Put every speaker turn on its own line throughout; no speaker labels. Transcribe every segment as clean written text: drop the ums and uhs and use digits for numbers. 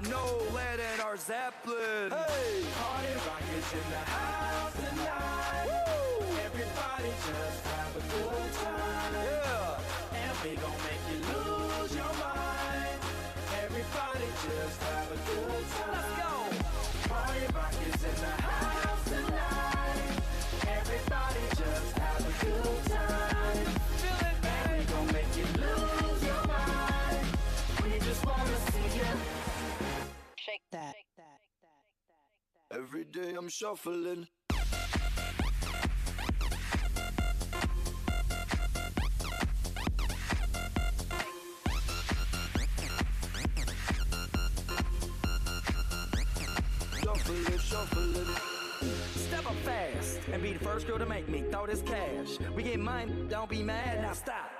no lead in our Zeppelin. Hey!
Party rockets in the house tonight. Woo! Everybody just have a good time.
Yeah!
And we gon' make you lose your mind. Everybody just have a good time.
Let's go!
Party rockets in the house tonight. Everybody just have a good time.
Feel it,
And we gon' make you lose your mind. We just wanna see you
Shake that.
Every day I'm shuffling. Shuffling. Step up fast and be the first girl to make me throw this cash. We get mine, don't be mad, now stop.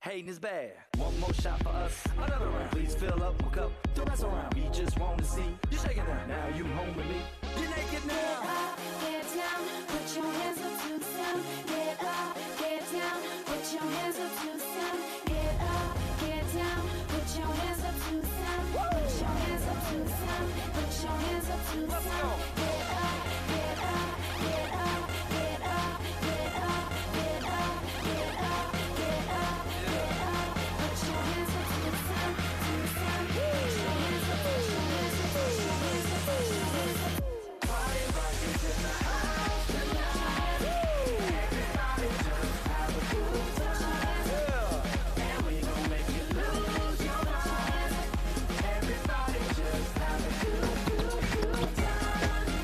Hating is bad. One more shot for us, another round. Please fill up my cup, the rest around. We just want to see you shaking up. Now you home with me. You're naked now.
Get up, get down, put your hands up to the sound. Get up, get down, put your hands up to the sound. Get up, get down, put your hands up to the sound. Put your hands up to the sound. Put your hands up to the sound. Get up, get up, get up, get up, get up, get up, get up, get up, get up. Put your hands up to the sound, to the sound. Put your hands up, put your hands up, put your hands up, put your hands up.
Party rockets in the house tonight. Everybody just have a good time. And we gon' make you lose your mind. Everybody just have a good time.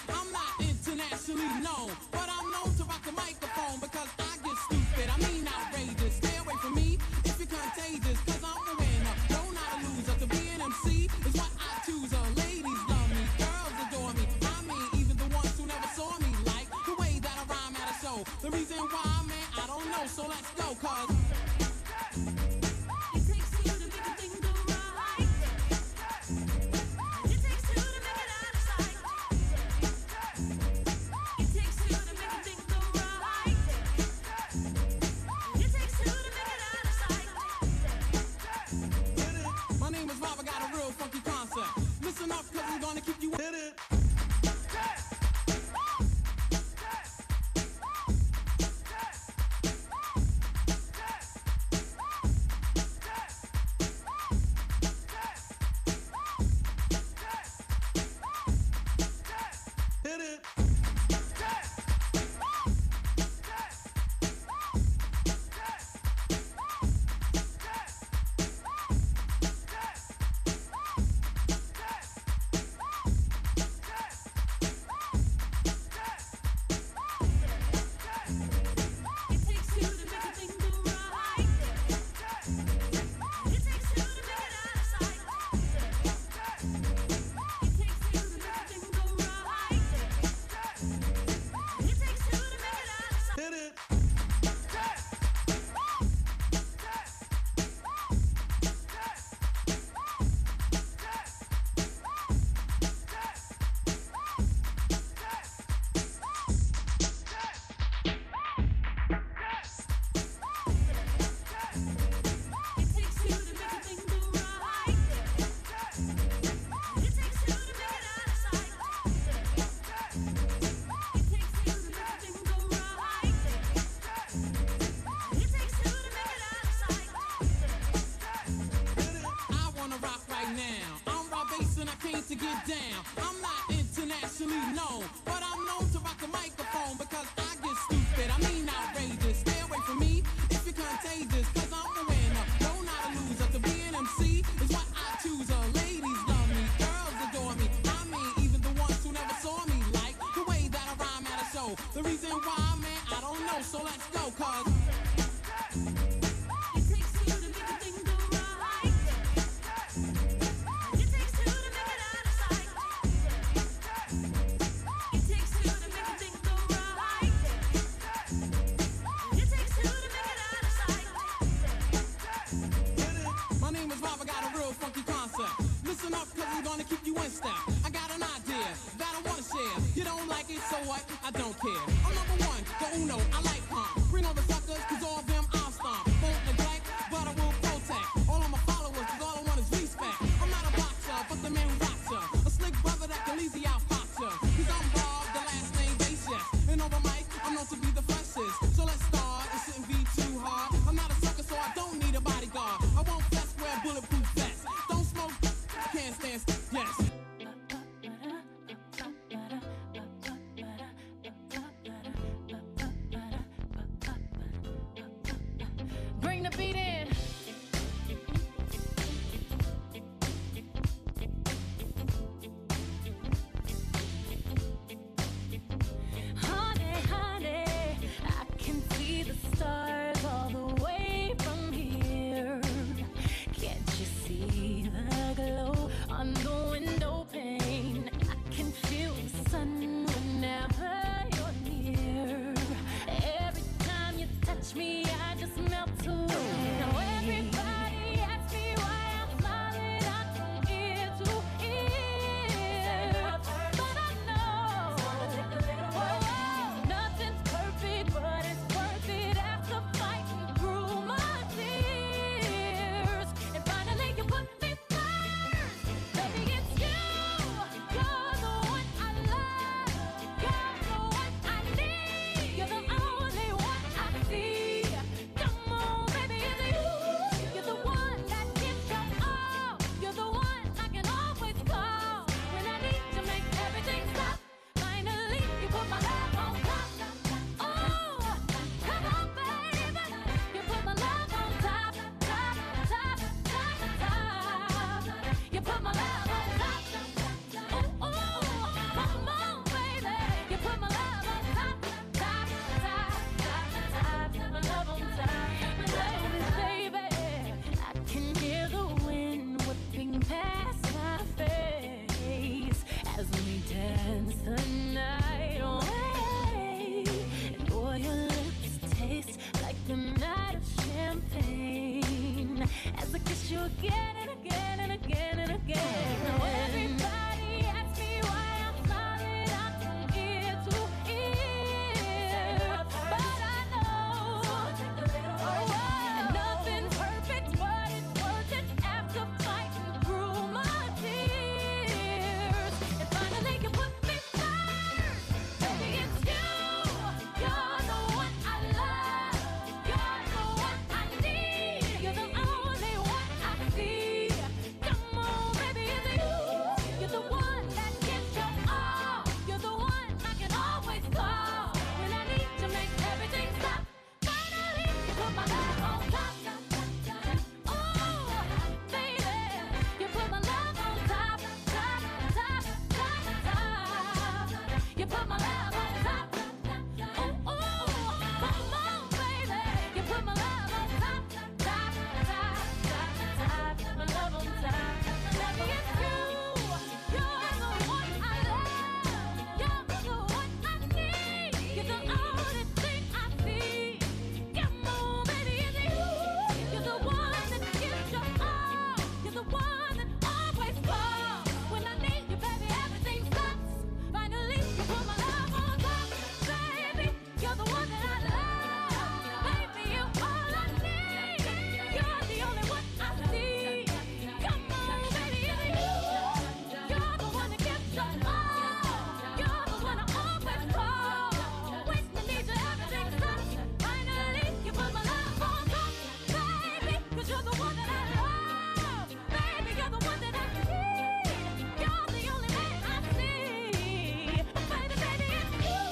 I'm not internationally known, but I'm known to rock the microphone because I get stupid. I mean outrageous. Stay away from me if you're contagious, cause I'm the winner, no not a loser. To be an MC is what I choose. Ladies love me, girls adore me. I mean even the ones who never saw me like the way that I rhyme at a show. The reason why, man, I don't know, so let's go, cause
It takes two to make a thing go right. It takes two to make it out of sight. It takes two to make a thing go right. It takes two to make it out of sight.
my name is Bob, I got a real funky concept. Listen up, cause I'm gonna keep you in it.
It takes two to make a thing go right. It takes two to make it out of sight. It takes two to make a thing go right. It takes two to make it out of sight. It takes two to make a thing go right. It takes two to make it out of sight. It takes two to make a thing go right. It takes two to make it out of sight.
I wanna rock right now. I'm Rob Bass and I came to get down. I'm not internationally known, but I'm known to rock the microphone because I get stupid. I mean outrageous. Stay away from me if you're contagious, cause I'm the winner, no not a loser. To be an MC is what I choose. Ladies love me, girls adore me. I mean even the ones who never saw me like the way that I rhyme at a show. The reason why, man, I don't know, so let's go, cause
It takes two to make a thing go right. It takes two to make it out of sight. It takes two to make a thing go right. It takes two to make it out of sight.
my name is Bob, I got a real funky concept. Listen up, cause I'm gonna keep you in step. I got an idea that I wanna share. You don't like it, so what? I don't care. I'm number one, the uno, I like pump. Bring all the suckers, cause all of them I'll stomp. Won't neglect, but I will protect. All of my followers, cause all I want is respect. I'm not a boxer, but the man who rocks ya. A slick brother that can easy out fox ya. Cause I'm Bob, the last name Basis. And over mic, I'm known to be the freshest. So let's start, it shouldn't be too hard. I'm not a sucker, so I don't need a bodyguard. I won't flex, wear bulletproof vests. Don't smoke, can't stand, yes.
Bring the beat in. Honey, honey, I can see the stars all the way from here. Can't you see the glow on the window pane? I can feel the sun whenever you're near. Every time you touch me, I just melt away. Now again and again and again and again. Now everybody asks me why I'm smiling out from ear to ear, but I know nothing's perfect, but it's worth it after fighting through my tears. And finally you put me first, baby, it's you. You're the one I love. You're the one I need. You're the only one I see. Come on, baby, it's you. You're the one that gives your all. You're the one I can always call when I need to make everything stop. Finally, you put my love on top. Oh, baby, you put my love on top, top, top, top, top. You put my love on top. Oh, come on, baby, you put my love on top, top, top, top, top. My love on top. Baby, it's you. You're the one I love. You're the one I need. You're the only thing I see. Come on, baby, it's you. You're the one that gives your all. You're the one that always calls when I need you, baby. Everything stops. Finally, you put my love on top, baby. You're the one that I love, baby. You're all I need. You're the only one I see. Come on, baby, it's you. You're the one that gives your all. You're the one I always call when I need you. Everything stops. Finally, you put my love on top, baby. 'Cause you're the one that I love, baby. You're the one that I need. You're the only man I see. Baby, baby, it's you.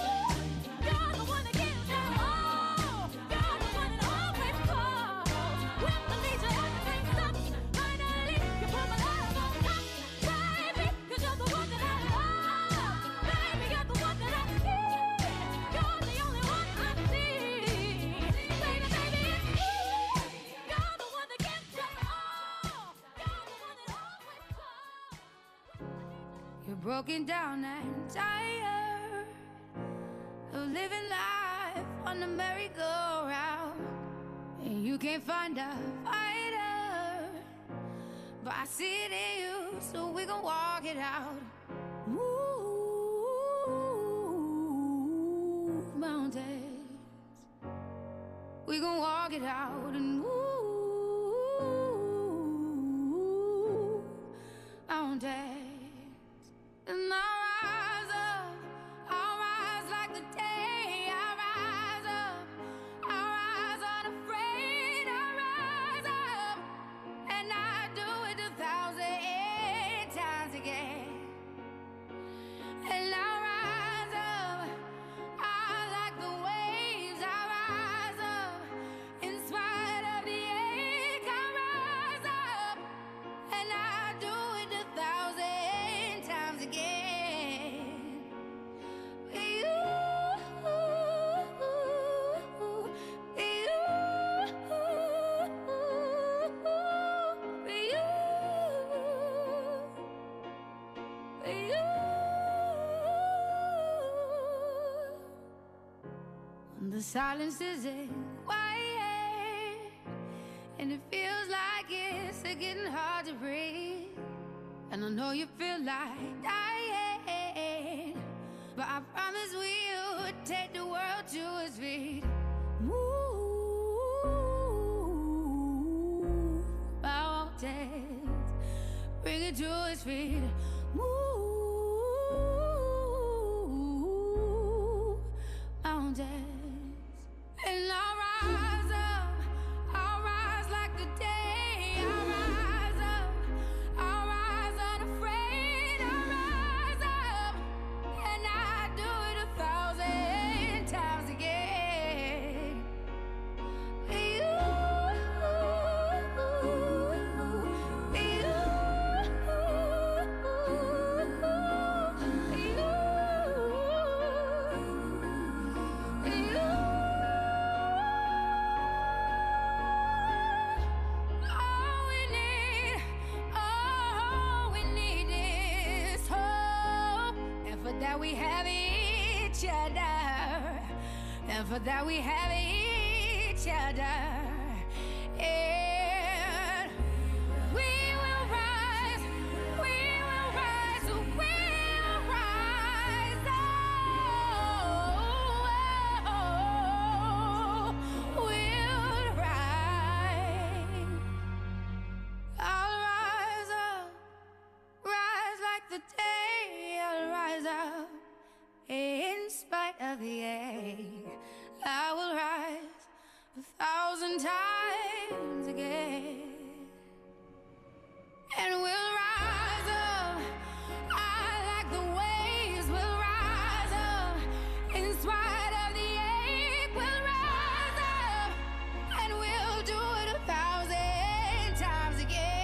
You're the one that gives your all. You're the one that always calls when I need you. Everything stops. Finally, you put my love on top, baby. 'Cause you're the one that I love, baby. You're the one that I need. You're the only one I see. Baby, baby, it's you. You're the one that gives your all. You're the one that always calls. You're broken down and tired of living life on the merry-go-round, and you can't find a fighter, but I see it in you, so we gon' walk it out. Move mountains, we gon' walk it out and move mountains. And I'll rise like the day. I'll rise up, I'll rise unafraid. I'll rise up, and I do it 1,000 times again. And I'll rise up, I like the waves. I'll rise up, in spite of the ache. I'll rise up, and I do it 1,000 times again. The silence isn't quiet, and it feels like it's getting hard to breathe. And I know you feel like dying, but I promise we'll take the world to its feet. Move mountains, bring it to its feet. Move mountains. And I'll rise up, I'll rise like the day. I'll rise up, I'll rise unafraid. I'll rise up, and I do it 1,000 times again. And for that we have each other. And I will rise 1,000 times again. And we'll rise up. I like the waves. We'll rise up. In spite of the ache, we'll rise up. And we'll do it 1,000 times again.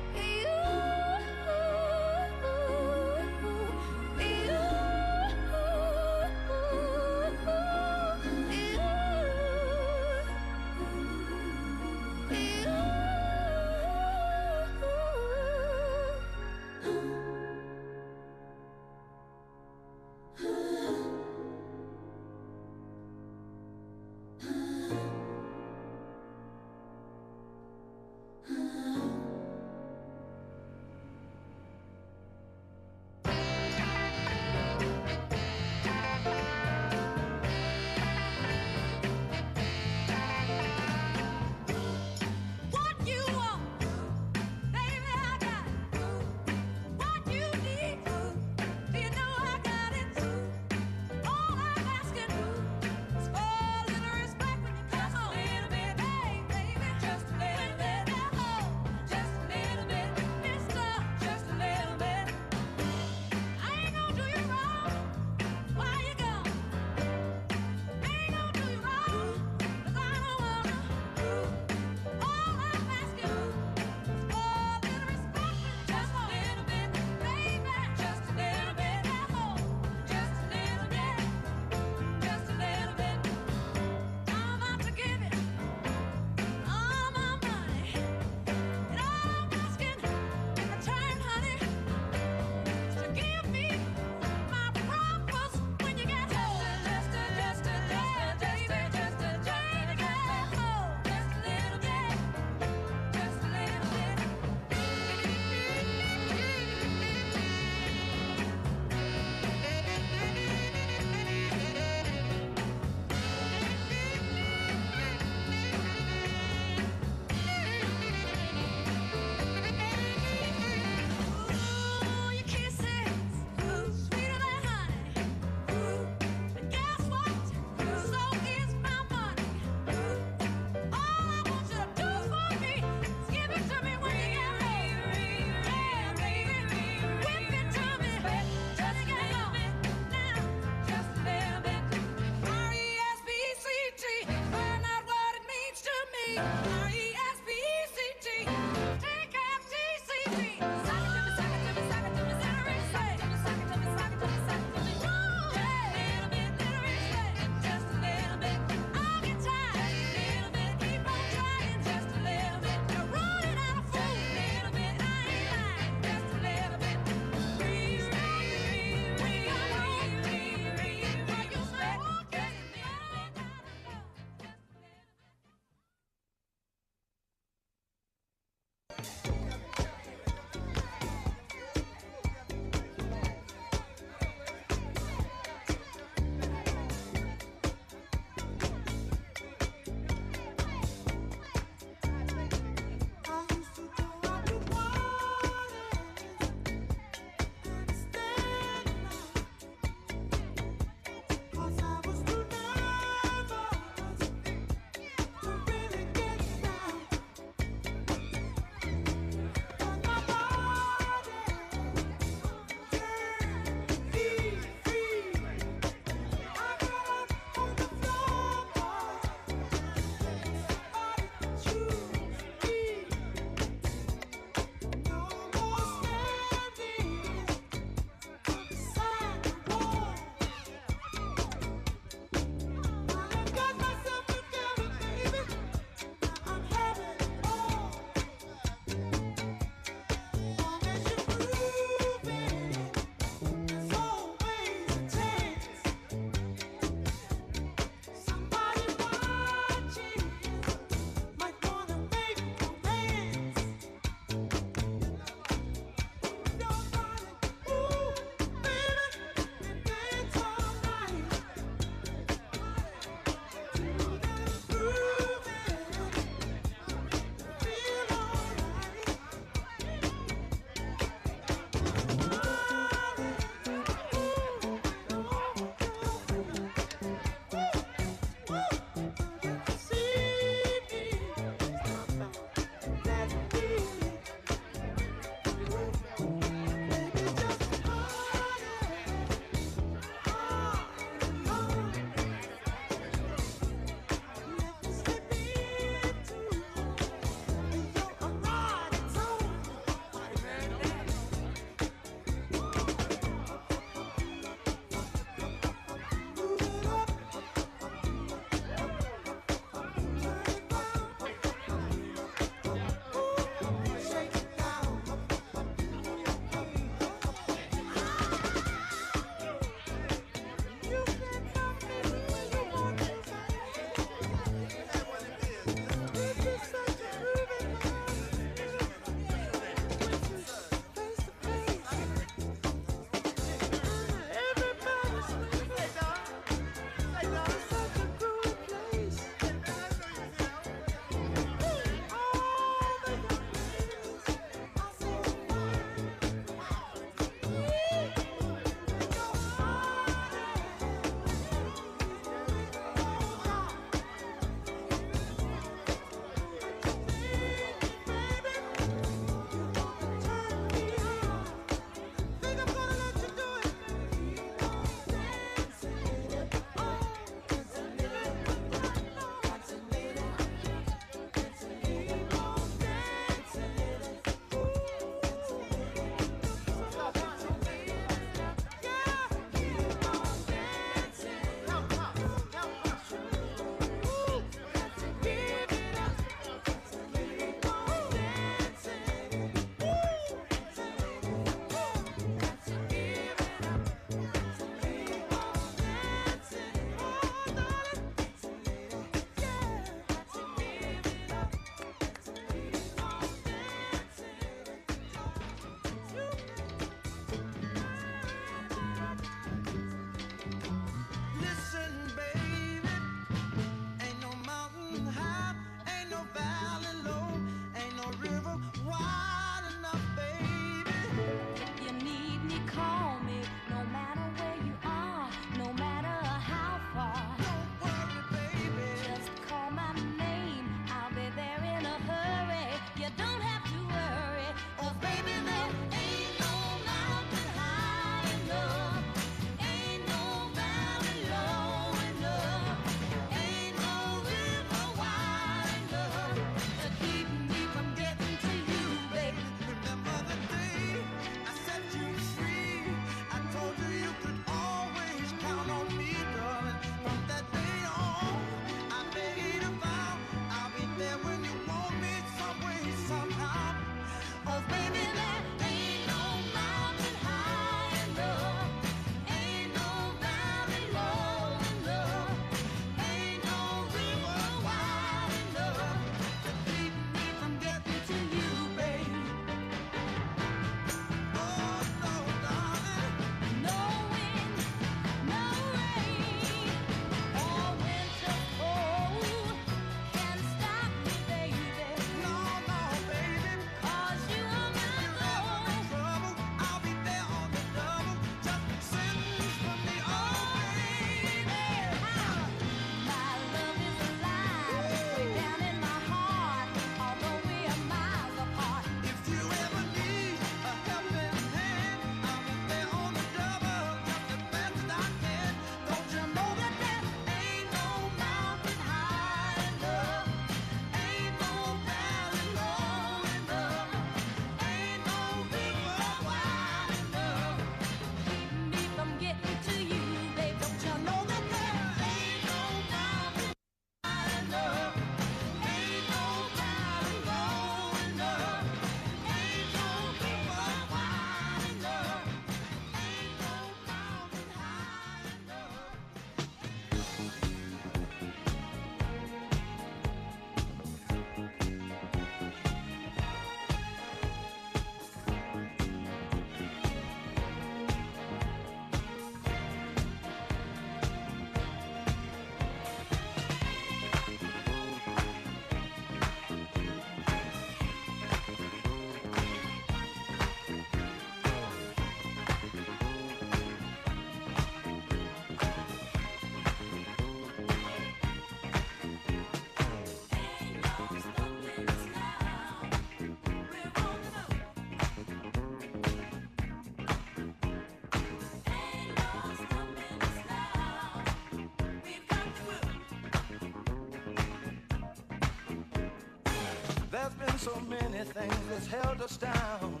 So many things that's held us down,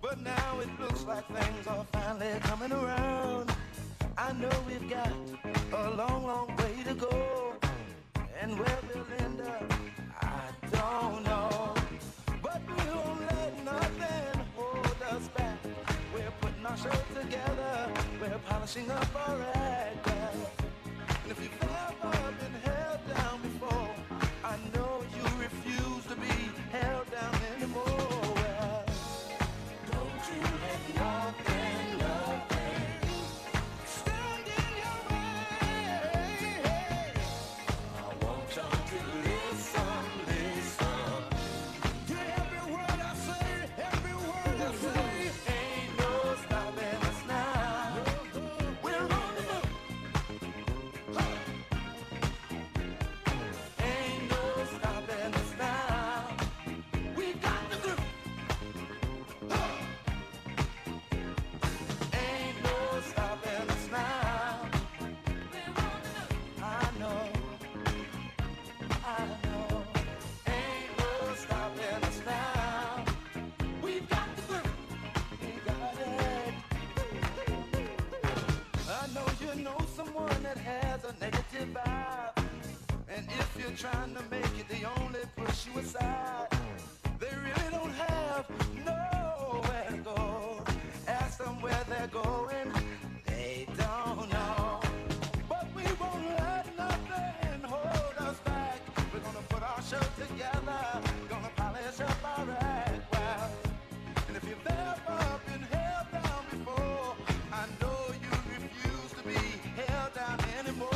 but now it looks like things are finally coming around. I know we've got a long, long way to go, and where we'll end up, I don't know. But we won't let nothing hold us back. We're putting our show together, we're polishing up our act. And if you've ever been held down before, I know you refuse to be held down anymore. Well, don't you let nothing stand in your way. I want y'all to listen to every word I say, every word I say. Ain't no stopping us now. We're on the move. Ain't no stopping us now. We got the groove. Ain't no stopping us now. I know. Ain't no stopping us now. We've got the groove. We got it. I know you know someone that has a negative vibe, and if you're trying to make it, they only push you aside. They really don't have nowhere to go. Ask them where they're going, they don't know. But we won't let nothing hold us back. We're gonna put our show together, gonna polish up our act. Well, and if you've ever been held down before, I know you refuse to be held down anymore.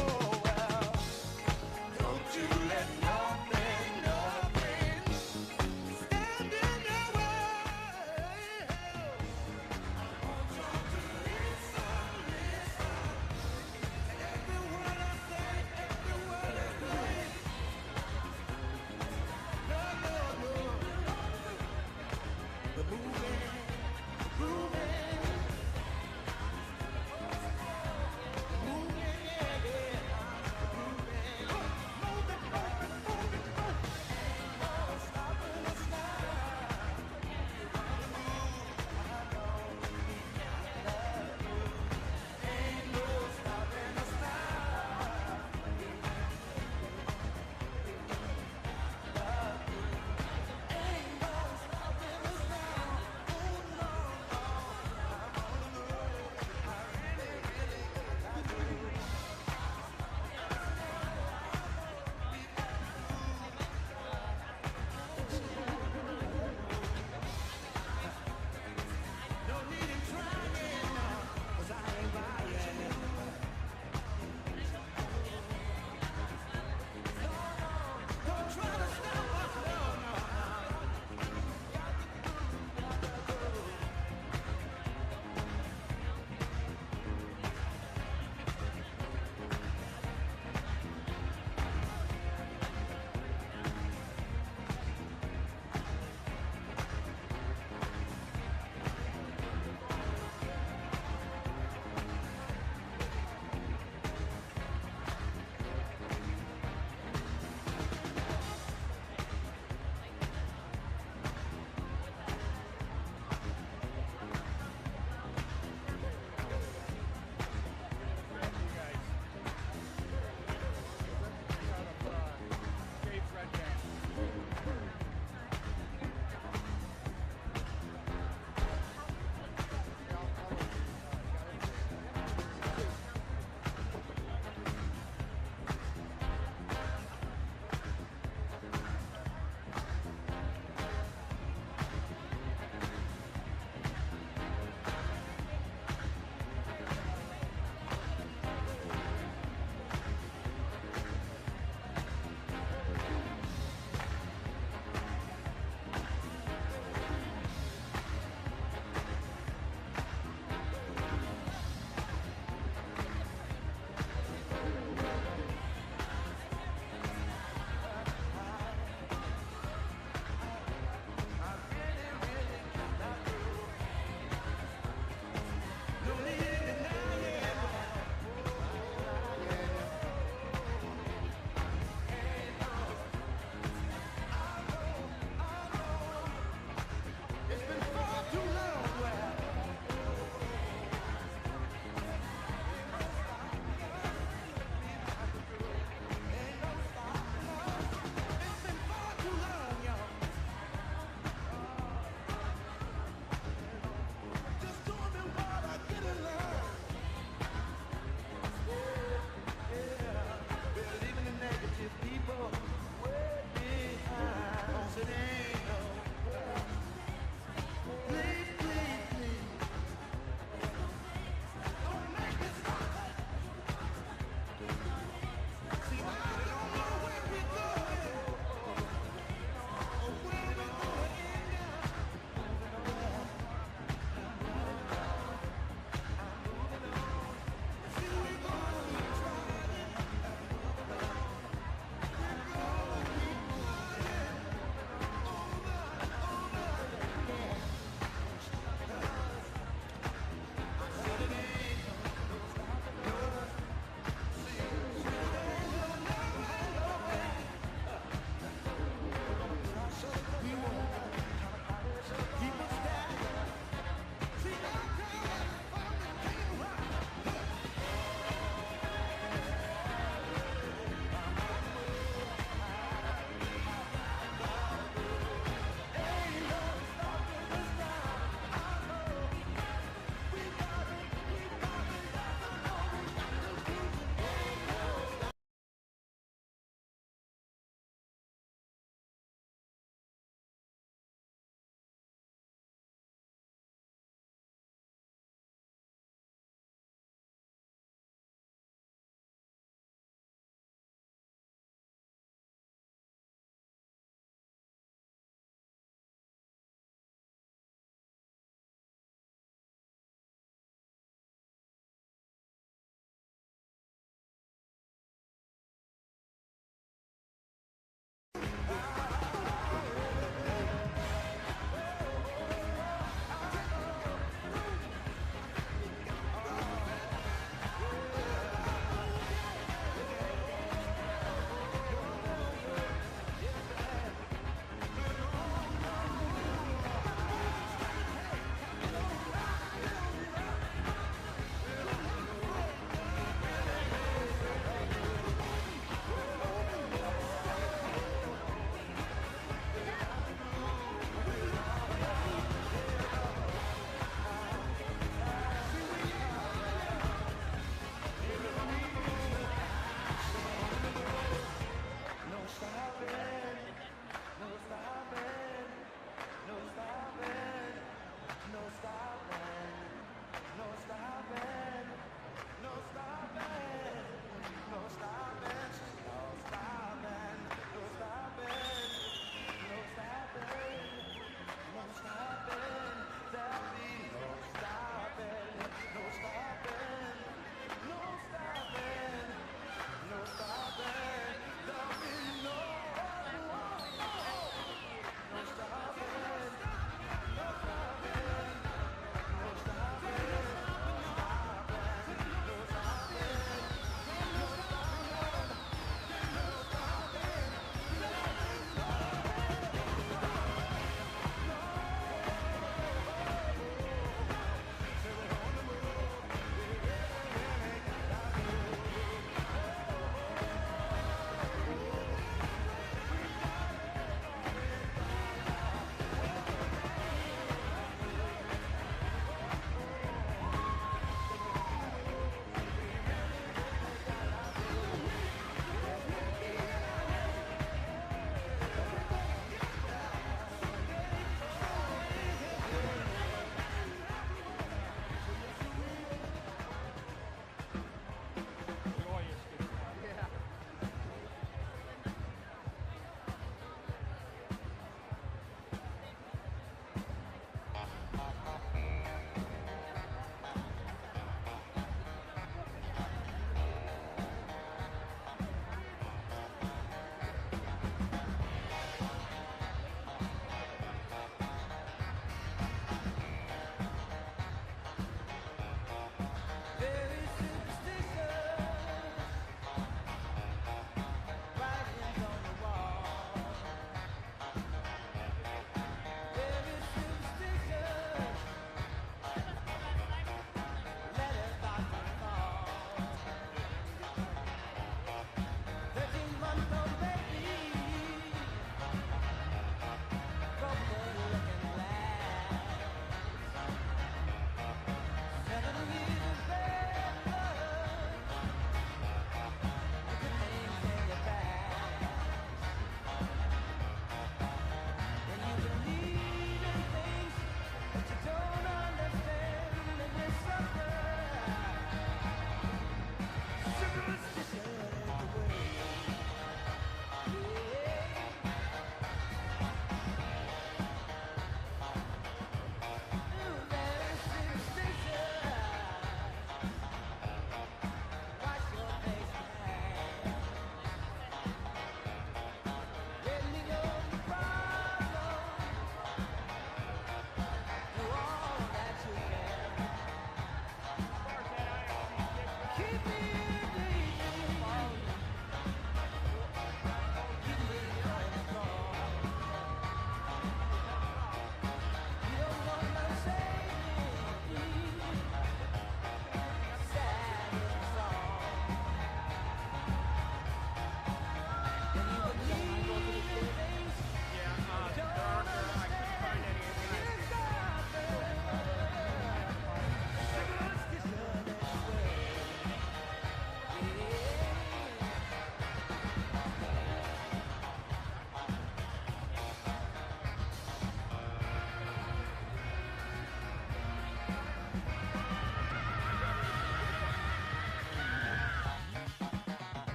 Well, don't you let nothing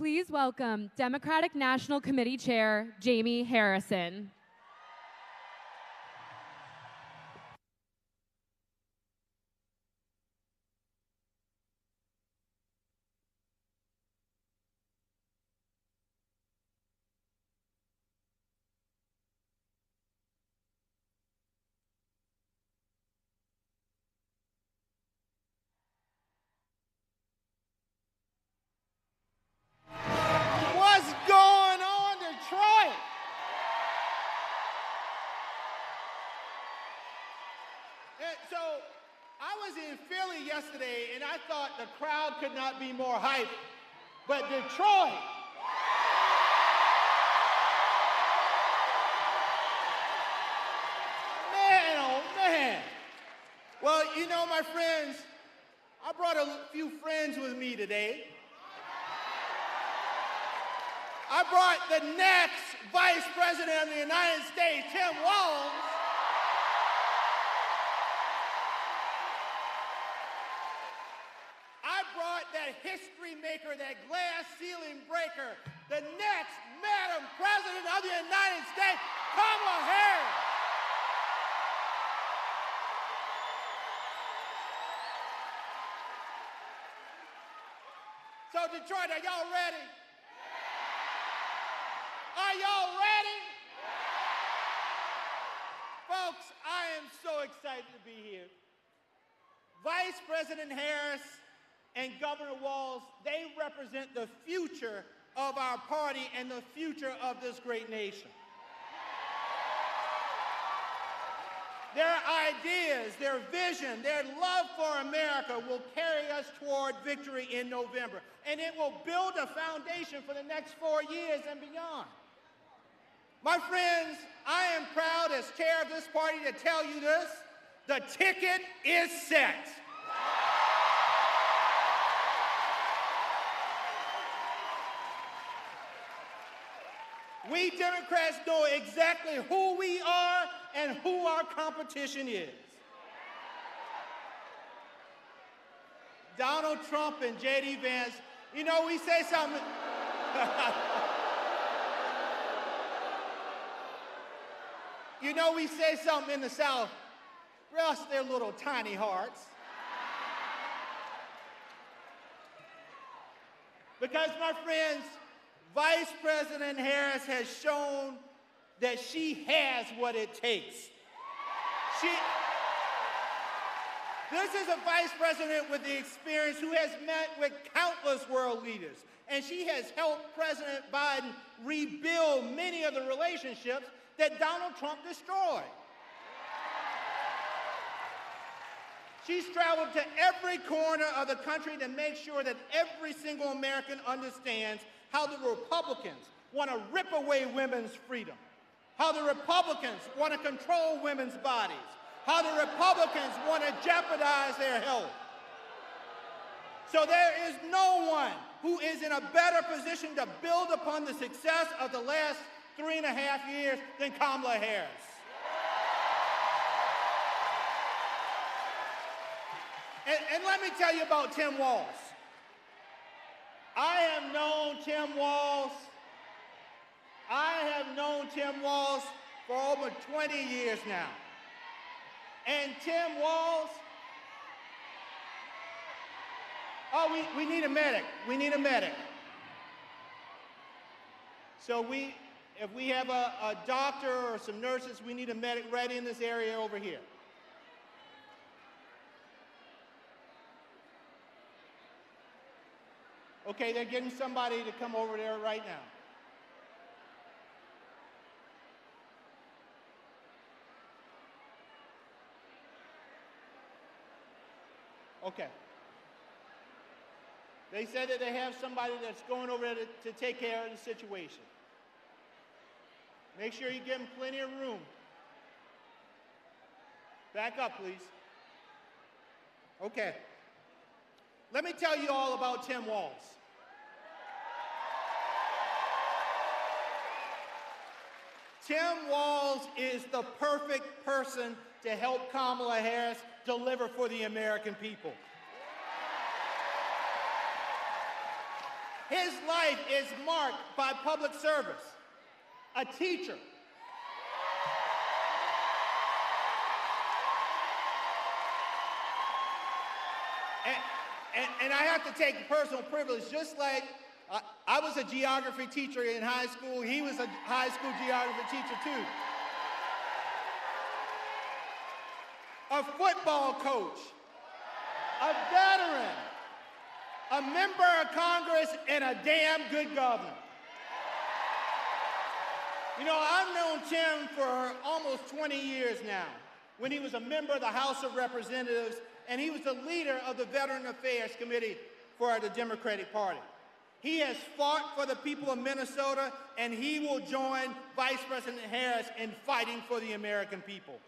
Please welcome Democratic National Committee Chair Jaime Harrison.
What's going on, Detroit? And so I was in Philly yesterday, and I thought the crowd could not be more hyped. But Detroit, man, oh man. Well, you know, my friends, I brought a few friends with me today. I brought the next Vice President of the United States, Tim Walz. I brought that history maker, that glass ceiling breaker, the next Madam President of the United States, Kamala Harris. So Detroit, are y'all ready? Are y'all ready? Folks, I am so excited to be here. Vice President Harris and Governor Walz, they represent the future of our party and the future of this great nation. Their ideas, their vision, their love for America will carry us toward victory in November, and it will build a foundation for the next 4 years and beyond. My friends, I am proud as chair of this party to tell you this: the ticket is set. We Democrats know exactly who we are and who our competition is. Donald Trump and J.D. Vance, you know, we say something. You know, we say something in the South, rest their little tiny hearts. Because, my friends, Vice President Harris has shown that she has what it takes. This is a vice president with the experience who has met with countless world leaders, and she has helped President Biden rebuild many of the relationships that Donald Trump destroyed. She's traveled to every corner of the country to make sure that every single American understands how the Republicans want to rip away women's freedom, how the Republicans want to control women's bodies, how the Republicans want to jeopardize their health. So there is no one who is in a better position to build upon the success of the last 3.5 years than Kamala Harris. And let me tell you about Tim Walz. I have known Tim Walz for over 20 years now. And Tim Walz, oh, we need a medic. We need a medic. So if we have a doctor or some nurses, we need a medic right in this area over here. Okay, they're getting somebody to come over there right now. Okay. They said that they have somebody that's going over there to take care of the situation. Make sure you give them plenty of room. Back up, please. Okay. Let me tell you all about Tim Walz. Tim Walz is the perfect person to help Kamala Harris deliver for the American people. His life is marked by public service, a teacher. And I have to take personal privilege, just like I was a geography teacher in high school, he was a high school geography teacher too. A football coach, a veteran, a member of Congress, and a damn good governor. You know, I've known Tim for almost 20 years now, when he was a member of the House of Representatives, and he was the leader of the Veteran Affairs Committee for the Democratic Party. He has fought for the people of Minnesota, and he will join Vice President Harris in fighting for the American people.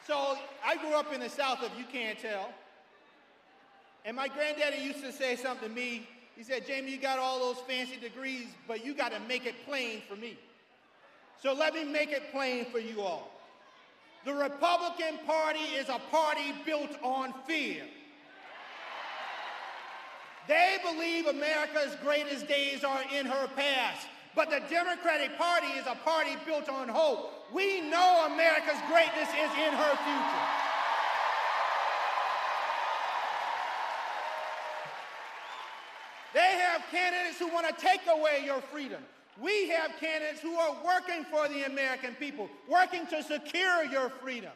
So I grew up in the South, if you can't tell. And my granddaddy used to say something to me. He said, Jamie, you got all those fancy degrees, but you got to make it plain for me. So let me make it plain for you all. The Republican Party is a party built on fear. They believe America's greatest days are in her past, but the Democratic Party is a party built on hope. We know America's greatness is in her future. They have candidates who want to take away your freedom. We have candidates who are working for the American people, working to secure your freedom.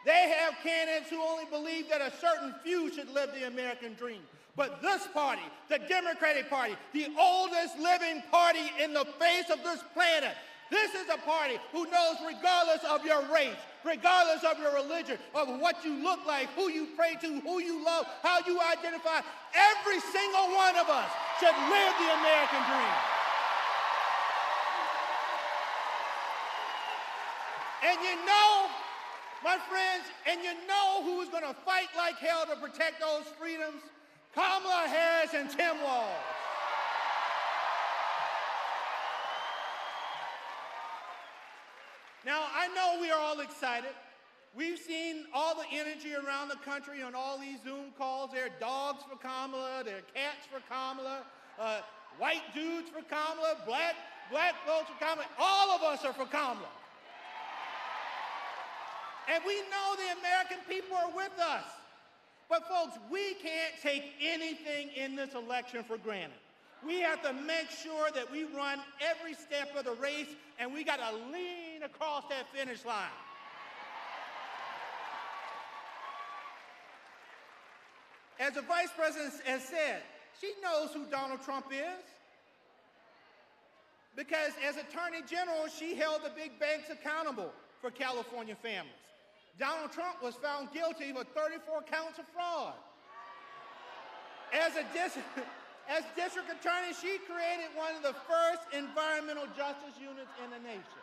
They have candidates who only believe that a certain few should live the American dream. But this party, the Democratic Party, the oldest living party in the face of this planet, this is a party who knows regardless of your race, regardless of your religion, of what you look like, who you pray to, who you love, how you identify, every single one of us should live the American dream. And you know, my friends, and you know who's going to fight like hell to protect those freedoms? Kamala Harris and Tim Walz. Now, I know we are all excited. We've seen all the energy around the country on all these Zoom calls. There are dogs for Kamala, there are cats for Kamala, white dudes for Kamala, black folks for Kamala. All of us are for Kamala. And we know the American people are with us. But folks, we can't take anything in this election for granted. We have to make sure that we run every step of the race, and we got to lean across that finish line. As the Vice President has said, she knows who Donald Trump is. Because as Attorney General, she held the big banks accountable for California families. Donald Trump was found guilty of 34 counts of fraud. As district attorney, she created one of the first environmental justice units in the nation.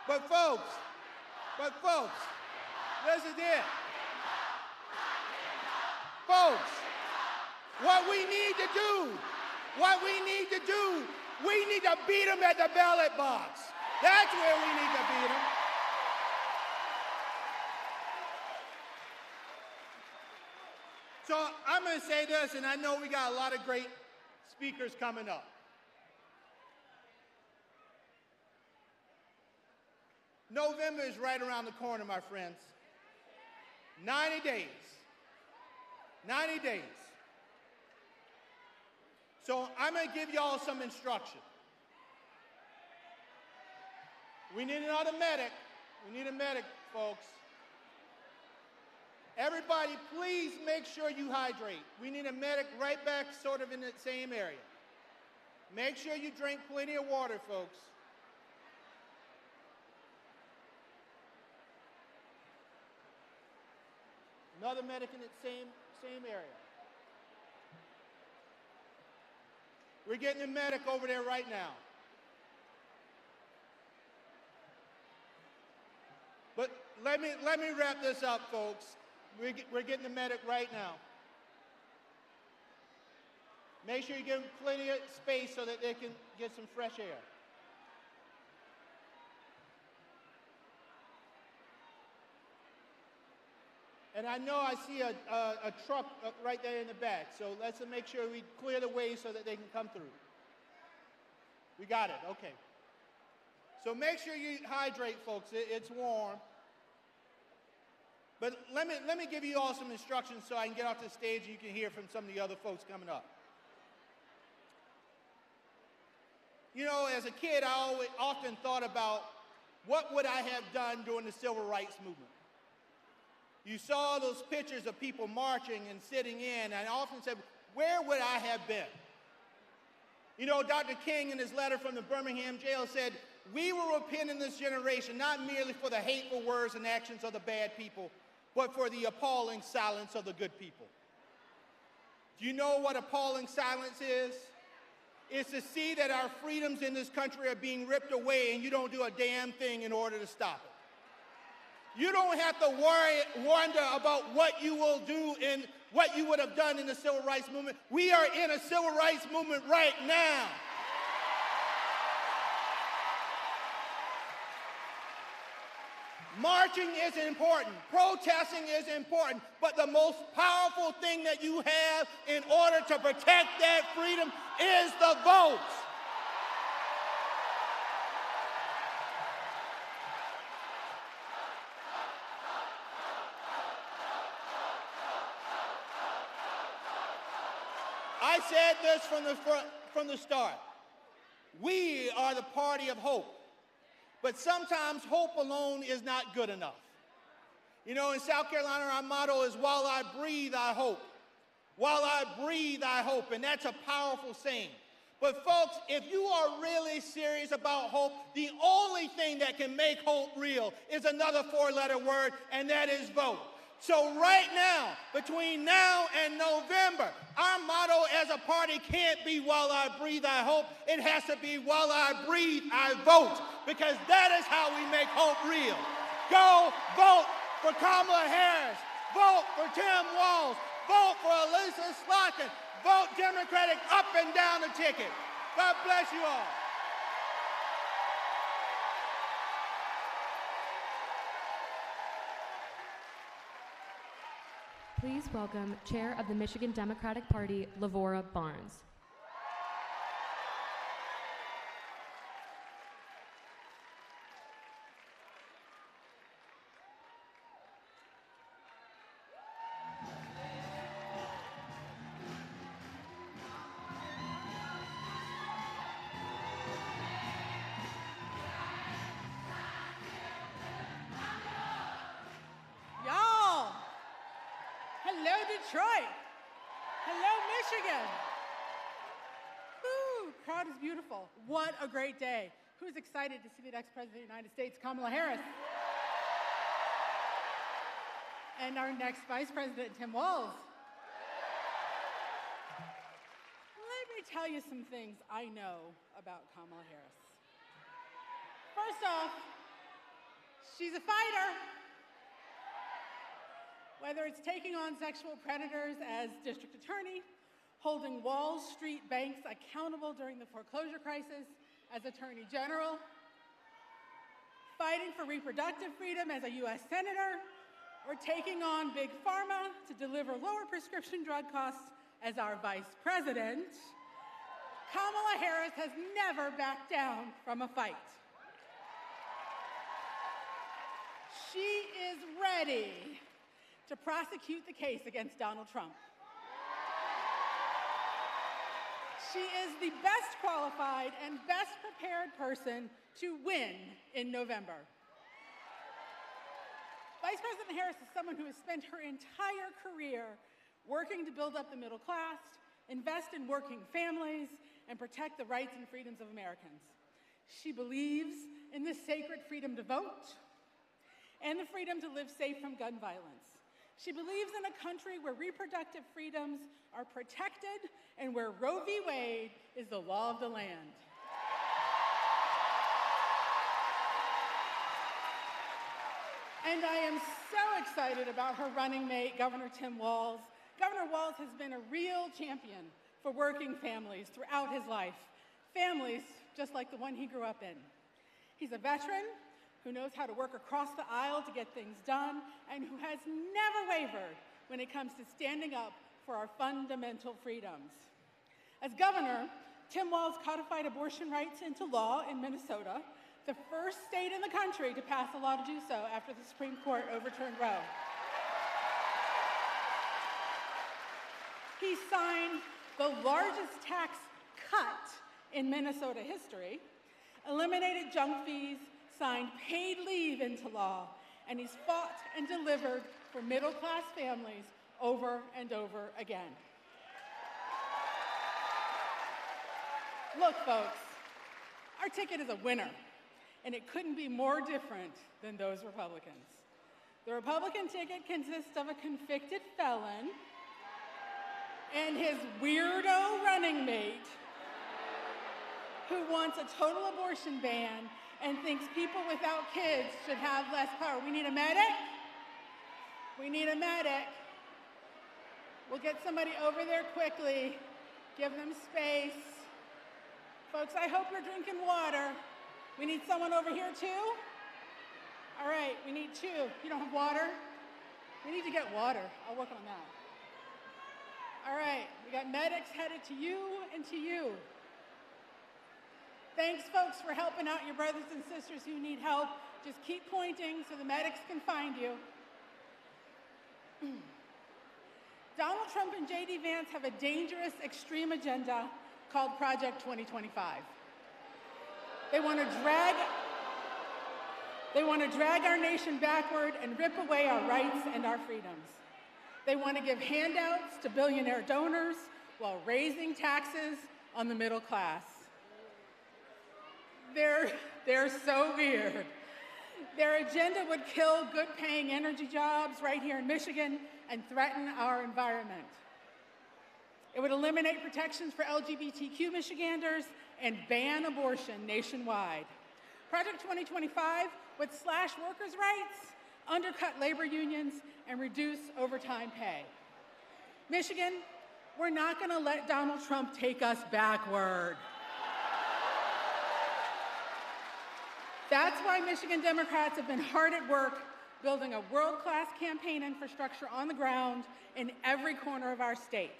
But folks, this is it. Folks, what we need to do, we need to beat them at the ballot box. That's where we need to beat them. So I'm going to say this, and I know we got a lot of great speakers coming up. November is right around the corner, my friends. 90 days. 90 days. So I'm going to give y'all some instruction. We need another medic. We need a medic, folks. Everybody, please make sure you hydrate. We need a medic right back sort of in that same area. Make sure you drink plenty of water, folks. Another medic in that same area. We're getting a medic over there right now. But let me wrap this up, folks. We're getting the medic right now. Make sure you give them plenty of space so that they can get some fresh air. And I know I see a truck right there in the back, so let's make sure we clear the way so that they can come through. We got it, okay. So make sure you hydrate, folks. It's warm. But let me give you all some instructions so I can get off the stage and you can hear from some of the other folks coming up. You know, as a kid, I often thought about what would I have done during the Civil Rights Movement. You saw those pictures of people marching and sitting in, and I often said, where would I have been? You know, Dr. King, in his letter from the Birmingham jail, said, we will repent in this generation not merely for the hateful words and actions of the bad people, but for the appalling silence of the good people. Do you know what appalling silence is? It's to see that our freedoms in this country are being ripped away and you don't do a damn thing in order to stop it. You don't have to wonder about what you will do and what you would have done in the Civil Rights Movement. We are in a Civil Rights Movement right now. Marching is important, protesting is important, but the most powerful thing that you have in order to protect that freedom is the vote. I said this from the start. We are the party of hope. But sometimes hope alone is not good enough. You know, in South Carolina, our motto is, while I breathe, I hope. While I breathe, I hope. And that's a powerful saying. But folks, if you are really serious about hope, the only thing that can make hope real is another four-letter word, and that is vote. So right now, between now and November, our motto as a party can't be while I breathe, I hope. It has to be while I breathe, I vote, because that is how we make hope real. Go vote for Kamala Harris. Vote for Tim Walz. Vote for Elissa Slotkin. Vote Democratic up and down the ticket. God bless you all.
Please welcome Chair of the Michigan Democratic Party, Lavora Barnes.
Hello, Detroit. Hello, Michigan. Woo, crowd is beautiful. What a great day. Who's excited to see the next President of the United States, Kamala Harris? And our next Vice President, Tim Walz. Let me tell you some things I know about Kamala Harris. First off, she's a fighter. Whether it's taking on sexual predators as district attorney, holding Wall Street banks accountable during the foreclosure crisis as attorney general, fighting for reproductive freedom as a U.S. senator, or taking on big pharma to deliver lower prescription drug costs as our vice president, Kamala Harris has never backed down from a fight. She is ready to prosecute the case against Donald Trump. She is the best qualified and best prepared person to win in November. Vice President Harris is someone who has spent her entire career working to build up the middle class, invest in working families, and protect the rights and freedoms of Americans. She believes in the sacred freedom to vote and the freedom to live safe from gun violence. She believes in a country where reproductive freedoms are protected and where Roe v. Wade is the law of the land. And I am so excited about her running mate, Governor Tim Walz. Governor Walz has been a real champion for working families throughout his life, families just like the one he grew up in. He's a veteran who knows how to work across the aisle to get things done, and who has never wavered when it comes to standing up for our fundamental freedoms. As governor, Tim Walz codified abortion rights into law in Minnesota, the first state in the country to pass a law to do so after the Supreme Court overturned Roe. He signed the largest tax cut in Minnesota history, eliminated junk fees, signed paid leave into law, and he's fought and delivered for middle-class families over and over again. Look, folks, our ticket is a winner, and it couldn't be more different than those Republicans. The Republican ticket consists of a convicted felon and his weirdo running mate who wants a total abortion ban and thinks people without kids should have less power. We need a medic? We need a medic. We'll get somebody over there quickly. Give them space. Folks, I hope you're drinking water. We need someone over here too? All right, we need two. You don't have water? We need to get water. I'll work on that. All right, we got medics headed to you and to you. Thanks, folks, for helping out your brothers and sisters who need help. Just keep pointing so the medics can find you. Donald Trump and J.D. Vance have a dangerous, extreme agenda called Project 2025. They want to drag our nation backward and rip away our rights and our freedoms. They want to give handouts to billionaire donors while raising taxes on the middle class. They're so weird. Their agenda would kill good-paying energy jobs right here in Michigan and threaten our environment. It would eliminate protections for LGBTQ Michiganders and ban abortion nationwide. Project 2025 would slash workers' rights, undercut labor unions, and reduce overtime pay. Michigan, we're not going to let Donald Trump take us backward. That's why Michigan Democrats have been hard at work building a world-class campaign infrastructure on the ground in every corner of our state.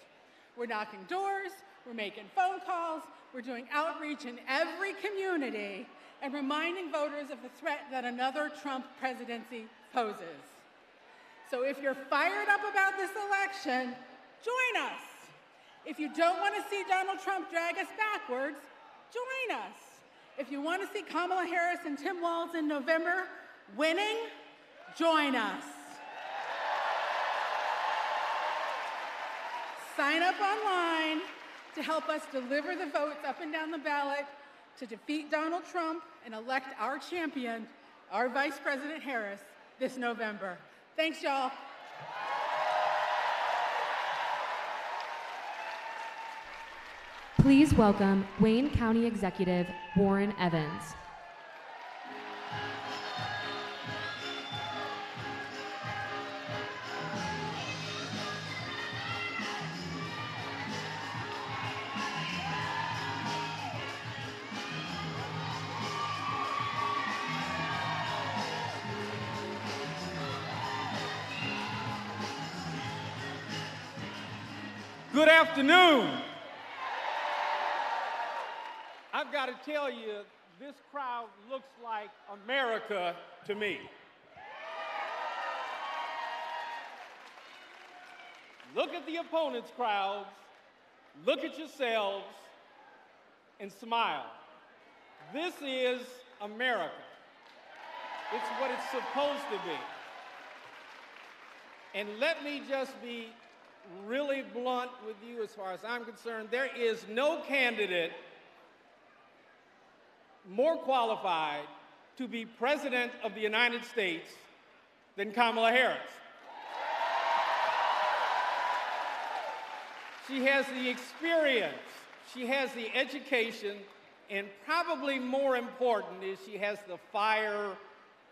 We're knocking doors, we're making phone calls, we're doing outreach in every community, and reminding voters of the threat that another Trump presidency poses. So if you're fired up about this election, join us. If you don't want to see Donald Trump drag us backwards, join us. If you want to see Kamala Harris and Tim Walz in November winning, join us. Sign up online to help us deliver the votes up and down the ballot to defeat Donald Trump and elect our champion, our Vice President Harris, this November. Thanks, y'all.
Please welcome Wayne County Executive Warren Evans.
Good afternoon. I've got to tell you, this crowd looks like America to me. Look at the opponents' crowds, look at yourselves, and smile. This is America. It's what it's supposed to be. And let me just be really blunt with you as far as I'm concerned. There is no candidate more qualified to be President of the United States than Kamala Harris. She has the experience, she has the education, and probably more important is she has the fire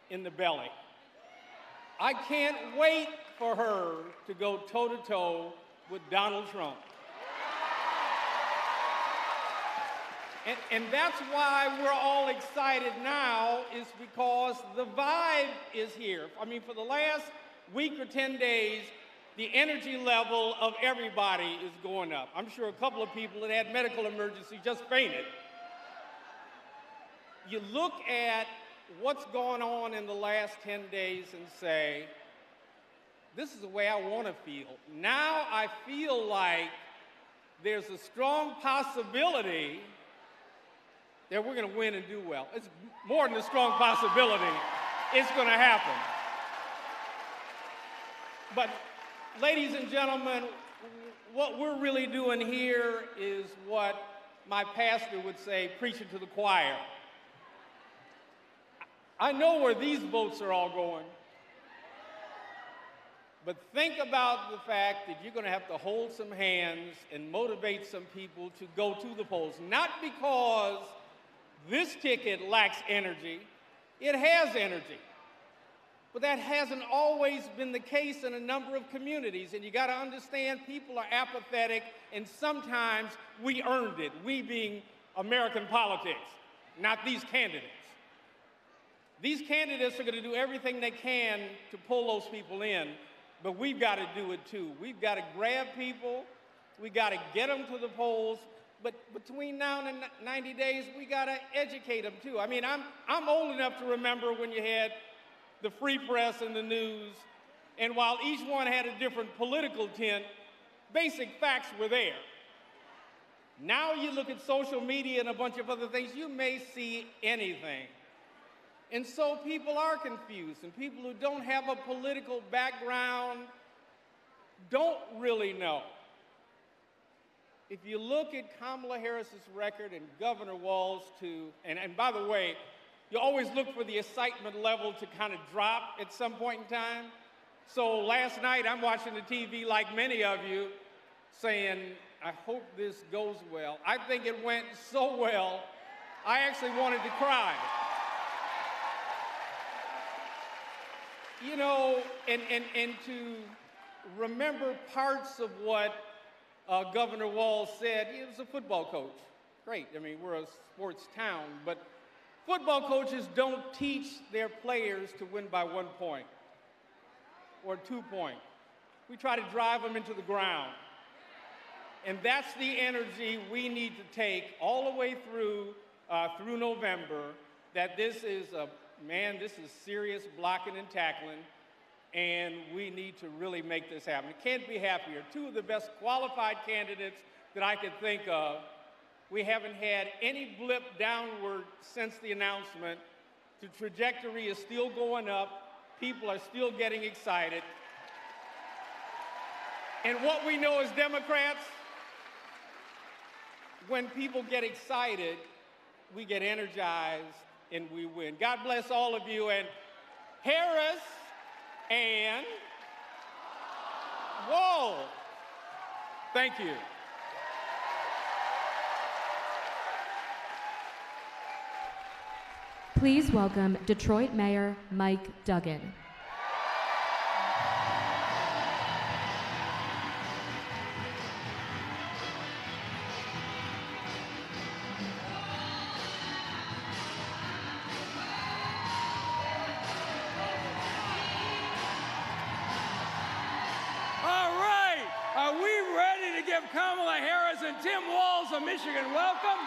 in the belly. I can't wait for her to go toe-to-toe with Donald Trump. And that's why we're all excited now, is because the vibe is here. I mean, for the last week or 10 days, the energy level of everybody is going up. I'm sure a couple of people that had medical emergency just fainted. You look at what's going on in the last 10 days and say, this is the way I want to feel. Now I feel like there's a strong possibility that we're going to win and do well. It's more than a strong possibility. It's going to happen. But ladies and gentlemen, what we're really doing here is what my pastor would say, preaching to the choir. I know where these votes are all going. But think about the fact that you're going to have to hold some hands and motivate some people to go to the polls. Not because this ticket lacks energy. It has energy. But that hasn't always been the case in a number of communities. And you got to understand, people are apathetic, and sometimes we earned it, we being American politics, not these candidates. These candidates are going to do everything they can to pull those people in, but we've got to do it too. We've got to grab people, we've got to get them to the polls, but between now and 90 days, we got to educate them too. I mean, I'm old enough to remember when you had the free press and the news, and while each one had a different political tint, basic facts were there. Now you look at social media and a bunch of other things, you may see anything. And so people are confused, and people who don't have a political background don't really know. If you look at Kamala Harris's record and Governor Walz too, and by the way, you always look for the excitement level to kind of drop at some point in time. So last night, I'm watching the TV like many of you, saying, I hope this goes well. I think it went so well, I actually wanted to cry. You know, and to remember parts of what Governor Walz said, he was a football coach. Great, I mean, we're a sports town, but football coaches don't teach their players to win by 1 point or 2 points. We try to drive them into the ground. And that's the energy we need to take all the way through November, that this is this is serious blocking and tackling, and we need to really make this happen. It can't be happier. Two of the best qualified candidates that I could think of. We haven't had any blip downward since the announcement. The trajectory is still going up. People are still getting excited. And what we know as Democrats, when people get excited, we get energized and we win. God bless all of you. And Harris and Walz. Thank you.
Please welcome Detroit Mayor Mike Duggan.
Kamala Harris and Tim Walz of Michigan, welcome.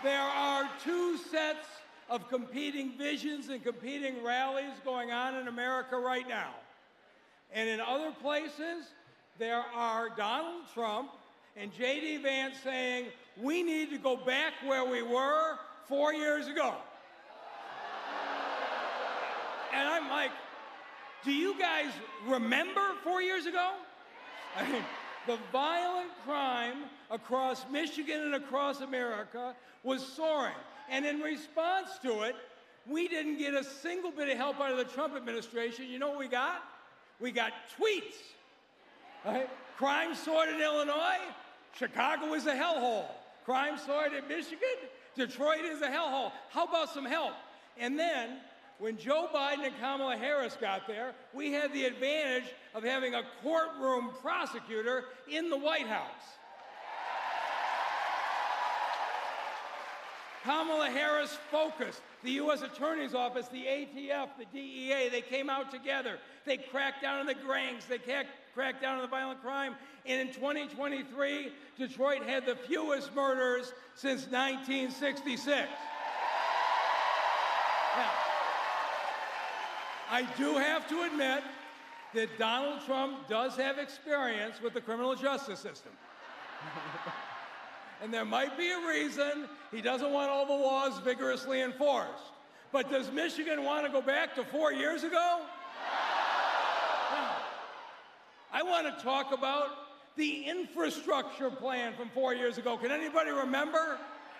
There are two sets of competing visions and competing rallies going on in America right now. And in other places, there are Donald Trump and J.D. Vance saying, we need to go back where we were 4 years ago. And I'm like, do you guys remember 4 years ago? I mean, the violent crime across Michigan and across America was soaring. And in response to it, we didn't get a single bit of help out of the Trump administration. You know what we got? We got tweets. Right? Crime soared in Illinois. Chicago is a hellhole. Crime soared in Michigan. Detroit is a hellhole. How about some help? And then When Joe Biden and Kamala Harris got there, we had the advantage of having a courtroom prosecutor in the White House. Kamala Harris focused the U.S. Attorney's Office, the ATF, the DEA. They came out together. They cracked down on the gangs. They cracked down on the violent crime. And in 2023, Detroit had the fewest murders since 1966. Now, I do have to admit that Donald Trump does have experience with the criminal justice system. And there might be a reason he doesn't want all the laws vigorously enforced. But does Michigan want to go back to 4 years ago? No. I want to talk about the infrastructure plan from 4 years ago. Can anybody remember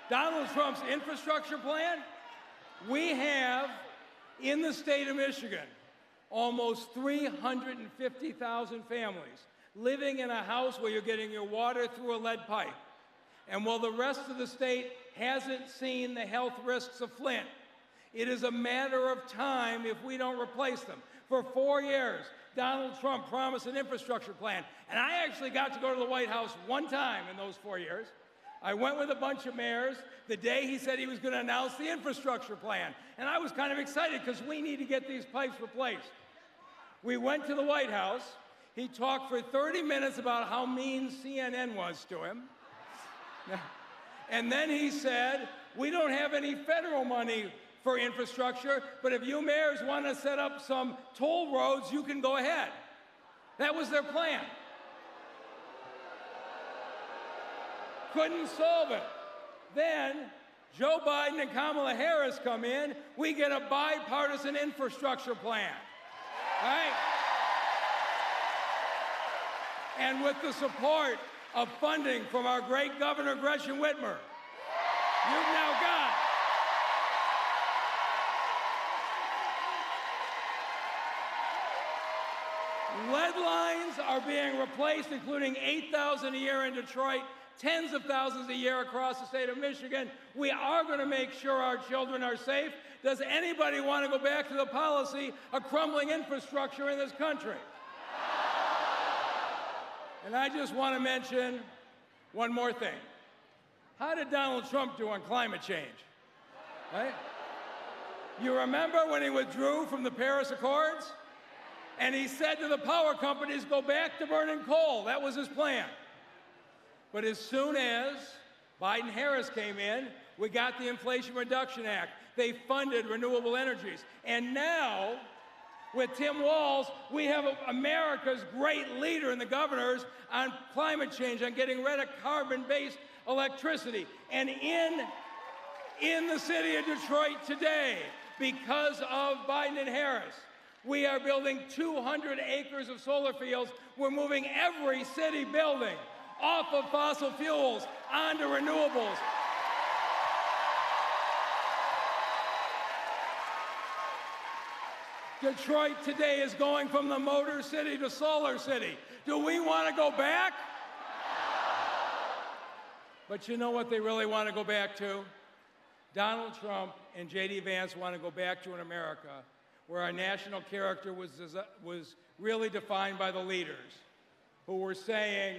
Donald Trump's infrastructure plan? We have, in the state of Michigan, almost 350,000 families living in a house where you're getting your water through a lead pipe. And while the rest of the state hasn't seen the health risks of Flint, it is a matter of time if we don't replace them. For 4 years, Donald Trump promised an infrastructure plan. And I actually got to go to the White House one time in those 4 years. I went with a bunch of mayors the day he said he was going to announce the infrastructure plan. And I was kind of excited because we need to get these pipes replaced. We went to the White House. He talked for 30 minutes about how mean CNN was to him. And then he said, we don't have any federal money for infrastructure, but if you mayors want to set up some toll roads, you can go ahead. That was their plan. Couldn't solve it. Then Joe Biden and Kamala Harris come in, we get a bipartisan infrastructure plan. Right? And with the support of funding from our great Governor Gretchen Whitmer, you've now got lead lines are being replaced, including 8,000 a year in Detroit, tens of thousands a year across the state of Michigan. We are going to make sure our children are safe. Does anybody want to go back to the policy of crumbling infrastructure in this country? And I just want to mention one more thing. How did Donald Trump do on climate change? Right? You remember when he withdrew from the Paris Accords? And he said to the power companies, go back to burning coal. That was his plan. But as soon as Biden-Harris came in, we got the Inflation Reduction Act. They funded renewable energies. And now, with Tim Walz, we have America's great leader in the governors on climate change, on getting rid of carbon-based electricity. And in the city of Detroit today, because of Biden and Harris, we are building 200 acres of solar fields. We're moving every city building off of fossil fuels onto renewables. Detroit today is going from the Motor City to Solar City. Do we want to go back? But you know what they really want to go back to? Donald Trump and J.D. Vance want to go back to an America where our national character was really defined by the leaders who were saying,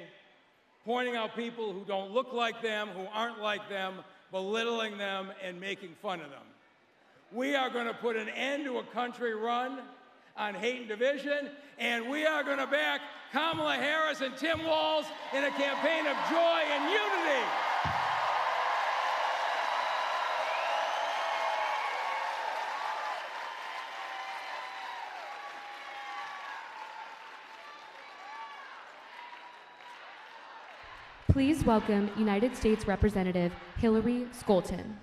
pointing out people who don't look like them, who aren't like them, belittling them, and making fun of them. We are going to put an end to a country run on hate and division, and we are going to back Kamala Harris and Tim Walz in a campaign of joy and unity.
Please welcome United States Representative Hillary Scholten.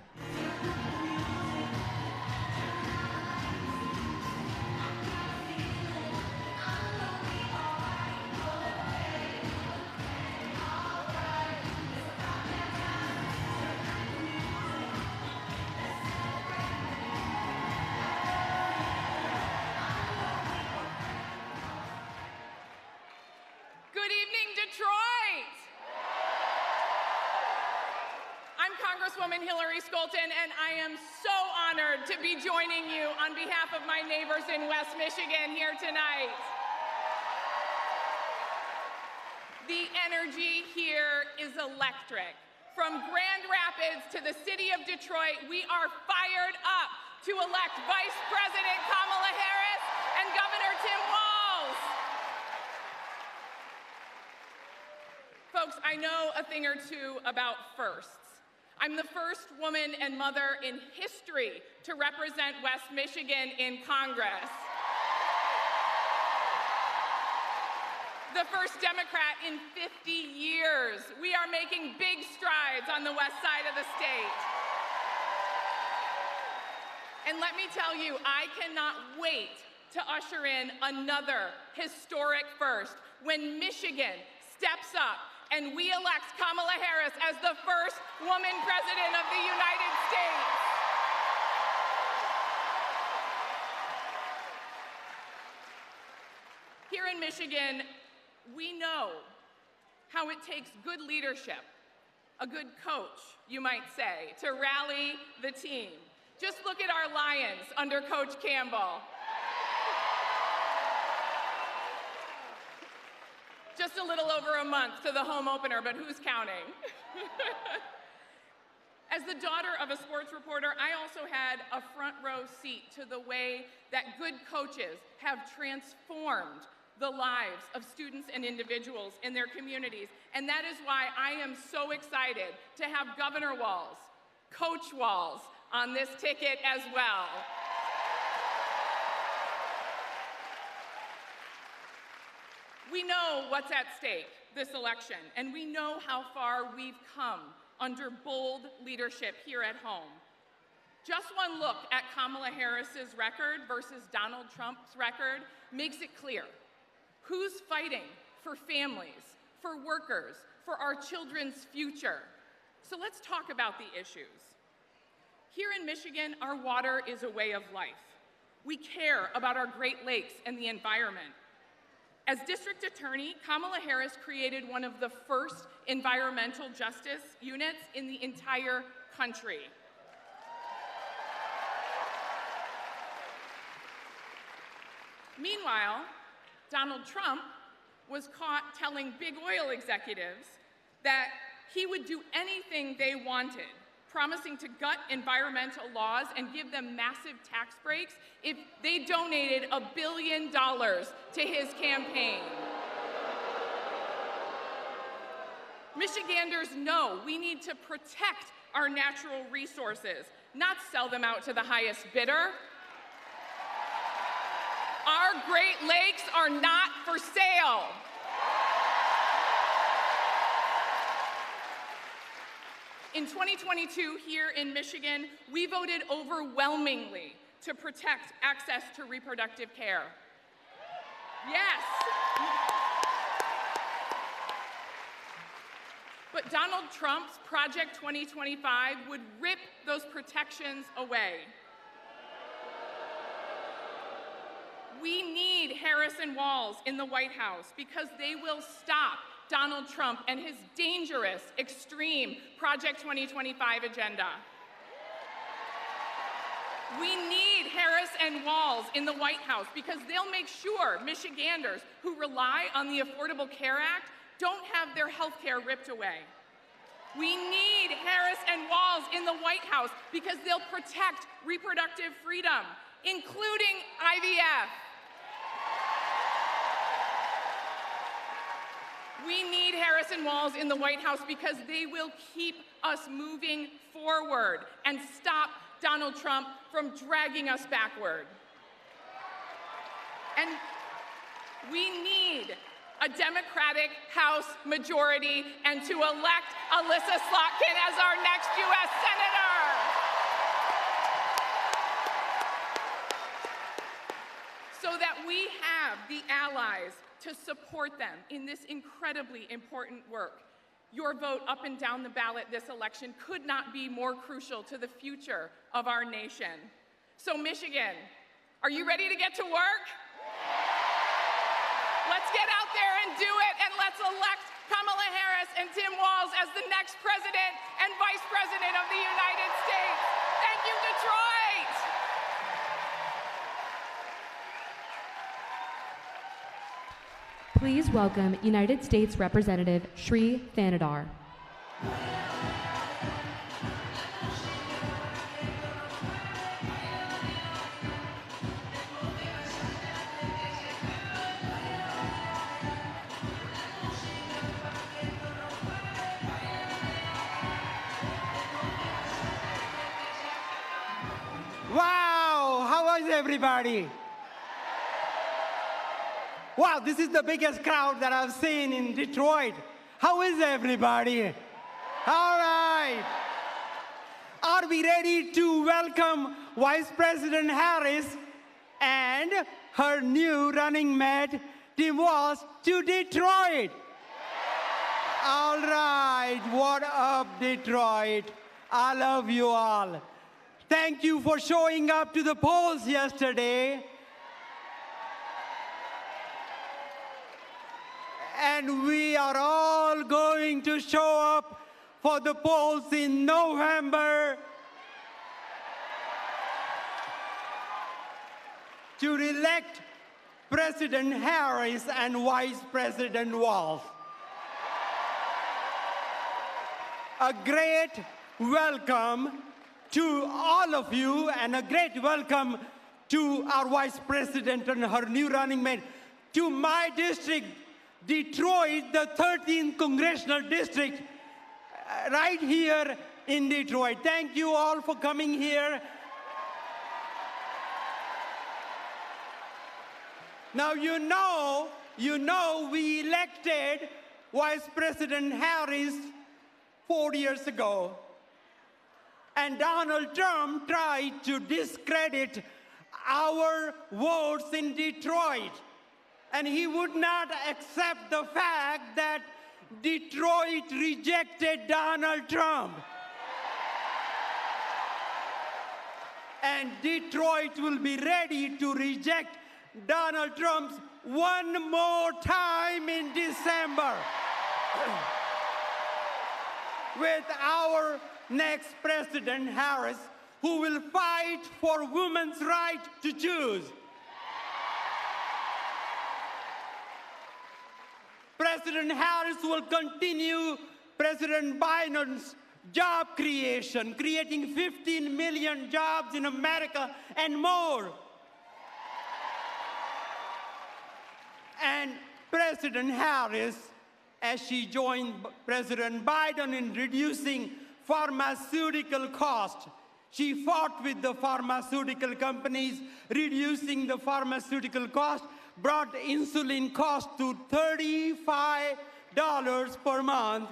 Good evening, Detroit. I'm Congresswoman Hillary Scholten, and I am so honored to be joining you on behalf of my neighbors in West Michigan here tonight. The energy here is electric. From Grand Rapids to the city of Detroit, we are fired up to elect Vice President Kamala Harris and Governor Tim Walz. Folks, I know a thing or two about firsts. I'm the first woman and mother in history to represent West Michigan in Congress. The first Democrat in 50 years. We are making big strides on the west side of the state. And let me tell you, I cannot wait to usher in another historic first when Michigan steps up and we elect Kamala Harris as the first woman president of the United States. Here in Michigan, we know how it takes good leadership, a good coach, you might say, to rally the team. Just look at our Lions under Coach Campbell. Just a little over a month to the home opener, but who's counting? As the daughter of a sports reporter, I also had a front row seat to the way that good coaches have transformed the lives of students and individuals in their communities. And that is why I am so excited to have Governor Walz, Coach Walz, on this ticket as well. We know what's at stake this election, and we know how far we've come under bold leadership here at home. Just one look at Kamala Harris's record versus Donald Trump's record makes it clear who's fighting for families, for workers, for our children's future. So let's talk about the issues. Here in Michigan, our water is a way of life. We care about our Great Lakes and the environment. As district attorney, Kamala Harris created one of the first environmental justice units in the entire country. Meanwhile, Donald Trump was caught telling big oil executives that he would do anything they wanted, promising to gut environmental laws and give them massive tax breaks if they donated $1 billion to his campaign. Michiganders know we need to protect our natural resources, not sell them out to the highest bidder. Our Great Lakes are not for sale. In 2022, here in Michigan, we voted overwhelmingly to protect access to reproductive care. Yes. But Donald Trump's Project 2025 would rip those protections away. We need Harris and Walz in the White House because they will stop Donald Trump and his dangerous, extreme Project 2025 agenda. We need Harris and Walz in the White House because they'll make sure Michiganders who rely on the Affordable Care Act don't have their health care ripped away. We need Harris and Walz in the White House because they'll protect reproductive freedom, including IVF. We need Harris and Walz in the White House because they will keep us moving forward and stop Donald Trump from dragging us backward. And we need a Democratic House majority and to elect Elissa Slotkin as our next U.S. Senator. So that we have the allies to support them in this incredibly important work. Your vote up and down the ballot this election could not be more crucial to the future of our nation. So Michigan, are you ready to get to work? Let's get out there and do it and let's elect Kamala Harris and Tim Walz as the next president and vice president of the United States. Thank you, Detroit.
Please welcome United States Representative Shri Thanedar.
Wow, how was everybody? Wow, this is the biggest crowd that I've seen in Detroit. How is everybody? All right. Are we ready to welcome Vice President Harris and her new running mate, Tim Walz, to Detroit? All right, what up, Detroit? I love you all. Thank you for showing up to the polls yesterday. And we are all going to show up for the polls in November to elect President Harris and Vice President Walz. A great welcome to all of you, and a great welcome to our Vice President and her new running mate, to my district, Detroit, the 13th Congressional District, right here in Detroit. Thank you all for coming here. Now, you know we elected Vice President Harris 4 years ago. And Donald Trump tried to discredit our votes in Detroit. And he would not accept the fact that Detroit rejected Donald Trump. And Detroit will be ready to reject Donald Trump one more time in December with our next President Harris, who will fight for women's right to choose. President Harris will continue President Biden's job creation, creating 15 million jobs in America and more. And President Harris, as she joined President Biden in reducing pharmaceutical costs. She fought with the pharmaceutical companies, reducing the pharmaceutical cost, brought insulin cost to $35 per month.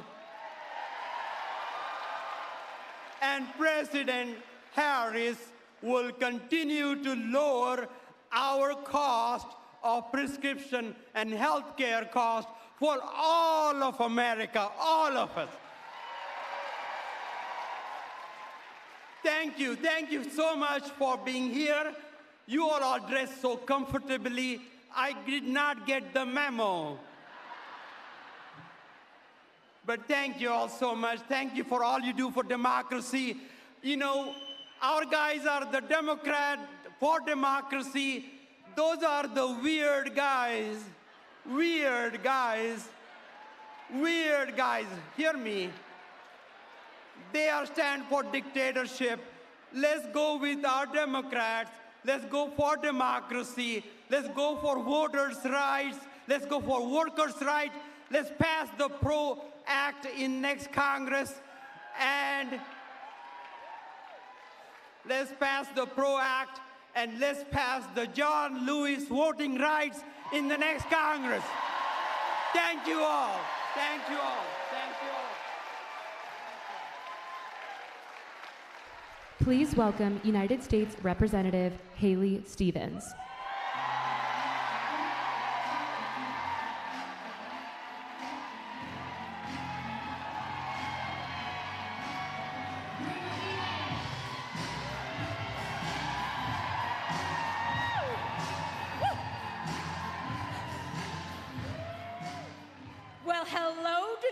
And President Harris will continue to lower our cost of prescription and health care costs for all of America, all of us. Thank you so much for being here. You all are dressed so comfortably. I did not get the memo. But thank you all so much. Thank you for all you do for democracy. You know, our guys are the Democrat for democracy. Those are the weird guys. Weird guys. Weird guys. Hear me. They are stand for dictatorship. Let's go with our Democrats. Let's go for democracy. Let's go for voters' rights. Let's go for workers' rights. Let's pass the PRO Act in next Congress. And let's pass the PRO Act, and let's pass the John Lewis voting rights in the next Congress. Thank you all. Thank you all. Thank you all.
Please welcome United States Representative Haley Stevens.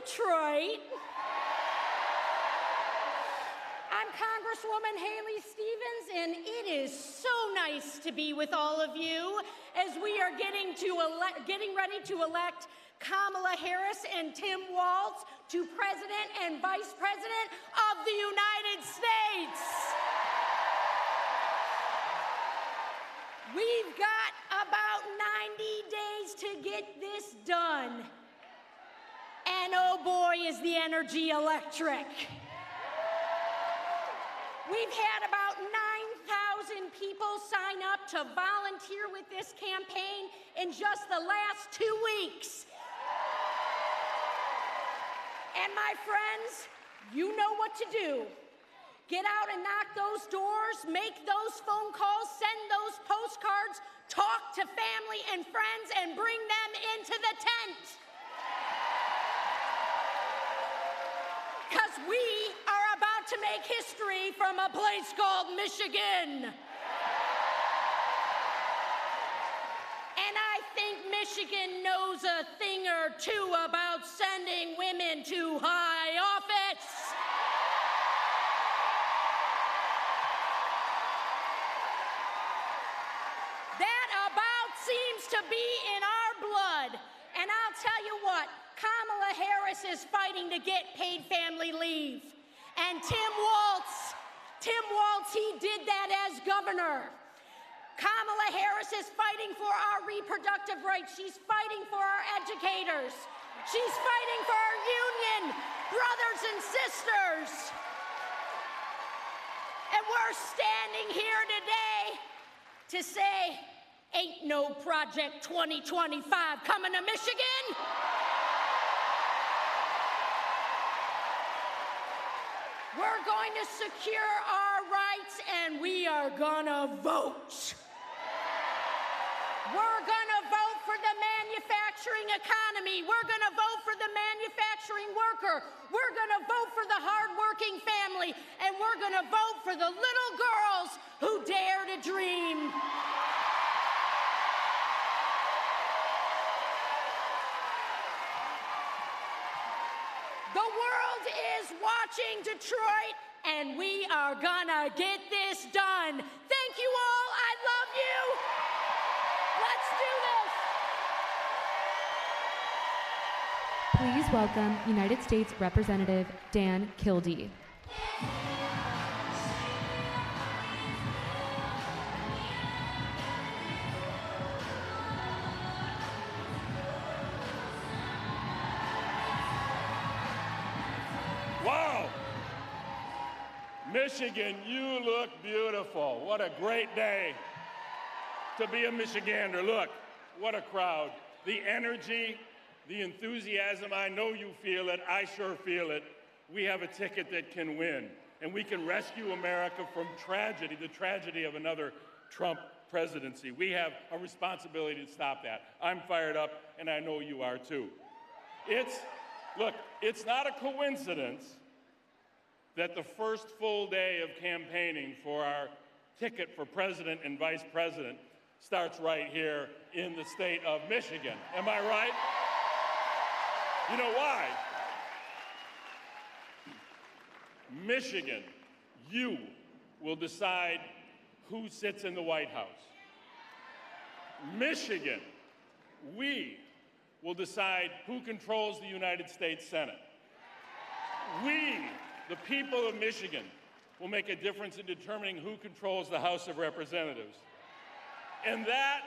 Detroit. I'm Congresswoman Haley Stevens, and it is so nice to be with all of you as we are getting ready to elect Kamala Harris and Tim Walz to President and Vice President of the United States. We've got about 90 days to get this done. And oh boy, is the energy electric. We've had about 9,000 people sign up to volunteer with this campaign in just the last 2 weeks. And my friends, you know what to do. Get out and knock those doors, make those phone calls, send those postcards, talk to family and friends, and bring them into the tent. Because we are about to make history from a place called Michigan. And I think Michigan knows a thing or two about sending women to high office. That about seems to be in our blood. And I'll tell you what, Kamala Harris is fighting to get paid family leave. And Tim Walz, he did that as governor. Kamala Harris is fighting for our reproductive rights. She's fighting for our educators. She's fighting for our union brothers and sisters. And we're standing here today to say, ain't no Project 2025 coming to Michigan. We're going to secure our rights, and we are gonna vote. We're gonna vote for the manufacturing economy. We're gonna vote for the manufacturing worker. We're gonna vote for the hardworking family, and we're gonna vote for the little girls who dare to dream. The world is watching Detroit, and we are gonna get this done. Thank you all. I love you. Let's do this.
Please welcome United States Representative Dan Kildee.
Wow! Michigan, you look beautiful. What a great day to be a Michigander. Look, what a crowd. The energy, the enthusiasm, I know you feel it. I sure feel it. We have a ticket that can win, and we can rescue America from tragedy, the tragedy of another Trump presidency. We have a responsibility to stop that. I'm fired up, and I know you are too. Look, it's not a coincidence that the first full day of campaigning for our ticket for president and vice president starts right here in the state of Michigan. Am I right? You know why? Michigan, you will decide who sits in the White House. Michigan, we will decide who controls the United States Senate. We, the people of Michigan, will make a difference in determining who controls the House of Representatives. And that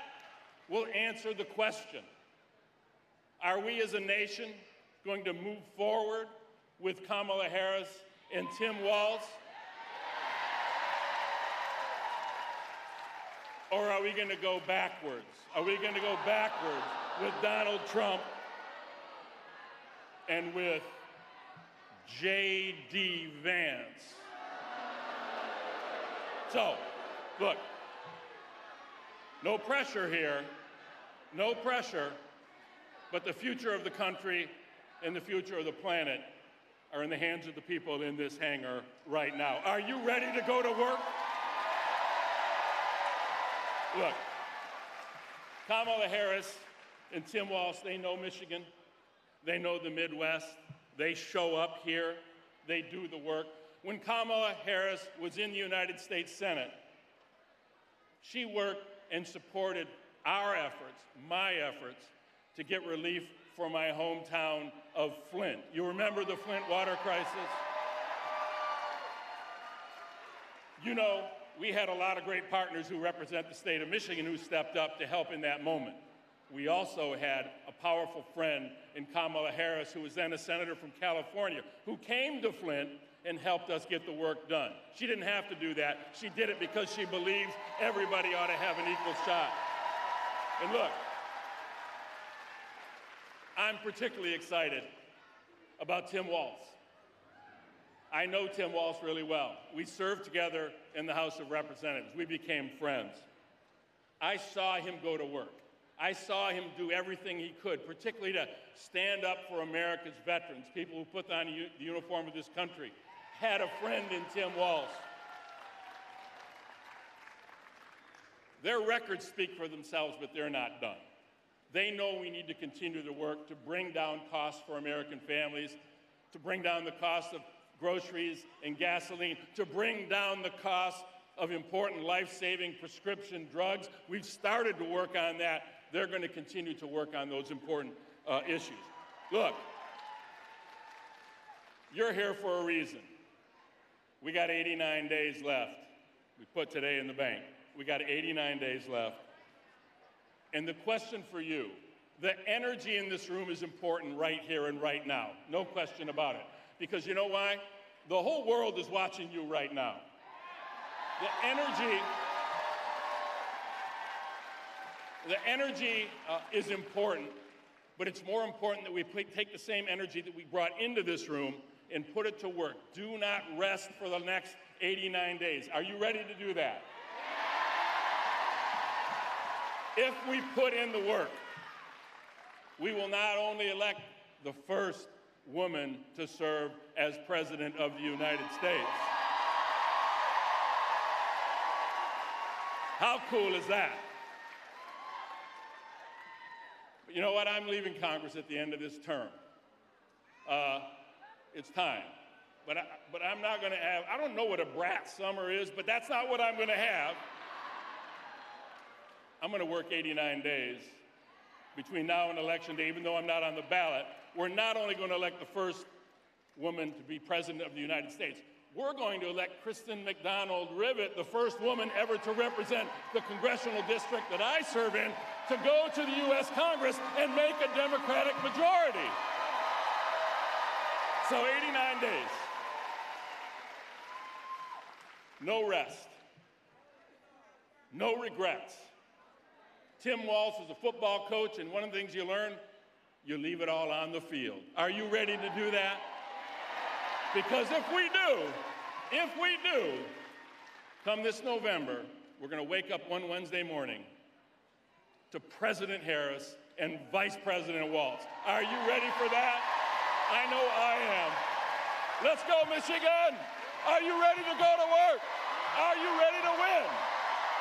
will answer the question, are we as a nation going to move forward with Kamala Harris and Tim Walz? Or are we going to go backwards? Are we going to go backwards with Donald Trump and with J.D. Vance? So, look, no pressure here, no pressure, but the future of the country and the future of the planet are in the hands of the people in this hangar right now. Are you ready to go to work? Look, Kamala Harris and Tim Walz, they know Michigan, they know the Midwest, They show up here, they do the work. When Kamala Harris was in the United States Senate, she worked and supported our efforts, my efforts, to get relief for my hometown of Flint. You remember the Flint water crisis? You know, we had a lot of great partners who represent the state of Michigan who stepped up to help in that moment. We also had a powerful friend in Kamala Harris, who was then a senator from California, who came to Flint and helped us get the work done. She didn't have to do that. She did it because she believes everybody ought to have an equal shot. And look, I'm particularly excited about Tim Walz. I know Tim Walz really well. We served together in the House of Representatives. We became friends. I saw him go to work. I saw him do everything he could, particularly to stand up for America's veterans, people who put on the uniform of this country. Had a friend in Tim Walz. Their records speak for themselves, but they're not done. They know we need to continue to work to bring down costs for American families, to bring down the cost of groceries and gasoline, to bring down the cost of important life-saving prescription drugs. We've started to work on that. They're going to continue to work on those important issues. Look, you're here for a reason. We got 89 days left. We put today in the bank. We got 89 days left. And the question for you, the energy in this room is important right here and right now. No question about it. Because you know why? The whole world is watching you right now. The energy is important, but it's more important that we take the same energy that we brought into this room and put it to work. Do not rest for the next 89 days. Are you ready to do that? If we put in the work, we will not only elect the first woman to serve as President of the United States. How cool is that? But you know what? I'm leaving Congress at the end of this term. It's time. But I'm not going to have, I don't know what a brat summer is, but that's not what I'm going to have. I'm going to work 89 days between now and Election Day, even though I'm not on the ballot. We're not only going to elect the first woman to be President of the United States, we're going to elect Kristen McDonald-Rivet, the first woman ever to represent the congressional district that I serve in, to go to the U.S. Congress and make a Democratic majority. So 89 days. No rest. No regrets. Tim Walz is a football coach, and one of the things you learn, you leave it all on the field. Are you ready to do that? Because if we do, come this November, we're going to wake up one Wednesday morning to President Harris and Vice President Walz. Are you ready for that? I know I am. Let's go, Michigan! Are you ready to go to work? Are you ready to win?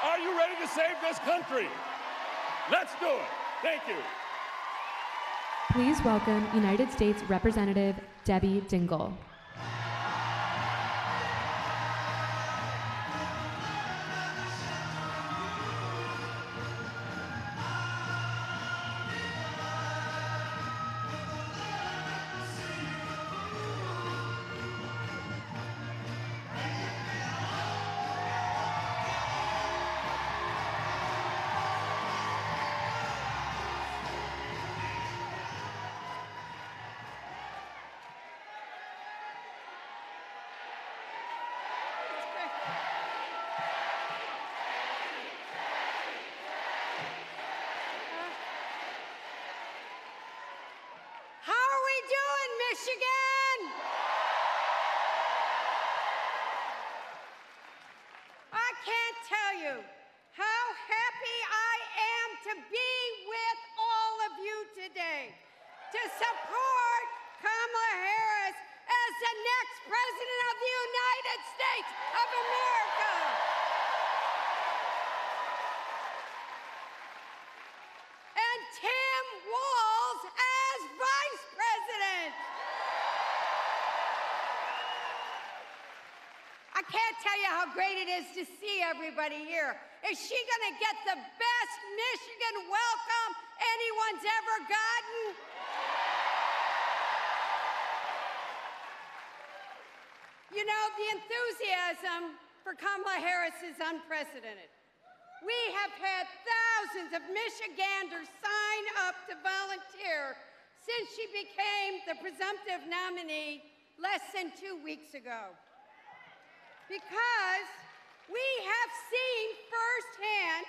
Are you ready to save this country? Let's do it. Thank you.
Please welcome United States Representative Debbie Dingell.
Michigan! I can't tell you how happy I am to be with all of you today, to support Kamala Harris as the next President of the United States of America. And Tim Walz as Vice President.
can't tell you how great it is to see everybody here. Is she gonna get the best Michigan welcome anyone's ever gotten? You know, the enthusiasm for Kamala Harris is unprecedented. We have had thousands of Michiganders sign up to volunteer since she became the presumptive nominee less than 2 weeks ago. Because we have seen firsthand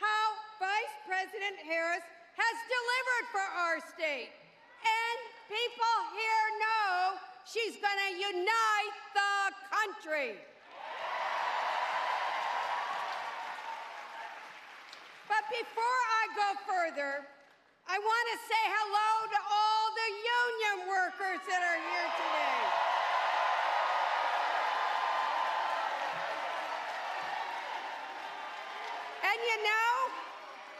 how Vice President Harris has delivered for our state. And people here know she's going to unite the country. But before I go further, I want to say hello to all the union workers that are here today. And you know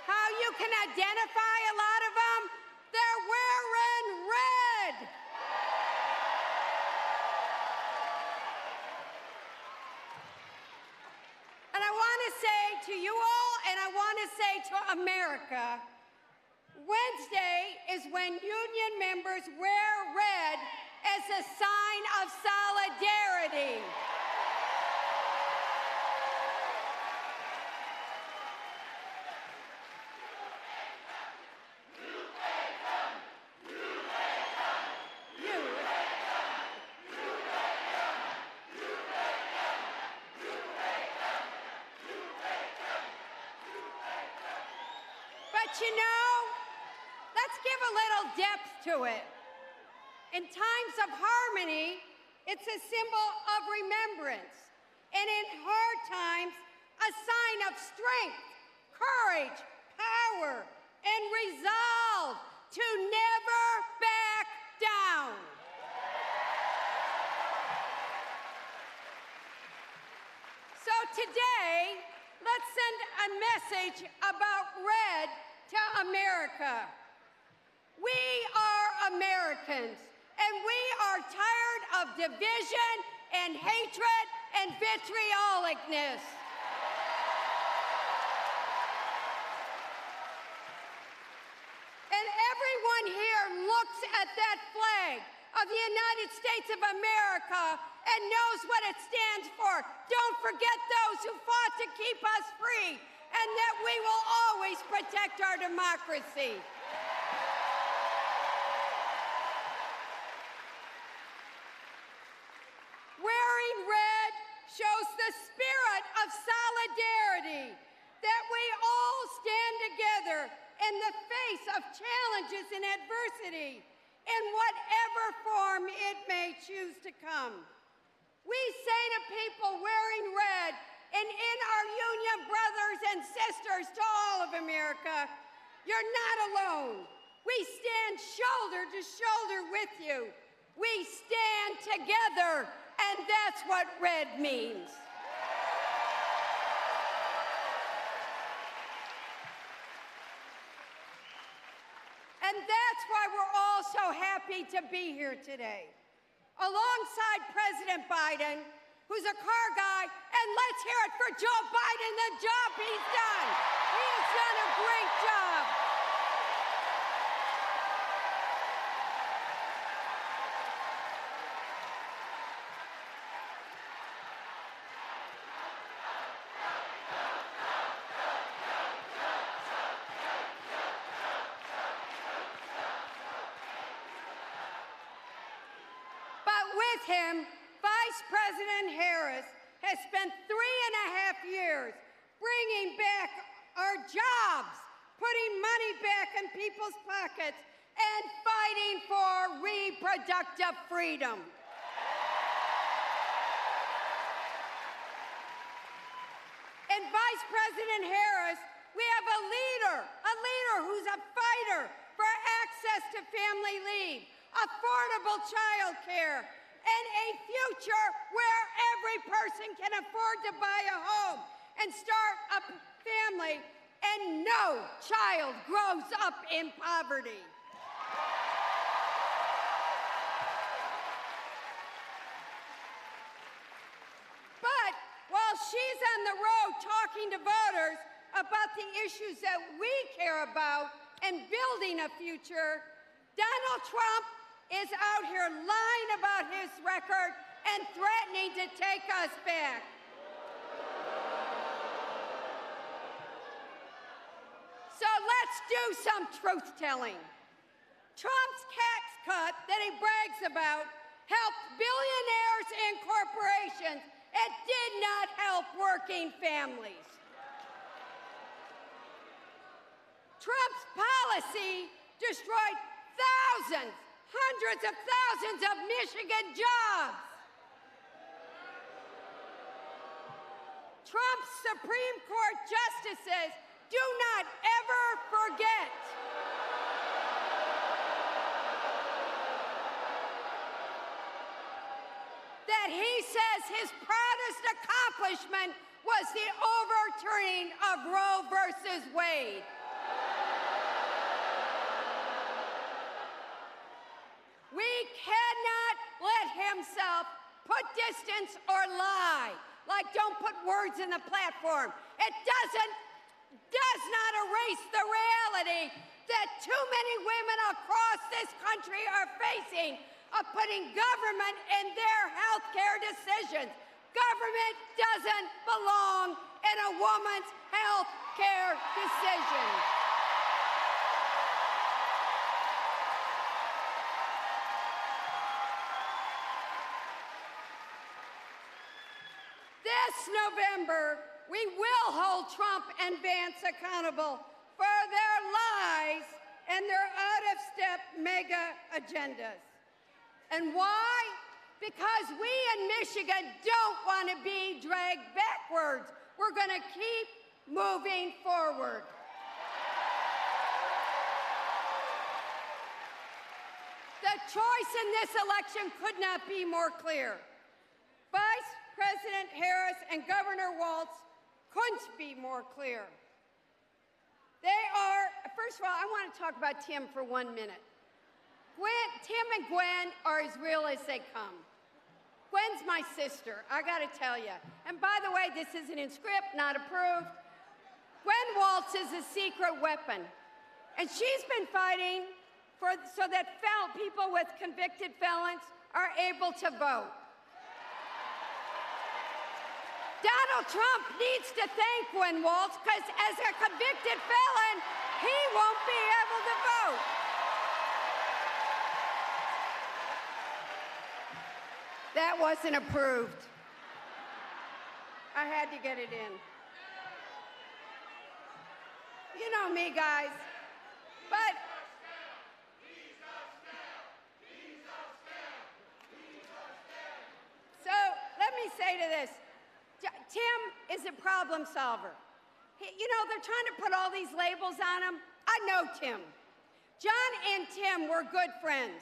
how you can identify a lot of them? They're wearing red. And I want to say to you all, and I want to say to America, Wednesday is when union members wear red as a sign of solidarity. But you know, let's give a little depth to it. In times of harmony, it's a symbol of remembrance. And in hard times, a sign of strength, courage, power, and resolve to never back down. So today, let's send a message about red to America. We are Americans, and we are tired of division and hatred and vitriolicness. And everyone here looks at that flag of the United States of America and knows what it stands for. Don't forget those who fought to keep us free, and that we will always protect our democracy. Wearing red shows the spirit of solidarity, that we all stand together in the face of challenges and adversity, in whatever form it may choose to come. We say to people wearing red, and in our union brothers and sisters to all of America, you're not alone. We stand shoulder to shoulder with you. We stand together, and that's what red means. And that's why we're all so happy to be here today. Alongside President Biden, who's a car guy, and let's hear it for Joe Biden, the job he's done. He has done a great job. With him, Vice President Harris has spent 3.5 years bringing back our jobs, putting money back in people's pockets, and fighting for reproductive freedom. And Vice President Harris, we have a leader who's a fighter for access to family leave, affordable child care, and a future where every person can afford to buy a home and start a family, and no child grows up in poverty. But she's on the road talking to voters about the issues that we care about and building a future, Donald Trump is out here lying about his record and threatening to take us back. So let's do some truth-telling. Trump's tax cut that he brags about helped billionaires and corporations. It did not help working families. Trump's policy destroyed thousands, hundreds of thousands of Michigan jobs. Trump's Supreme Court justices do not ever forget that he says his proudest accomplishment was the overturning of Roe versus Wade. We cannot let himself put distance or lie, like don't put words in the platform. It does not erase the reality that too many women across this country are facing of putting government in their health care decisions. Government doesn't belong in a woman's health care decisions. This November, we will hold Trump and Vance accountable for their lies and their out-of-step mega agendas. And why? Because we in Michigan don't want to be dragged backwards. We're going to keep moving forward. The choice in this election could not be more clear. Vice President Harris and Governor Walz couldn't be more clear. They are, first of all, I want to talk about Tim for 1 minute. Tim and Gwen are as real as they come. Gwen's my sister, I gotta tell you. And by the way, this isn't in script, not approved. Gwen Walz is a secret weapon. And she's been fighting so that people with convicted felons are able to vote. Donald Trump needs to thank Gwen Walz because as a convicted felon, he won't be able to vote. That wasn't approved. I had to get it in. You know me, guys. But so let me say to this. Tim is a problem solver. They're trying to put all these labels on him. I know Tim. John and Tim were good friends.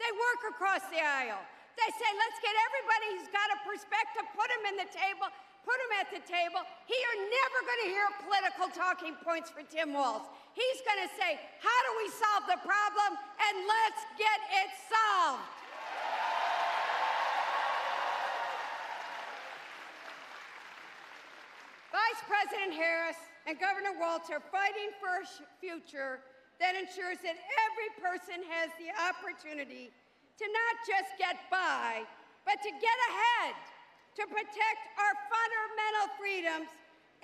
They work across the aisle. They say, let's get everybody who's got a perspective, put him at the table. You're never going to hear political talking points for Tim Walz. He's going to say, how do we solve the problem? And let's get it solved. Vice President Harris and Governor Walz are fighting for a future that ensures that every person has the opportunity to not just get by, but to get ahead, to protect our fundamental freedoms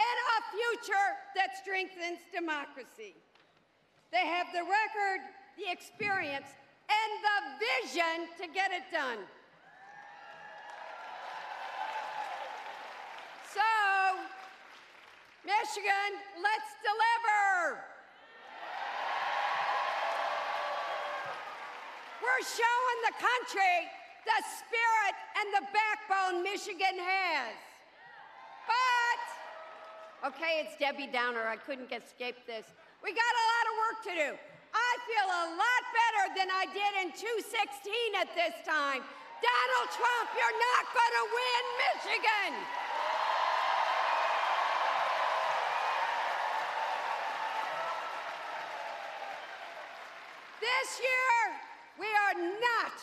and a future that strengthens democracy. They have the record, the experience, and the vision to get it done. So, Michigan, let's deliver. We're showing the country the spirit and the backbone Michigan has. But, okay, it's Debbie Downer. I couldn't escape this. We got a lot of work to do. I feel a lot better than I did in 2016 at this time. Donald Trump, you're not going to win Michigan. This year, we are not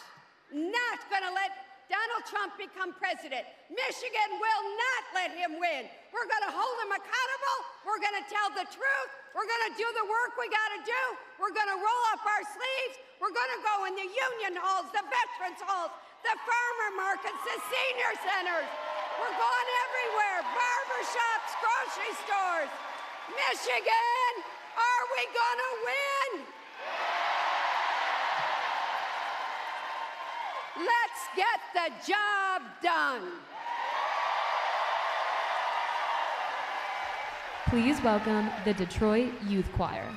going to let Donald Trump become president. Michigan will not let him win. We're going to hold him accountable. We're going to tell the truth. We're going to do the work we got to do. We're going to roll up our sleeves. We're going to go in the union halls, the veterans halls, the farmer markets, the senior centers. We're going everywhere, barber shops, grocery stores. Michigan, are we going to win? Let's get the job done.
Please welcome the Detroit Youth Choir.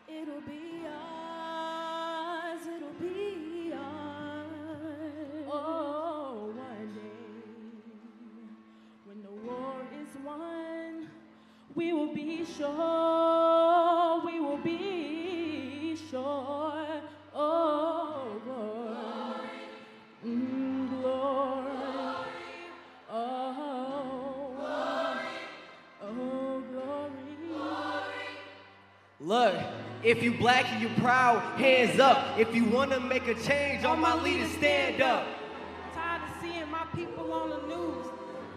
It'll be ours, it'll be ours. Oh, one day, when the war is won, we will be sure, we will be sure. Oh, glory, glory, oh, glory.
Look. If you black and you proud, hands up. If you wanna make a change, all my leaders stand up.
Tired of seeing my people on the news,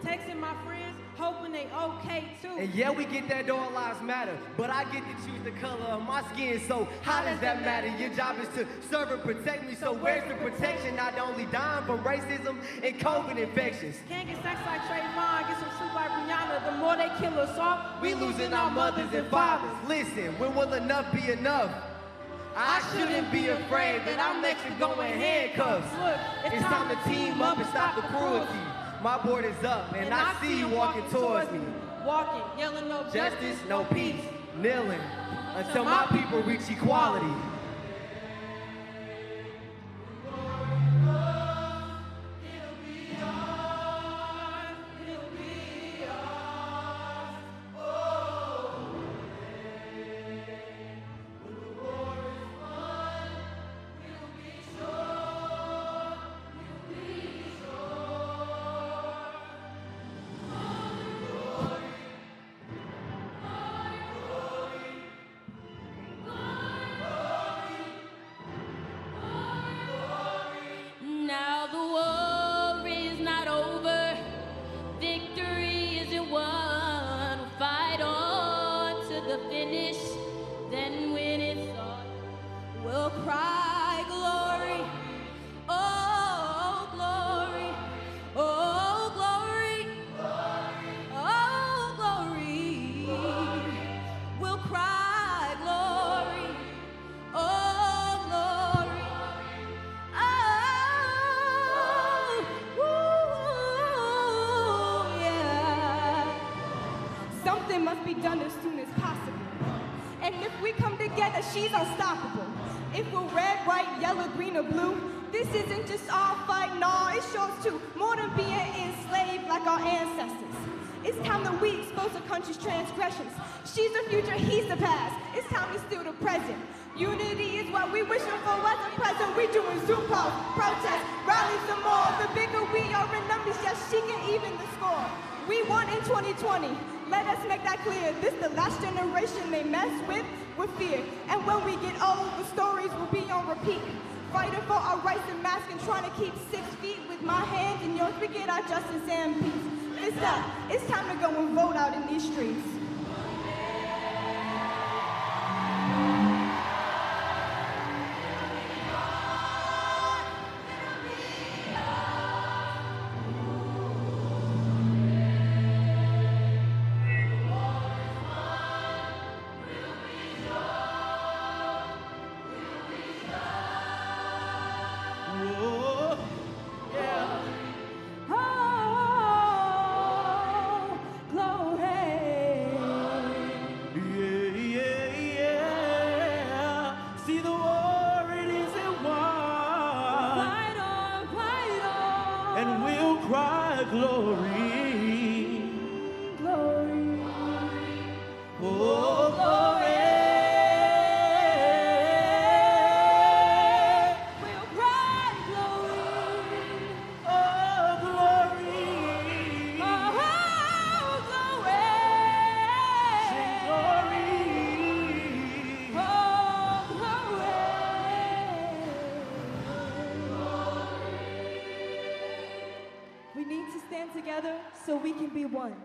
texting my friends, hoping they okay too.
And yeah, we get that all lives matter, but I get to choose the color of my skin, so how does that matter? Your job is to serve and protect me, so where's the protection? Not only dying from racism and COVID infections.
Can't get sex like Trayvon, get some sleep like Rihanna. The more they kill us all,
we losing our mothers and fathers. Listen, when will enough be enough? I shouldn't be afraid that I'm next to go in handcuffs.
Look,
it's time to team up and stop the cruelty. My board is up, and I see you walking towards me.
Walking, yelling no
justice, no peace, kneeling until my people reach equality.
Be done as soon as possible. And if we come together, she's unstoppable. If we're red, white, yellow, green, or blue, this isn't just our fight, no, it shows too more than being enslaved like our ancestors. It's time that we expose the country's transgressions. She's the future, he's the past. It's time to steal the present. Unity is what we wishing for, what's the present? We doing Zoom calls, protests, rallies some more. The bigger we are in numbers, yes, she can even the score. We won in 2020. Let us make that clear. This the last generation they mess with fear. And when we get old, the stories will be on repeat. Fighting for our rights and masks and trying to keep 6 feet with my hands and yours. We get our justice and peace. It's up. It's time to go and vote out in these streets.
bright glory.
Glory.
Oh, glory.
We'll bright glory.
Oh, glory.
Oh, glory.
Sing glory.
Oh, glory. We need to stand together so we can be one.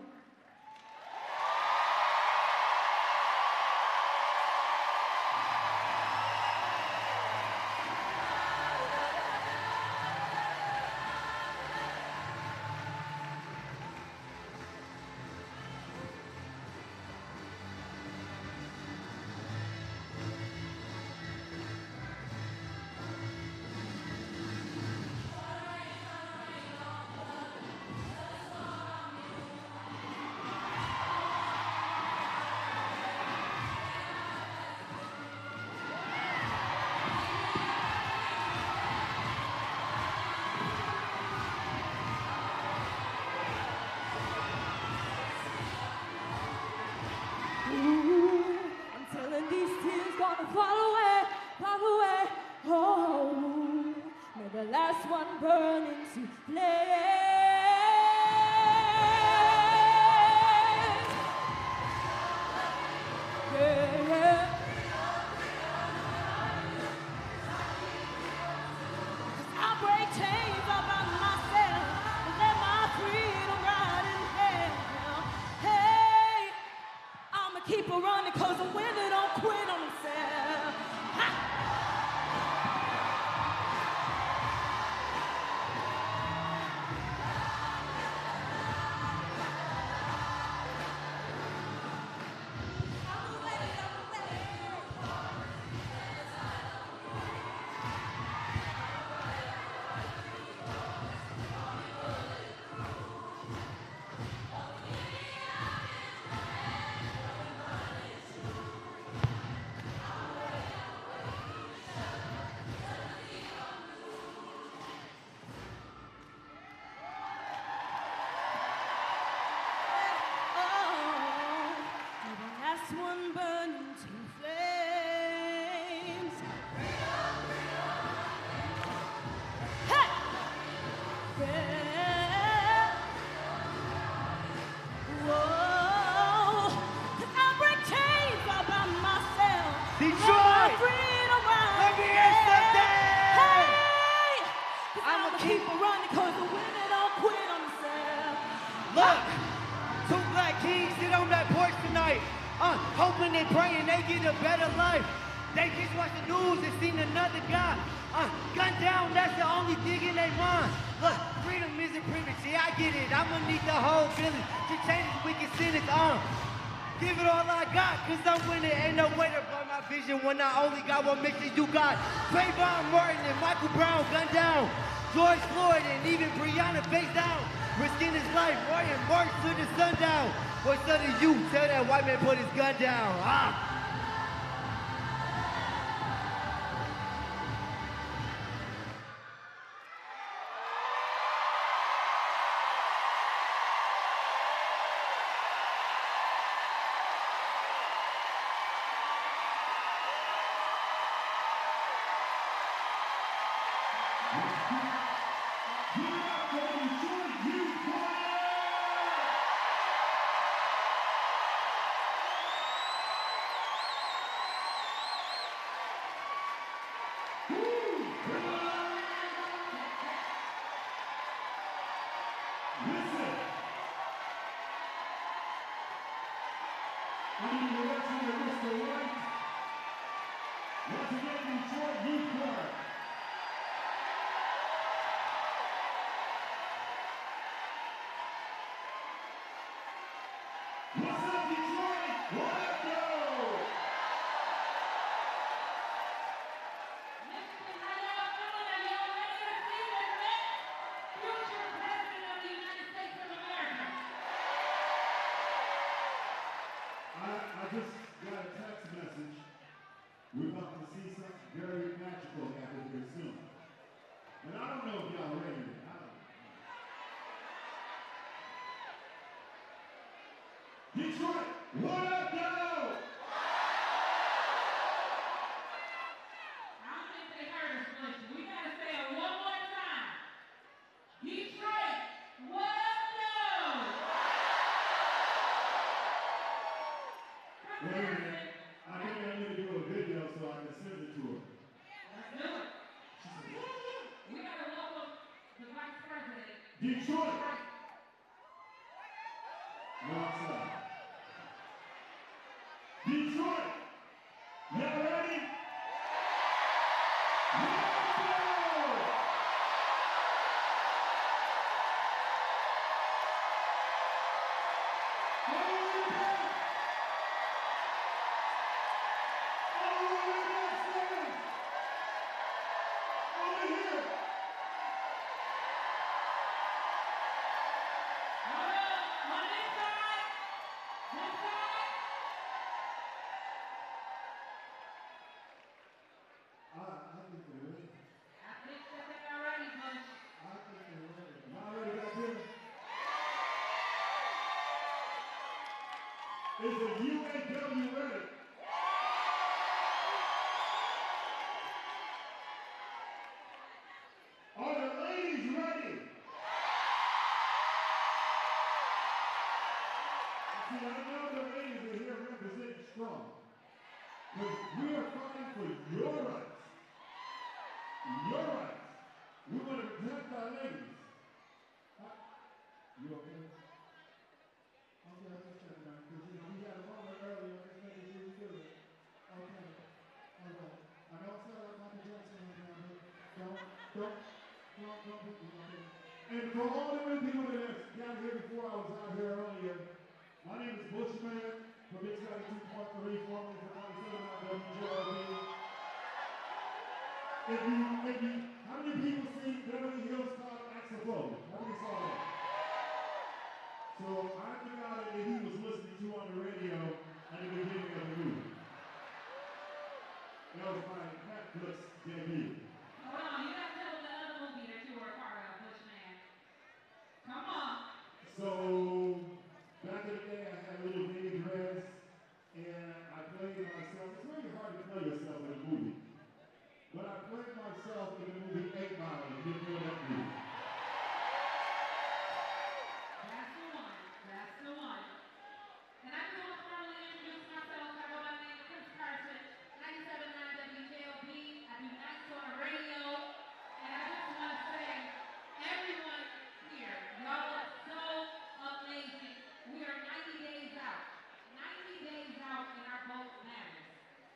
I'm telling these tears gonna fall away, oh, may the last one burn into flames. Yeah. 'Cause I break chains all by myself and let my freedom ride in hell. Hey, I'ma keep her running 'cause the women don't quit on themselves. Ha! One burn into flames. Hey! Yeah. Whoa. 'Cause I break chains all by myself.
Detroit!
Freedom ride.
Let me hear something!
Hey! 'Cause I'ma keep her running 'cause the women don't quit on themselves.
Look, two black kings sit on that porch tonight. Hoping and praying they get a better life. They just watch the news and seen another guy gunned down. That's the only thing in their mind. Look, freedom isn't privilege. Yeah, I get it. I'ma need the whole village to change this wicked sentence. Give it all I got, 'cause I'm winning. Ain't no way to blow my vision when I only got one mission. You got Trayvon Martin and Michael Brown gunned down. George Floyd and even Breonna face down. Risking his life, Roy and March to the sundown. What son of you tell that white man put his gun down?
We're about to see something very magical happen here soon. And I don't know if y'all ready. Detroit, what up, yo?
I don't think they heard us, but we gotta say it one more time. Detroit, what up, though?
Wait a minute. I think I need to do a video so I can send it to her.
Let's do it. We gotta welcome the Vice President.
Detroit. What's up? Detroit. Y'all ready? Is the UAW ready? Are the ladies ready? See, I know the ladies are here representing strong. But we are fighting for your rights. Your rights. We want to protect our ladies. You okay? Okay, I'm just checking out, because you know, we had a moment earlier, I'm just making sure you feel it. Okay, all right. I don't sound like Michael Jackson right now, but don't put me on there. And for all the new people that got here before I was out here earlier, my name is Bushman from Big 72.3, formerly from Minnesota Gov. How many people see Beverly Hills Cop Axel? How many saw that? So I figured out that he was listening to on the radio at the beginning of the movie. That was my Netflix debut.
Hold on, you gotta tell the other movie that you were a part of, Bushman. Come on.
So back in the day, I had a little baby dress, and I played myself. It's really hard to play yourself in a movie, but I played myself in the movie 8 Mile. If you know that movie.
And I just want to formally introduce myself. I go by the name of Chris Carson, 97.9 WJLP. I do nights on the radio. And I just want to say, everyone here, y'all are so amazing. We are 90 days out. 90 days out and our vote matters.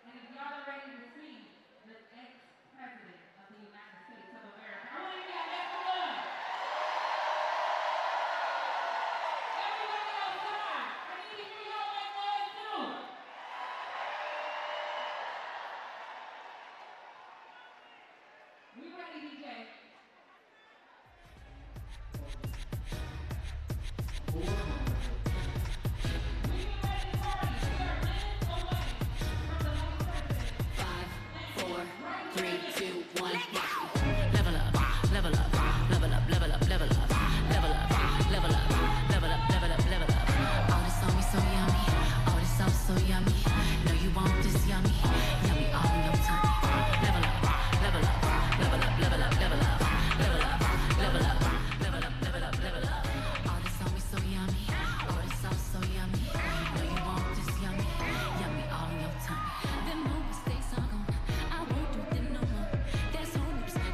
And if y'all are ready to see the ex-president of the United States of America, I want to get next one. We ready, DJ?
Them no mistakes are gone. I won't do them no more. There's no mistakes.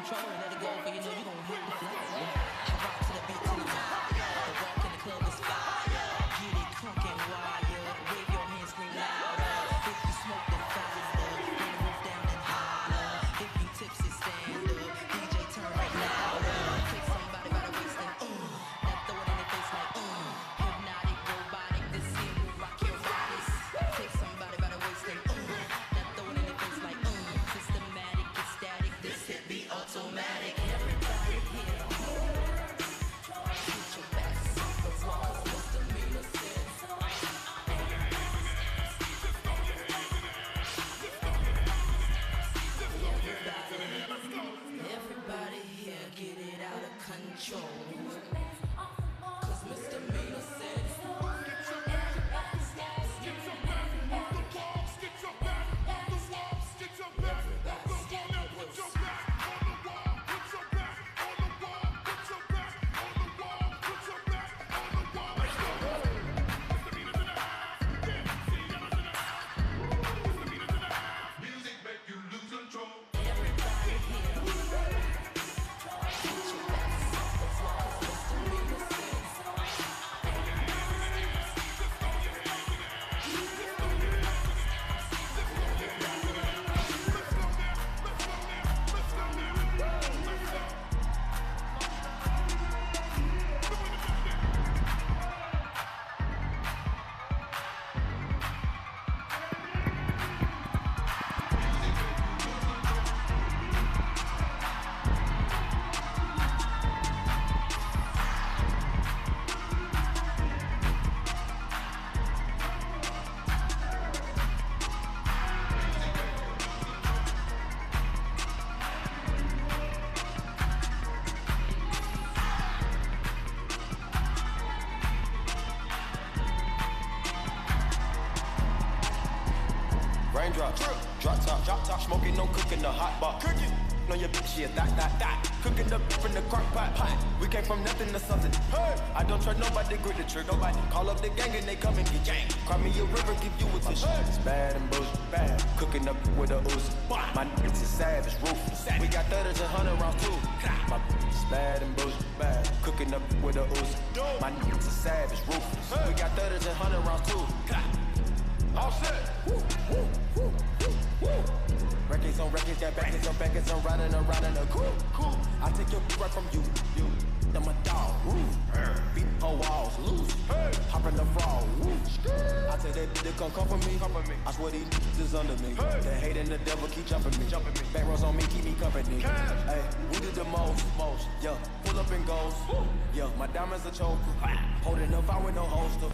controller and let it go, but you know you gon' hit the floor. I rock to the beat till I'm high. The walk in the club is fire. Get it crunk and wired. Wave your hands, scream louder. If you smoke, then fire. Bring the roof down and holler. If you tipsy, stand up. DJ, turn it louder. Take somebody by the waist and now throw it in their face like hypnotic, robotic. This here will rock your bodies. Take somebody by the waist and now throw it in their face like systematic, ecstatic. This hit be automatic. Everybody here. Get your best. The walls, misdemeanor sins. Everybody here, get it out of control. Cause misdemeanor sins.
Raindrops, drop top, smoking, no cooking, the hot pot. Cooking, no your bitch, yeah, that. Cooking up in the crock pot. We came from nothing to something. Hey, I don't trust nobody, grip the trigger. Nobody call up the gang and they come and get gang. Cry me a river, give you a tissue. It's bad and bullshit, bad. Cooking up with a Uzi. My niggas is savage, ruthless. We got 30s and 100 rounds too. My bitch bad and bullshit, bad. Cooking up with a Uzi. My niggas is savage, ruthless. We got 30s and 100 rounds too. All set. Records on records, got backers on backers, I'm riding around in a cool. I take your right from you. I'm a dog. Beat on walls, loose. Hop in the frog. I tell that they come for me. I swear these is under me. The hate and the devil keep jumping me. Back rows on me, keep me company. Hey, we did the most. Yeah, pull up and goes. Yeah, my diamonds a choker. Holding up, I with no holster.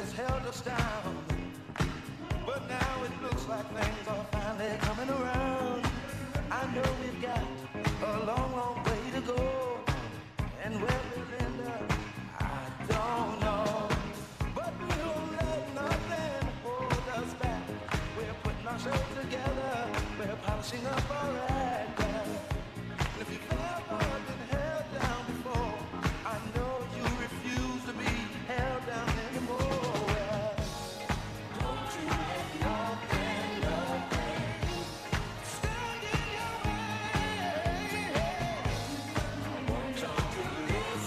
has held us down. But now it looks like things are finally coming around. I know we've got a long, long way to go. And where we'll end up, I don't know. But we won't let nothing hold us back. We're putting our show together. We're polishing up our act. And if you've ever been held down before, I know you refuse to be held down anymore. Don't you let nothing stand in your way. I want you to listen.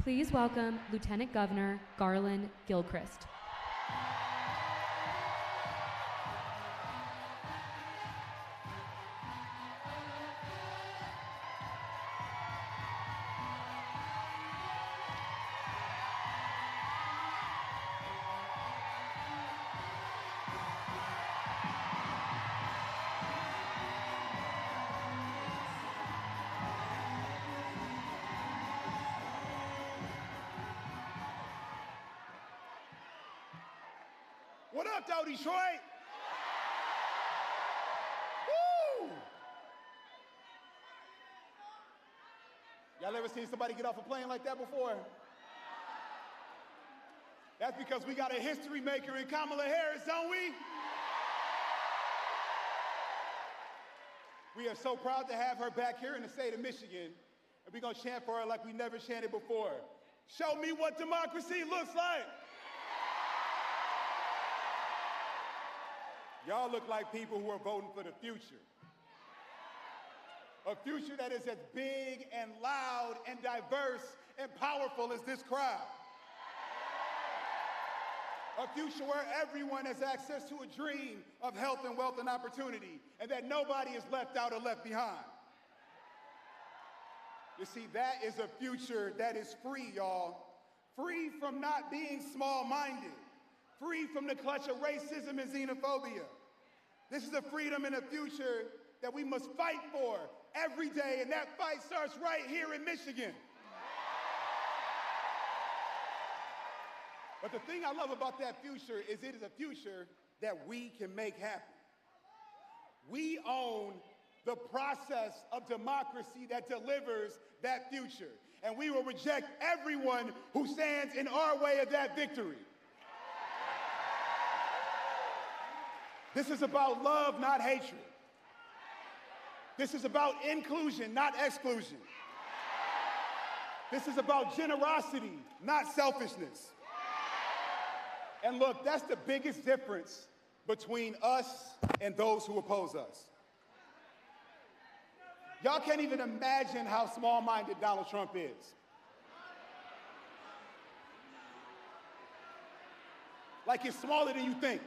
Please welcome Lieutenant Governor Garlin Gilchrist.
What up, though, Detroit? Woo! Y'all ever seen somebody get off a plane like that before? That's because we got a history maker in Kamala Harris, don't we? We are so proud to have her back here in the state of Michigan, and we're gonna chant for her like we never chanted before. Show me what democracy looks like. Y'all look like people who are voting for the future. A future that is as big and loud and diverse and powerful as this crowd. A future where everyone has access to a dream of health and wealth and opportunity, and that nobody is left out or left behind. You see, that is a future that is free, y'all. Free from not being small-minded. Free from the clutch of racism and xenophobia. This is a freedom and a future that we must fight for every day, and that fight starts right here in Michigan. But the thing I love about that future is it is a future that we can make happen. We own the process of democracy that delivers that future, and we will reject everyone who stands in our way of that victory. This is about love, not hatred. This is about inclusion, not exclusion. This is about generosity, not selfishness. And look, that's the biggest difference between us and those who oppose us. Y'all can't even imagine how small-minded Donald Trump is. Like it's smaller than you think.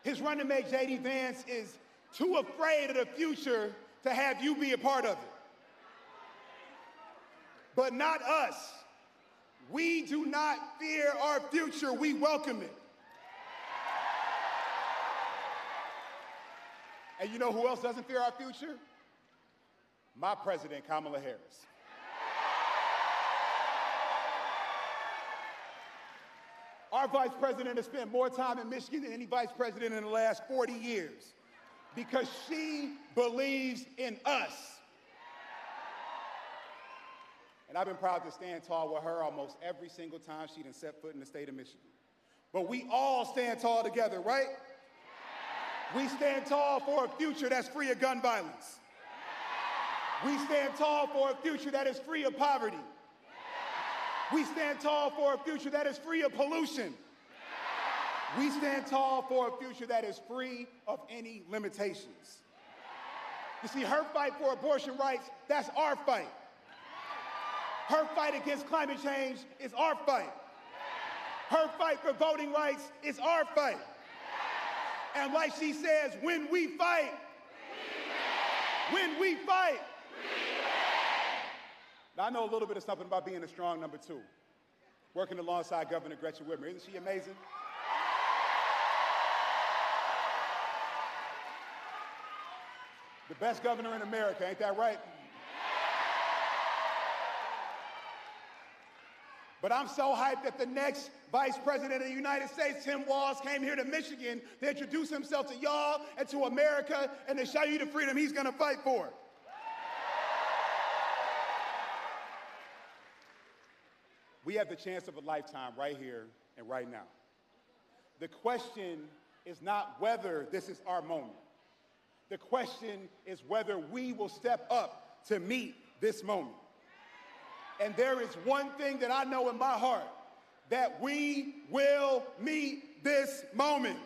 His running mate, J.D. Vance, is too afraid of the future to have you be a part of it. But not us. We do not fear our future, we welcome it. And you know who else doesn't fear our future? My president, Kamala Harris. Our vice president has spent more time in Michigan than any vice president in the last 40 years because she believes in us. And I've been proud to stand tall with her almost every single time she done set foot in the state of Michigan. But we all stand tall together, right? We stand tall for a future that's free of gun violence. We stand tall for a future that is free of poverty. We stand tall for a future that is free of pollution. We stand tall for a future that is free of any limitations. You see, her fight for abortion rights, that's our fight. Her fight against climate change is our fight. Her fight for voting rights is our fight. And like she says, when we fight, when we fight. Now, I know a little bit of something about being a strong number two, working alongside Governor Gretchen Whitmer. Isn't she amazing? The best governor in America, ain't that right? But I'm so hyped that the next Vice President of the United States, Tim Walz, came here to Michigan to introduce himself to y'all and to America and to show you the freedom he's gonna fight for. We have the chance of a lifetime right here and right now. The question is not whether this is our moment. The question is whether we will step up to meet this moment. And there is one thing that I know in my heart, that we will meet this moment.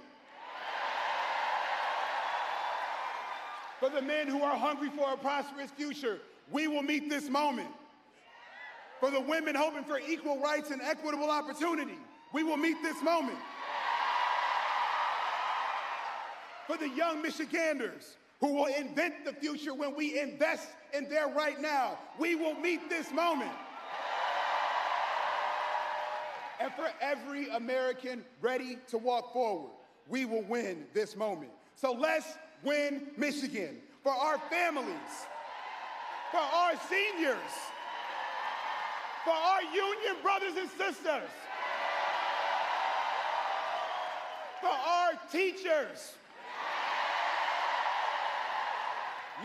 For the men who are hungry for a prosperous future, we will meet this moment. For the women hoping for equal rights and equitable opportunity, we will meet this moment. For the young Michiganders who will invent the future when we invest in their right now, we will meet this moment. And for every American ready to walk forward, we will win this moment. So let's win Michigan for our families, for our seniors, for our union brothers and sisters, for our teachers.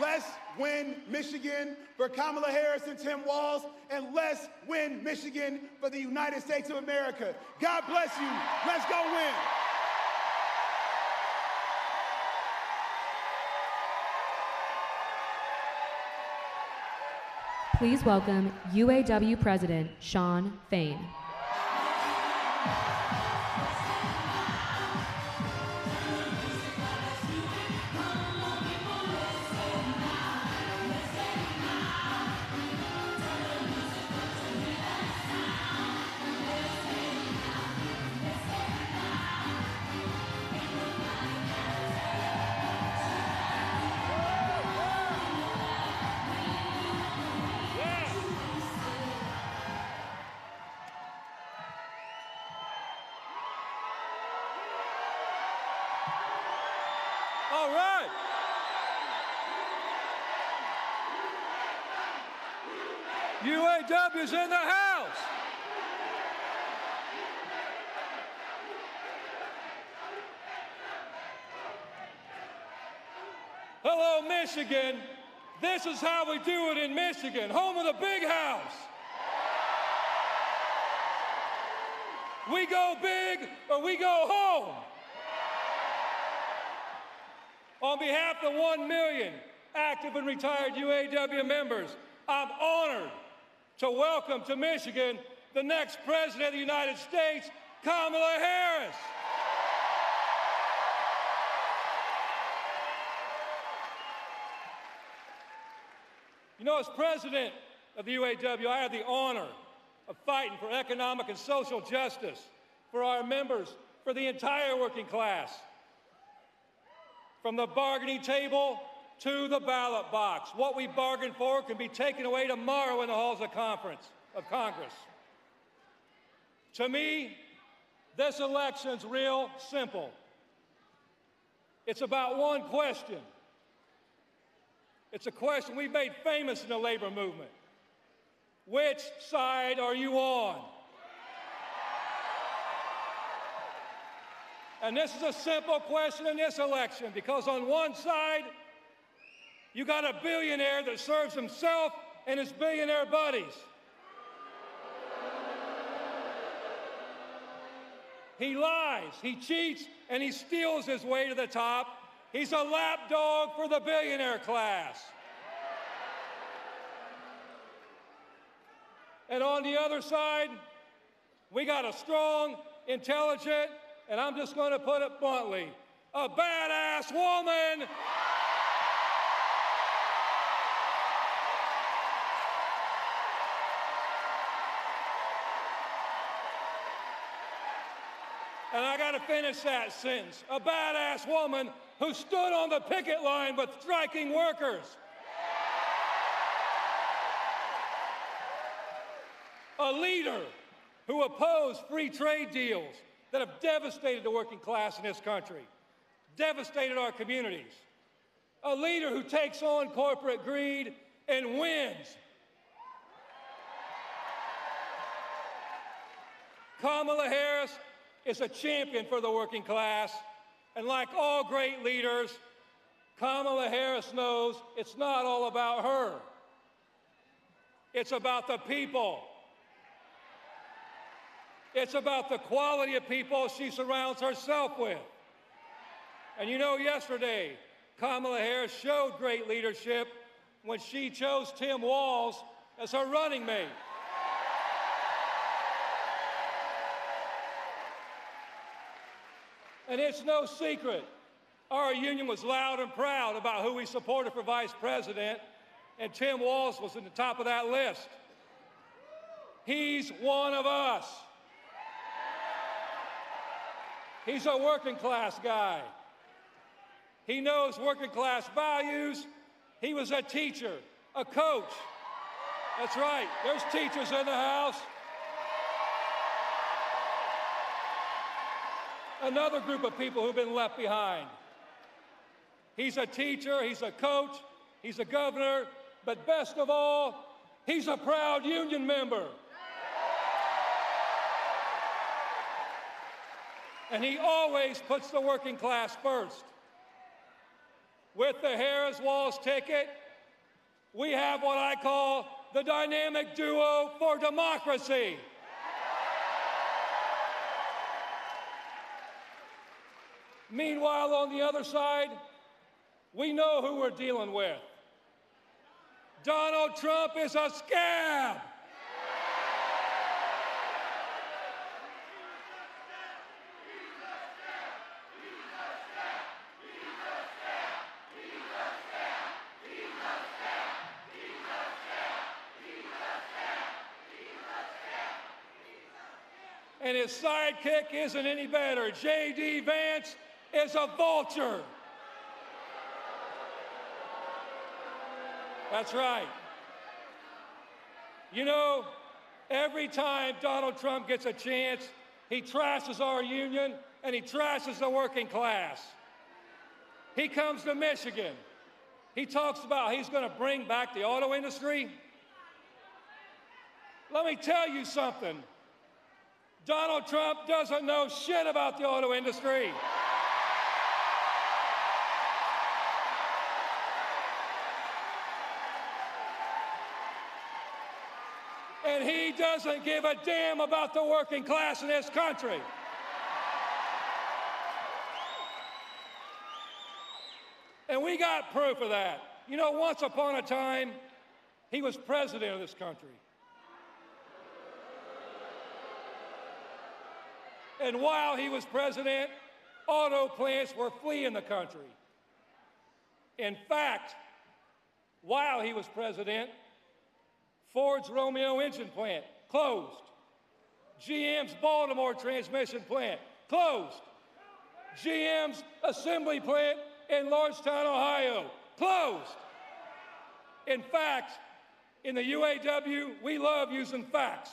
Let's win Michigan for Kamala Harris and Tim Walz, and let's win Michigan for the United States of America. God bless you. Let's go win.
Please welcome UAW President Shawn Fain.
All right. UAW's in the house. Hello, Michigan. This is how we do it in Michigan, home of the big house. We go big or we go home. On behalf of the 1 million active and retired UAW members, I'm honored to welcome to Michigan the next President of the United States, Kamala Harris. You know, as President of the UAW, I have the honor of fighting for economic and social justice for our members, for the entire working class. From the bargaining table to the ballot box. What we bargain for can be taken away tomorrow in the halls of Congress. To me, this election's real simple. It's about one question. It's a question we made famous in the labor movement. Which side are you on? And this is a simple question in this election, because on one side, you got a billionaire that serves himself and his billionaire buddies. He lies, he cheats, and he steals his way to the top. He's a lapdog for the billionaire class. And on the other side, we got a strong, intelligent, and I'm just going to put it bluntly, a badass woman. And I got to finish that sentence. A badass woman who stood on the picket line with striking workers. A leader who opposed free trade deals that have devastated the working class in this country, devastated our communities. A leader who takes on corporate greed and wins. Kamala Harris is a champion for the working class, and like all great leaders, Kamala Harris knows it's not all about her. It's about the people. It's about the quality of people she surrounds herself with. And you know, yesterday, Kamala Harris showed great leadership when she chose Tim Walz as her running mate. And it's no secret Our union was loud and proud about who we supported for vice president, and Tim Walz was at the top of that list. He's one of us. He's a working class guy. He knows working class values. He was a teacher, a coach. That's right, there's teachers in the house. Another group of people who've been left behind. He's a teacher, he's a coach, he's a governor, but best of all, he's a proud union member. And he always puts the working class first. With the Harris Walz ticket, we have what I call the dynamic duo for democracy. Meanwhile, on the other side, we know who we're dealing with. Donald Trump is a scab. And his sidekick isn't any better. J.D. Vance is a vulture. That's right. You know, every time Donald Trump gets a chance, he trashes our union and he trashes the working class. He comes to Michigan. He talks about he's going to bring back the auto industry. Let me tell you something. Donald Trump doesn't know shit about the auto industry. And he doesn't give a damn about the working class in this country. And we got proof of that. You know, once upon a time, he was president of this country. And while he was president, auto plants were fleeing the country. In fact, while he was president, Ford's Romeo engine plant closed. GM's Baltimore transmission plant closed. GM's assembly plant in Lordstown, Ohio closed. In fact, in the UAW, we love using facts.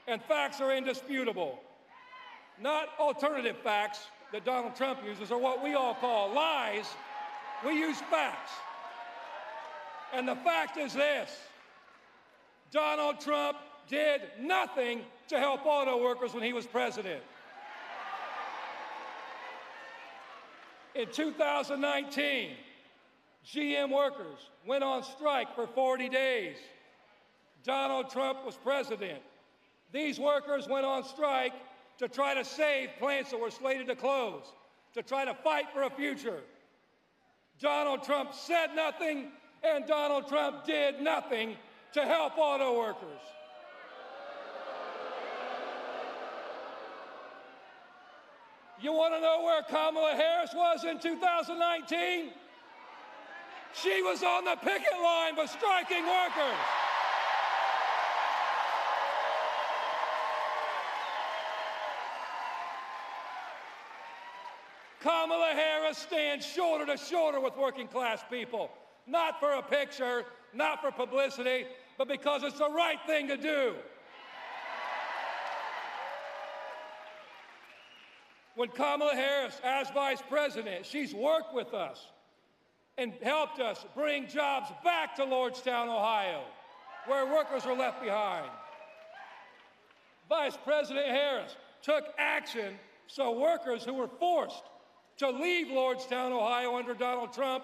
And facts are indisputable. Not alternative facts that Donald Trump uses, or what we all call lies. We use facts. And the fact is this: Donald Trump did nothing to help auto workers when he was president. In 2019, GM workers went on strike for 40 days. Donald Trump was president. These workers went on strike to try to save plants that were slated to close, to try to fight for a future. Donald Trump said nothing, and Donald Trump did nothing to help auto workers. You want to know where Kamala Harris was in 2019? She was on the picket line with striking workers. Kamala Harris stands shoulder to shoulder with working class people, not for a picture, not for publicity, but because it's the right thing to do. When Kamala Harris, as vice president, she's worked with us and helped us bring jobs back to Lordstown, Ohio, where workers were left behind. Vice President Harris took action so workers who were forced to leave Lordstown, Ohio under Donald Trump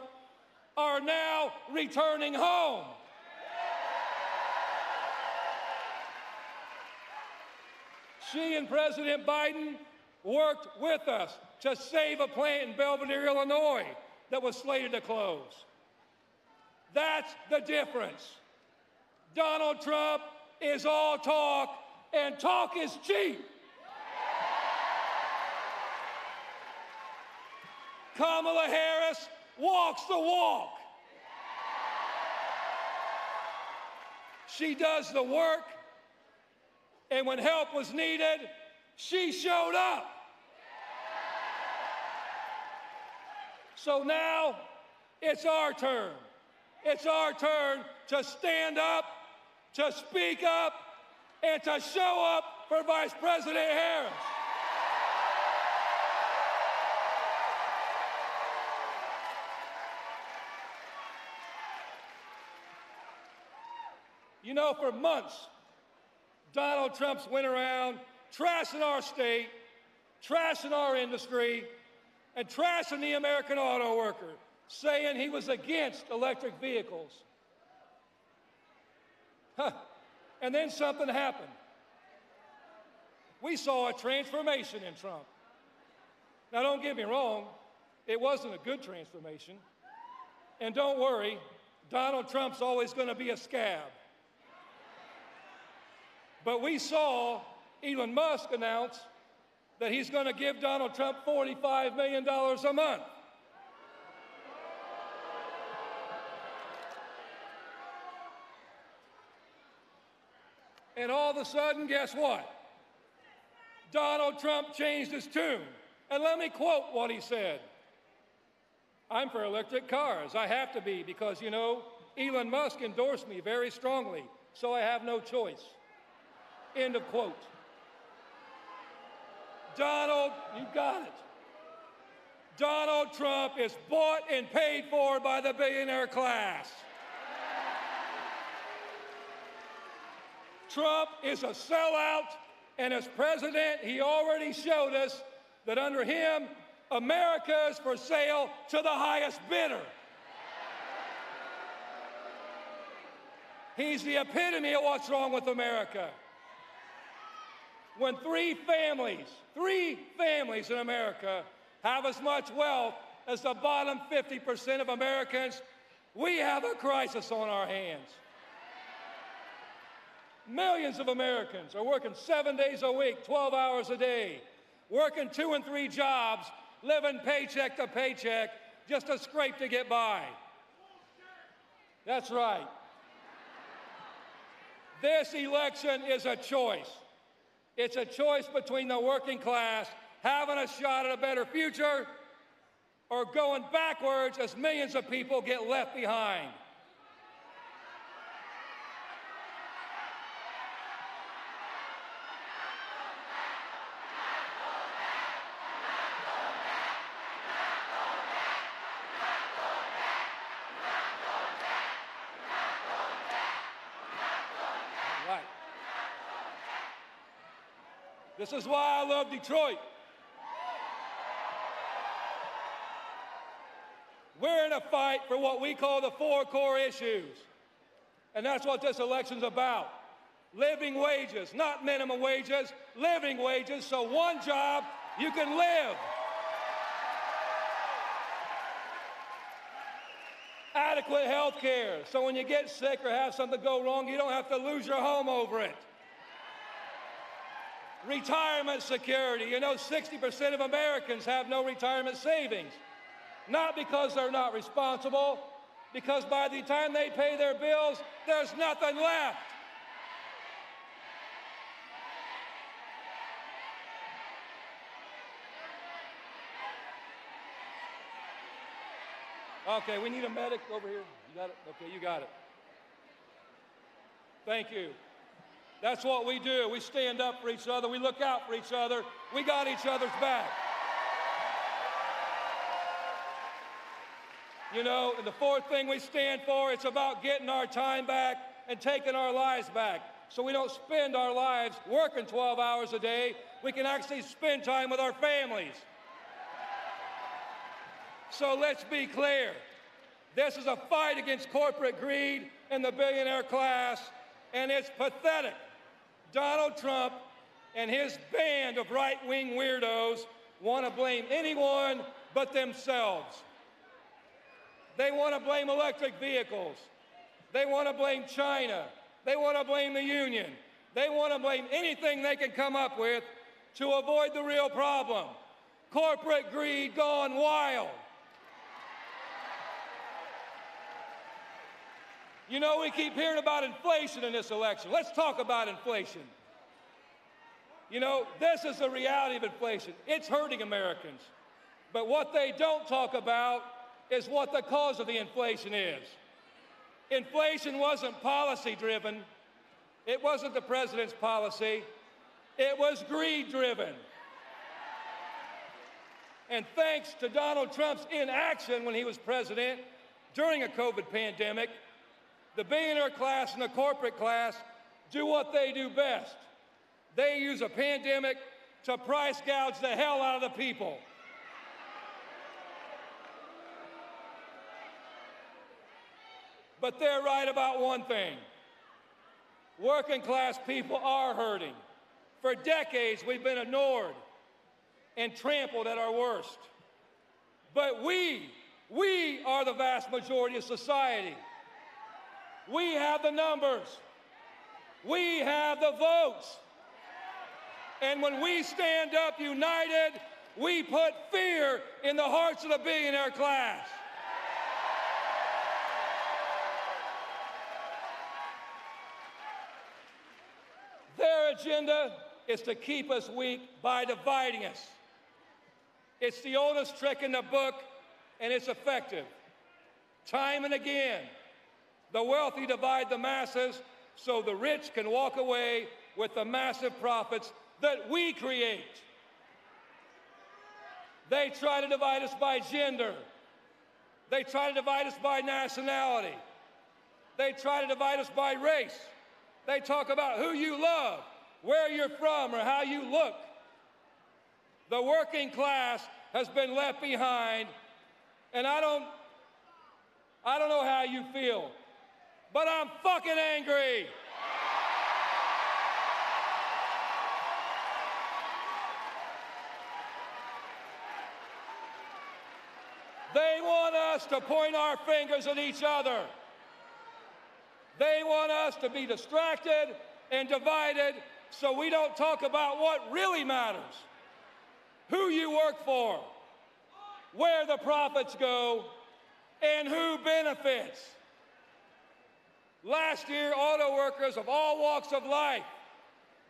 are now returning home. She and President Biden worked with us to save a plant in Belvedere, Illinois that was slated to close. That's the difference. Donald Trump is all talk, and talk is cheap. Kamala Harris walks the walk. She does the work, and when help was needed, she showed up. So now it's our turn. It's our turn to stand up, to speak up, and to show up for Vice President Harris. You know, for months, Donald Trump's went around trashing our state, trashing our industry, and trashing the American auto worker, saying he was against electric vehicles. And then something happened. We saw a transformation in Trump. Now, don't get me wrong, it wasn't a good transformation. And don't worry, Donald Trump's always going to be a scab. But we saw Elon Musk announce that he's going to give Donald Trump $45 million a month. And all of a sudden, guess what? Donald Trump changed his tune. And let me quote what he said. I'm for electric cars. I have to be because, you know, Elon Musk endorsed me very strongly, so I have no choice. End of quote. Donald, you got it. Donald Trump is bought and paid for by the billionaire class. Trump is a sellout, and as president, he already showed us that under him, America is for sale to the highest bidder. He's the epitome of what's wrong with America. When three families in America have as much wealth as the bottom 50% of Americans, we have a crisis on our hands. Millions of Americans are working 7 days a week, 12 hours a day, working 2 and 3 jobs, living paycheck to paycheck, just to scrape to get by. That's right. This election is a choice. It's a choice between the working class having a shot at a better future or going backwards as millions of people get left behind. This is why I love Detroit. We're in a fight for what we call the 4 core issues. And that's what this election's about. Living wages, not minimum wages, living wages, so one job you can live. Adequate health care, so when you get sick or have something go wrong, you don't have to lose your home over it. Retirement security. You know, 60% of Americans have no retirement savings. Not because they're not responsible, because by the time they pay their bills, there's nothing left. Okay, we need a medic over here. You got it? Okay, you got it. Thank you. That's what we do. We stand up for each other. We look out for each other. We got each other's back. You know, and the 4th thing we stand for, it's about getting our time back and taking our lives back. So we don't spend our lives working 12 hours a day. We can actually spend time with our families. So let's be clear. This is a fight against corporate greed and the billionaire class, and it's pathetic. Donald Trump and his band of right-wing weirdos want to blame anyone but themselves. They want to blame electric vehicles. They want to blame China. They want to blame the union. They want to blame anything they can come up with to avoid the real problem. Corporate greed gone wild. You know, we keep hearing about inflation in this election. Let's talk about inflation. You know, this is the reality of inflation. It's hurting Americans. But what they don't talk about is what the cause of the inflation is. Inflation wasn't policy-driven. It wasn't the president's policy. It was greed-driven. And thanks to Donald Trump's inaction when he was president during a COVID pandemic, the billionaire class and the corporate class do what they do best. They use a pandemic to price gouge the hell out of the people. But they're right about one thing. Working class people are hurting. For decades, we've been ignored and trampled at our worst. But we are the vast majority of society. We have the numbers. We have the votes. And when we stand up united, we put fear in the hearts of the billionaire class. Their agenda is to keep us weak by dividing us. It's the oldest trick in the book, and it's effective. Time and again, the wealthy divide the masses so the rich can walk away with the massive profits that we create. They try to divide us by gender. They try to divide us by nationality. They try to divide us by race. They talk about who you love, where you're from, or how you look. The working class has been left behind, and I don't know how you feel, but I'm fucking angry. They want us to point our fingers at each other. They want us to be distracted and divided so we don't talk about what really matters. Who you work for, where the profits go, and who benefits. Last year, auto workers of all walks of life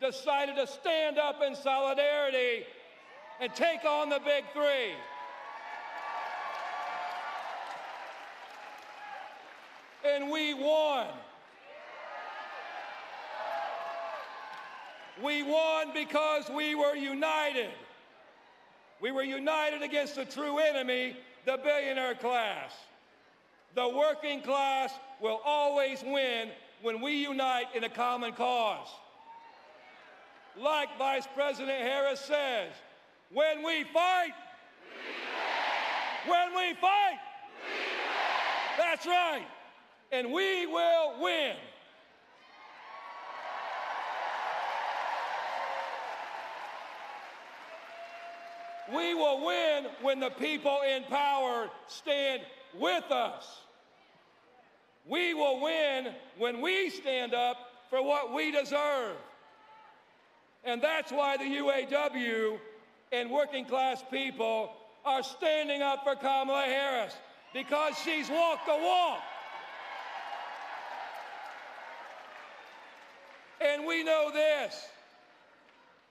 decided to stand up in solidarity and take on the big three. And we won. We won because we were united. We were united against the true enemy, the billionaire class. The working class will always win when we unite in a common cause. Like Vice President Harris says, when we fight, when we fight, that's right, and we will win. We will win when the people in power stand with us. We will win when we stand up for what we deserve. And that's why the UAW and working class people are standing up for Kamala Harris, because she's walked the walk. And we know this,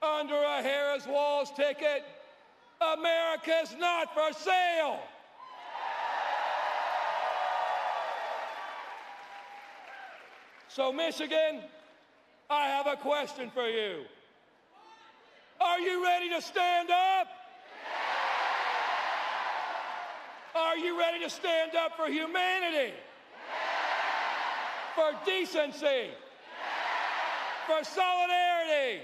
under a Harris Walz ticket, America's not for sale. So, Michigan, I have a question for you. Are you ready to stand up? Are you ready to stand up for humanity? For decency? For solidarity?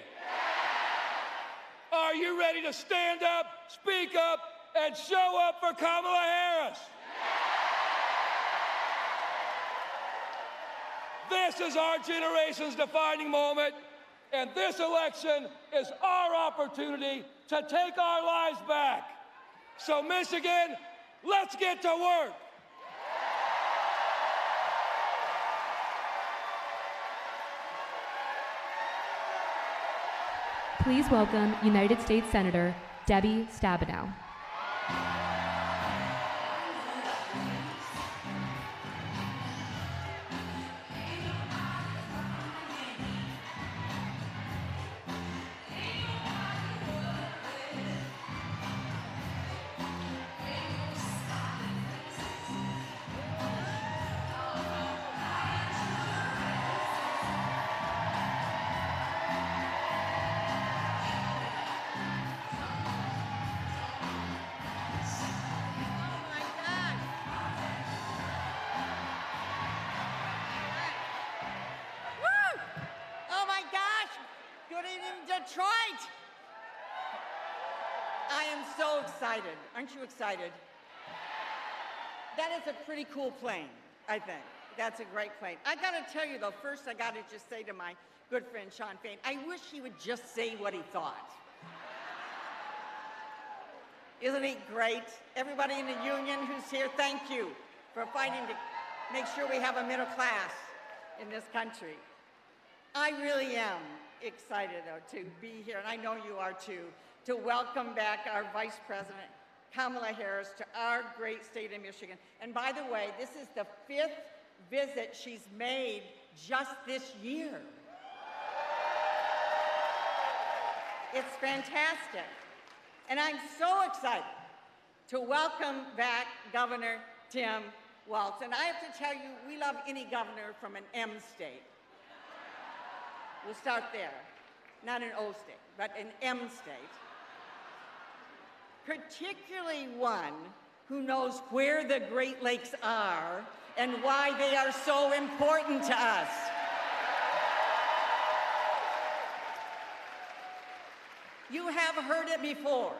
Are you ready to stand up, speak up, and show up for Kamala Harris? This is our generation's defining moment, and this election is our opportunity to take our lives back. So, Michigan, let's get to work.
Please welcome United States Senator Debbie Stabenow.
Detroit! I am so excited. Aren't you excited? That is a pretty cool plane, I think. That's a great plane. I gotta tell you though, first I gotta just say to my good friend Shawn Fain, I wish he would just say what he thought. Isn't he great? Everybody in the union who's here, thank you for fighting to make sure we have a middle class in this country. I really am excited though to be here, and I know you are too, to welcome back our Vice President, Kamala Harris, to our great state of Michigan. And by the way, this is the 5th visit she's made just this year. It's fantastic. And I'm so excited to welcome back Governor Tim Walz. And I have to tell you, we love any governor from an M state. We'll start there. Not an O state, but an M state. Particularly one who knows where the Great Lakes are and why they are so important to us. You have heard it before,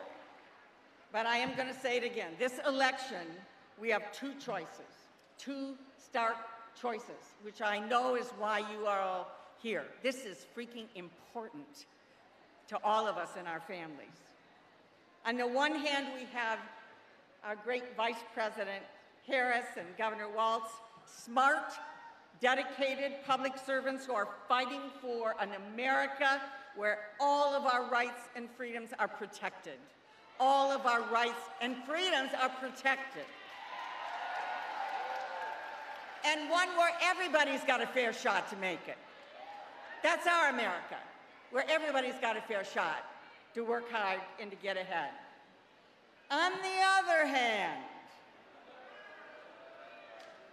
but I am going to say it again. This election, we have two choices, two stark choices, which I know is why you are all here. This is freaking important to all of us and our families. On the one hand, we have our great Vice President Harris and Governor Walz, smart, dedicated public servants who are fighting for an America where all of our rights and freedoms are protected. All of our rights and freedoms are protected. And one where everybody's got a fair shot to make it. That's our America, where everybody's got a fair shot to work hard and to get ahead. On the other hand,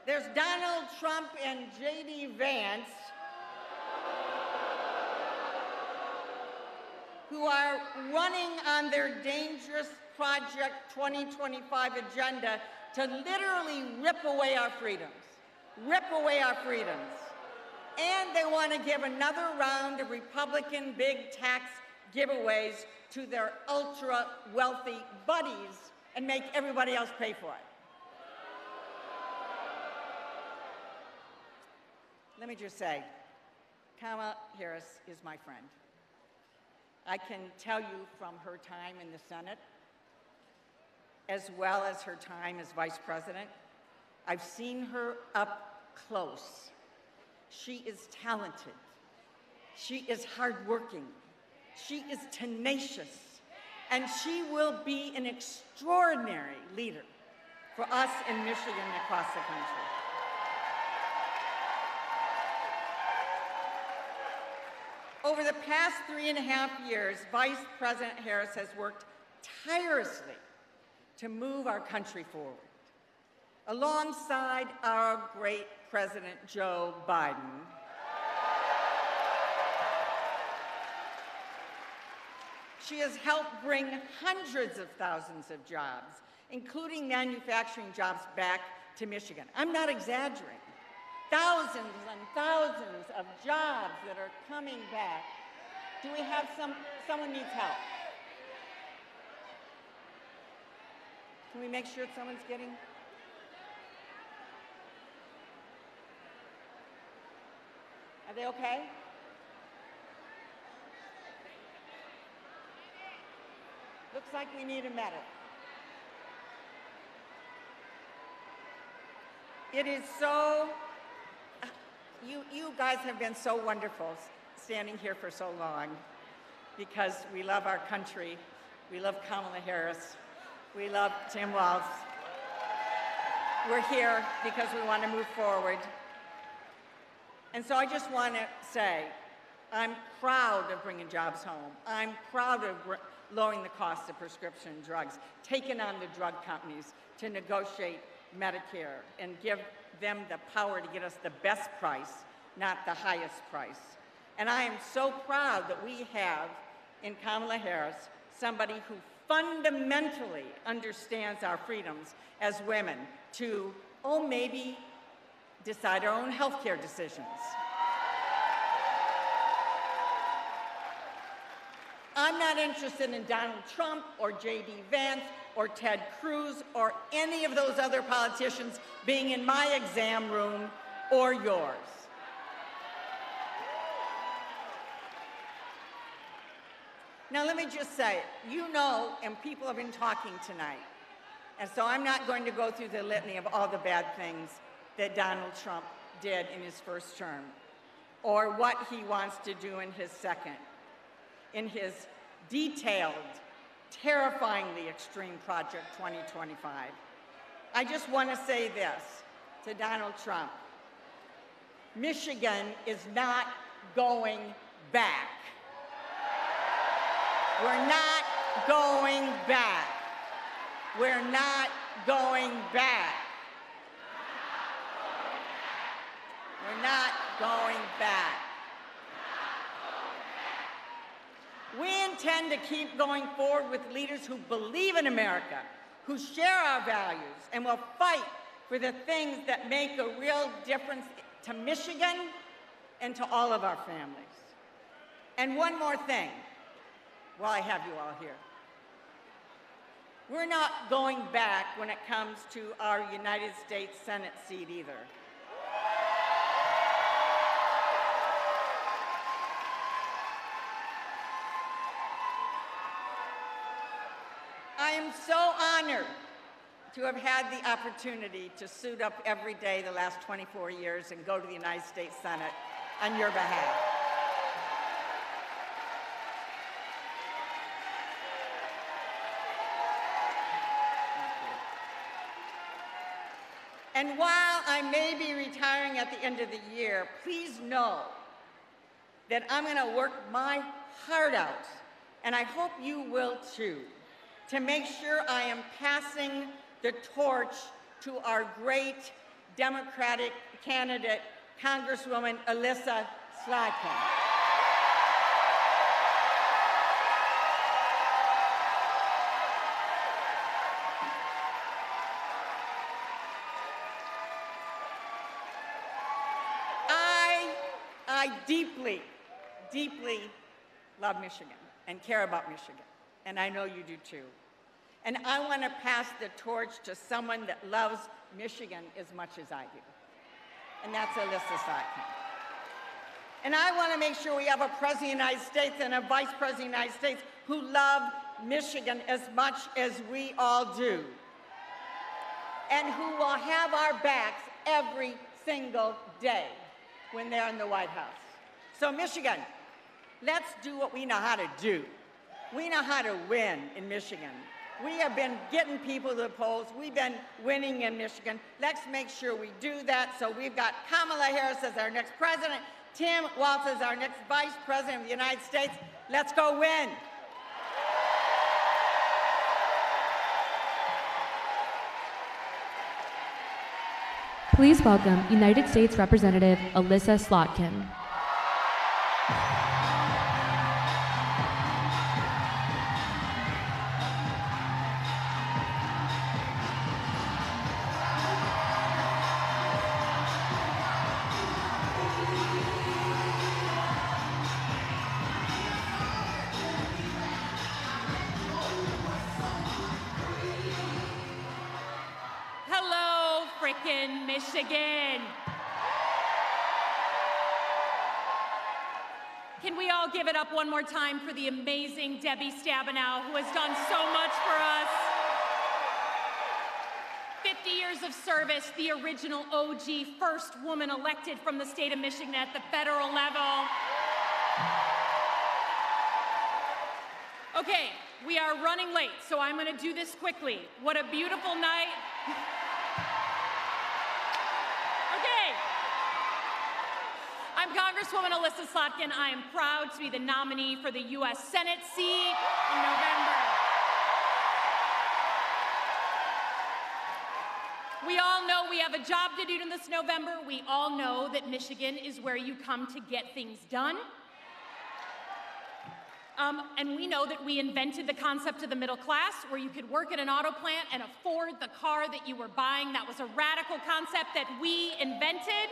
there's Donald Trump and J.D. Vance, who are running on their dangerous Project 2025 agenda to literally rip away our freedoms. Rip away our freedoms. And they want to give another round of Republican big tax giveaways to their ultra-wealthy buddies and make everybody else pay for it. Let me just say, Kamala Harris is my friend. I can tell you from her time in the Senate, as well as her time as Vice President, I've seen her up close. She is talented. She is hardworking. She is tenacious. And she will be an extraordinary leader for us in Michigan and across the country. Over the past 3.5 years, Vice President Harris has worked tirelessly to move our country forward. Alongside our great President Joe Biden, she has helped bring hundreds of thousands of jobs, including manufacturing jobs, back to Michigan. I'm not exaggerating. Thousands and thousands of jobs that are coming back. Do we have someone needs help? Can we make sure someone's getting? Are they okay? Looks like we need a medic. It is so, you guys have been so wonderful standing here for so long because we love our country. We love Kamala Harris. We love Tim Walz. We're here because we want to move forward. And so I just want to say, I'm proud of bringing jobs home. I'm proud of lowering the cost of prescription drugs, taking on the drug companies to negotiate Medicare and give them the power to get us the best price, not the highest price. And I am so proud that we have in Kamala Harris somebody who fundamentally understands our freedoms as women to, maybe decide our own health care decisions. not interested in Donald Trump or J.D. Vance or Ted Cruz or any of those other politicians being in my exam room or yours. Now, let me just say, you know, and people have been talking tonight, and so I'm not going to go through the litany of all the bad things that Donald Trump did in his first term, or what he wants to do in his second, in his detailed, terrifyingly extreme Project 2025. I just want to say this to Donald Trump. Michigan is not going back. We're not going back. We're not going back. We're not going back. We intend to keep going forward with leaders who believe in America, who share our values, and will fight for the things that make a real difference to Michigan and to all of our families. And one more thing, while I have you all here. We're not going back when it comes to our United States Senate seat either. I am so honored to have had the opportunity to suit up every day the last 24 years and go to the United States Senate on your behalf. And while I may be retiring at the end of the year, please know that I'm going to work my heart out, and I hope you will too, to make sure I am passing the torch to our great Democratic candidate, Congresswoman Elissa Slotkin. I deeply, deeply love Michigan and care about Michigan, and I know you do too. And I want to pass the torch to someone that loves Michigan as much as I do, and that's Elissa Slotkin. And I want to make sure we have a President of the United States and a Vice President of the United States who love Michigan as much as we all do, and who will have our backs every single day when they're in the White House. So Michigan, let's do what we know how to do. We know how to win in Michigan. We have been getting people to the polls. We've been winning in Michigan. Let's make sure we do that. So we've got Kamala Harris as our next president, Tim Walz as our next vice president of the United States. Let's go win.
Please welcome United States Representative Elissa Slotkin.
Michigan. Can we all give it up one more time for the amazing Debbie Stabenow, who has done so much for us? 50 years of service, the original OG, first woman elected from the state of Michigan at the federal level. Okay, we are running late, so I'm going to do this quickly. What a beautiful night. I'm Congresswoman Elissa Slotkin. I am proud to be the nominee for the U.S. Senate seat in November. We all know we have a job to do this November. We all know that Michigan is where you come to get things done. And we know that we invented the concept of the middle class, where you could work at an auto plant and afford the car that you were buying. That was a radical concept that we invented.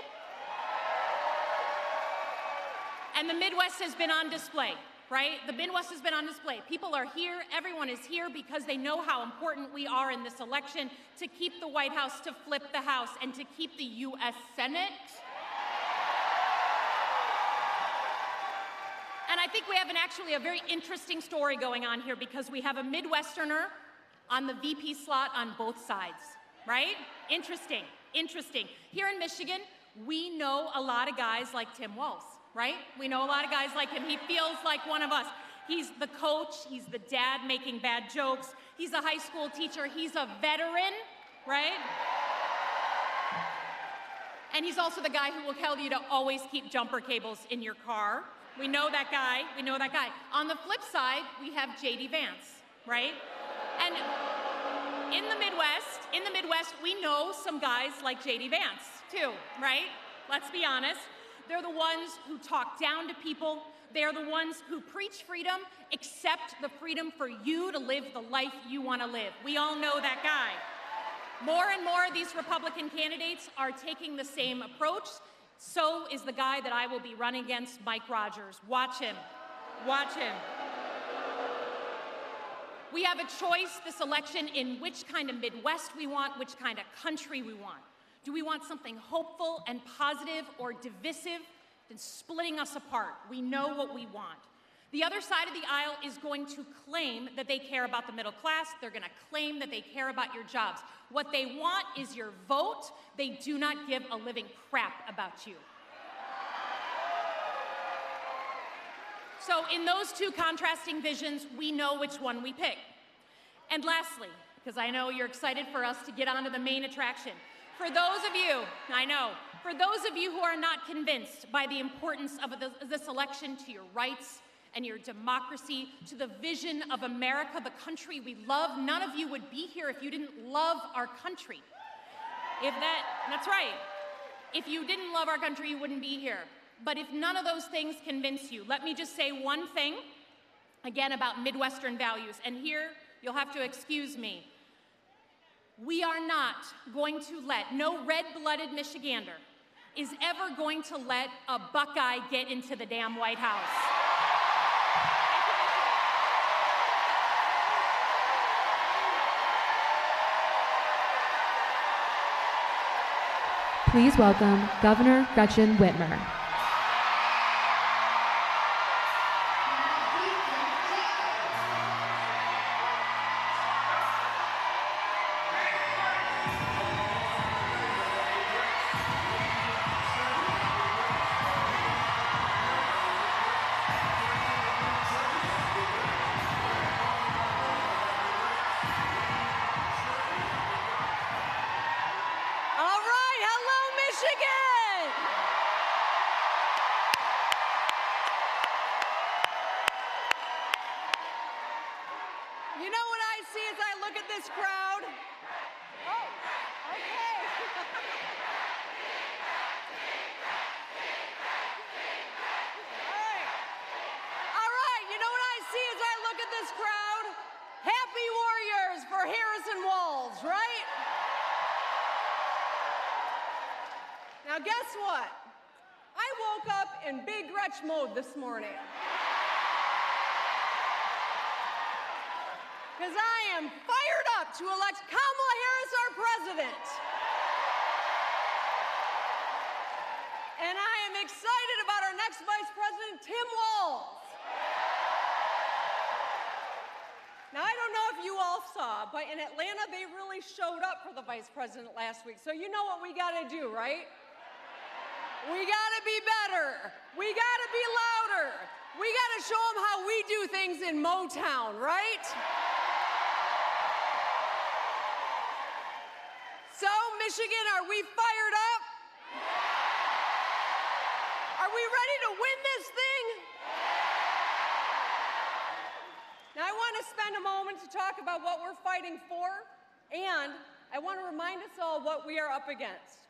And the Midwest has been on display. right? The Midwest has been on display. People are here, everyone is here because they know how important we are in this election to keep the White House, to flip the House, and to keep the U.S. Senate. And I think we have actually a very interesting story going on here because we have a Midwesterner on the VP slot on both sides, right? Interesting, interesting. Here in Michigan, we know a lot of guys like Tim Walz, right? We know a lot of guys like him. He feels like one of us. He's the coach, he's the dad making bad jokes, he's a high school teacher, he's a veteran, right? And he's also the guy who will tell you to always keep jumper cables in your car. We know that guy, we know that guy. On the flip side, we have J.D. Vance, right? And in the Midwest, we know some guys like J.D. Vance, too, right? Let's be honest. They're the ones who talk down to people. They're the ones who preach freedom, accept the freedom for you to live the life you want to live. We all know that guy. More and more of these Republican candidates are taking the same approach. So is the guy that I will be running against, Mike Rogers. Watch him. Watch him. We have a choice this election in which kind of Midwest we want, which kind of country we want. Do we want something hopeful and positive or divisive and splitting us apart? We know what we want. The other side of the aisle is going to claim that they care about the middle class. They're going to claim that they care about your jobs. What they want is your vote. They do not give a living crap about you. So in those two contrasting visions, we know which one we pick. And lastly, because I know you're excited for us to get on to the main attraction, for those of you, for those of you who are not convinced by the importance of this election to your rights and your democracy, to the vision of America, the country we love, none of you would be here if you didn't love our country. That's right. If you didn't love our country, you wouldn't be here. But if none of those things convince you, let me just say one thing, again, about Midwestern values. And here, you'll have to excuse me. We are not going to let, no red-blooded Michigander is ever going to let a Buckeye get into the damn White House.
Please welcome Governor Gretchen Whitmer.
Harris and Walz, right? Now guess what? I woke up in big Gretch mode this morning. Because I am fired up to elect Kamala Harris our president. And I am excited about our next vice president, Tim Walz. Now, I don't know if you all saw, but in Atlanta, they really showed up for the vice president last week. So you know what we gotta do, right? We gotta be better. We gotta be louder. We gotta show them how we do things in Motown, right? So, Michigan, are we fired up? Are we ready to win this thing? Now, I want to spend a moment to talk about what we're fighting for, and I want to remind us all what we are up against.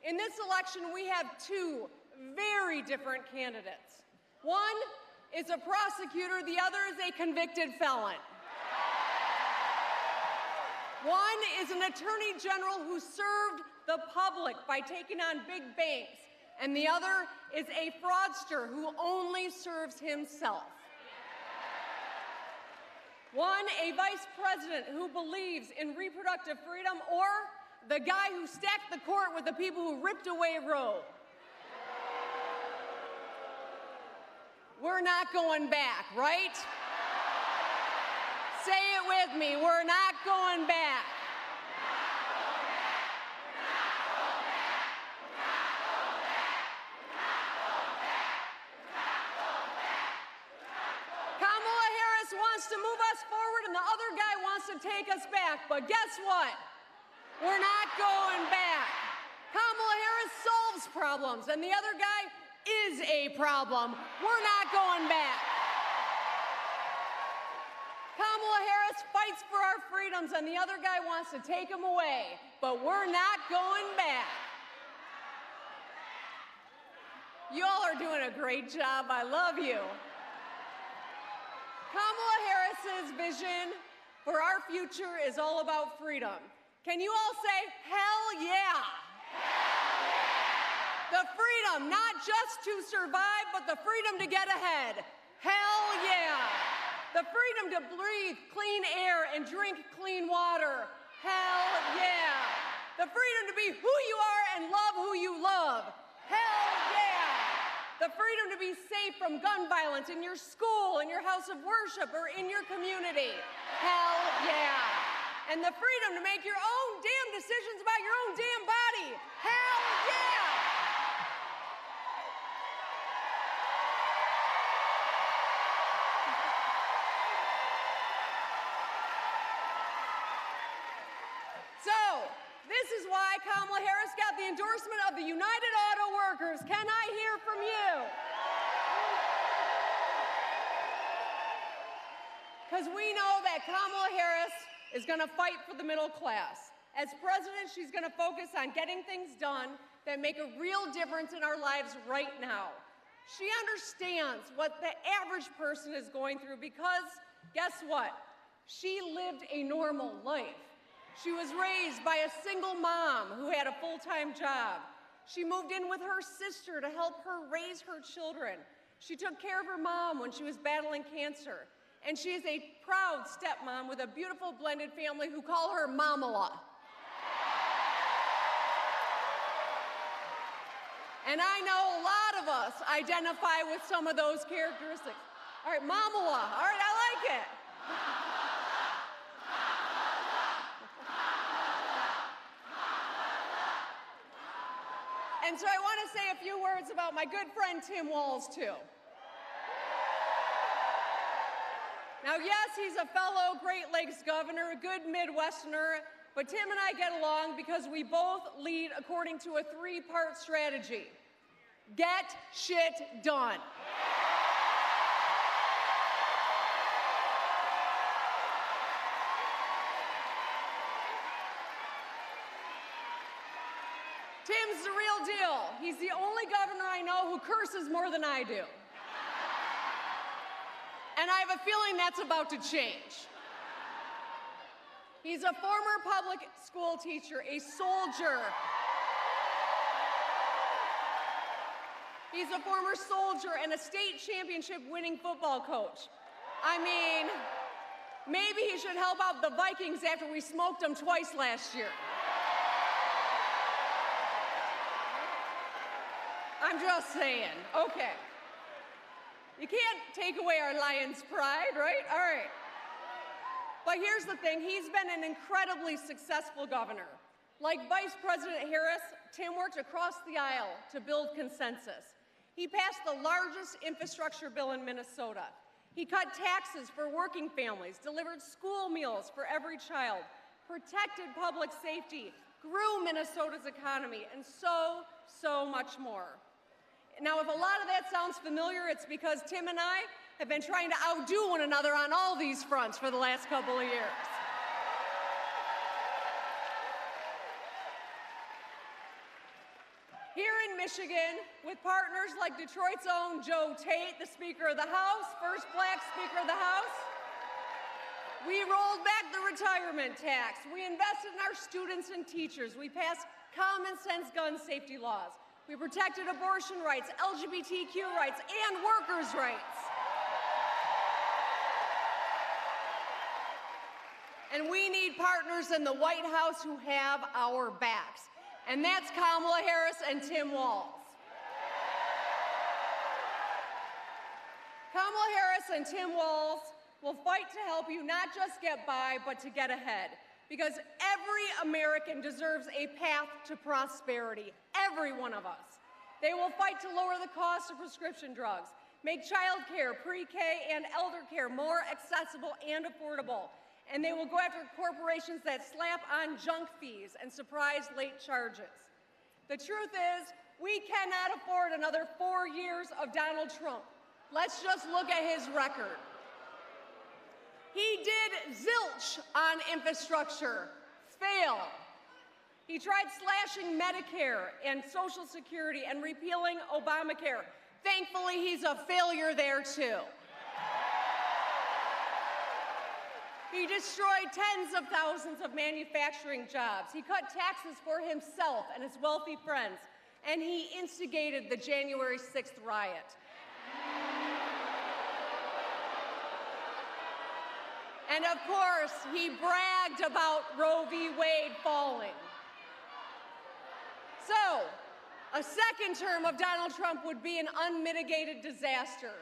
In this election, we have two very different candidates. One is a prosecutor, the other is a convicted felon. One is an attorney general who served the public by taking on big banks, and the other is a fraudster who only serves himself.
One, a vice president who believes in reproductive freedom, or the guy who stacked the court with the people who ripped away Roe. We're not going back, right? Say it with me, we're not going back. Kamala Harris wants to move us forward and the other guy wants to take us back, but guess what? We're not going back. Kamala Harris solves problems and the other guy is a problem. We're not going back. Kamala Harris fights for our freedoms and the other guy wants to take them away, but we're not going back. You all are doing a great job. I love you. Kamala Harris's vision for our future is all about freedom. Can you all say, hell yeah? Hell yeah! The freedom, not just to survive, but the freedom to get ahead. Hell yeah! The freedom to breathe clean air and drink clean water. Hell yeah! The freedom to be who you are and love who you love. Hell yeah! The freedom to be safe from gun violence in your school, in your house of worship, or in your community. Hell yeah! And the freedom to make your own damn decisions about your own damn body. Hell yeah! So, this is why Kamala Harris got the endorsement of the United Auto Workers. Can I hear from you? Because we know that Kamala Harris is going to fight for the middle class. As president, she's going to focus on getting things done that make a real difference in our lives right now. She understands what the average person is going through because, guess what? She lived a normal life. She was raised by a single mom who had a full-time job. She moved in with her sister to help her raise her children. She took care of her mom when she was battling cancer. And she is a proud stepmom with a beautiful blended family who call her Kamala. And I know a lot of us identify with some of those characteristics. All right, Kamala. All right, I like it. And so I want to say a few words about my good friend Tim Walz, too. Now, yes, he's a fellow Great Lakes governor, a good Midwesterner, but Tim and I get along because we both lead according to a three-part strategy. Get shit done. Tim's the real deal. He's the only governor I know who curses more than I do. And I have a feeling that's about to change. He's a former public school teacher, a soldier. He's a former soldier and a state championship winning football coach. I mean, maybe he should help out the Vikings after we smoked them twice last year. I'm just saying, okay. You can't take away our lion's pride, right? All right. But here's the thing, he's been an incredibly successful governor. Like Vice President Harris, Tim worked across the aisle to build consensus. He passed the largest infrastructure bill in Minnesota. He cut taxes for working families, delivered school meals for every child, protected public safety, grew Minnesota's economy, and so much more. Now, if a lot of that sounds familiar, it's because Tim and I have been trying to outdo one another on all these fronts for the last couple of years. Here in Michigan, with partners like Detroit's own Joe Tate, the Speaker of the House, first Black Speaker of the House, we rolled back the retirement tax. We invested in our students and teachers. We passed common sense gun safety laws. We protected abortion rights, LGBTQ rights, and workers' rights. And we need partners in the White House who have our backs. And that's Kamala Harris and Tim Walz. Kamala Harris and Tim Walz will fight to help you not just get by, but to get ahead. Because every American deserves a path to prosperity, every one of us. They will fight to lower the cost of prescription drugs, make child care, pre-K, and elder care more accessible and affordable. And they will go after corporations that slap on junk fees and surprise late charges. The truth is, we cannot afford another 4 years of Donald Trump. Let's just look at his record. He did zilch on infrastructure, fail. He tried slashing Medicare and Social Security and repealing Obamacare. Thankfully, he's a failure there too. He destroyed tens of thousands of manufacturing jobs. He cut taxes for himself and his wealthy friends, and he instigated the January 6th riot. And of course, he bragged about Roe v. Wade falling. So, a second term of Donald Trump would be an unmitigated disaster.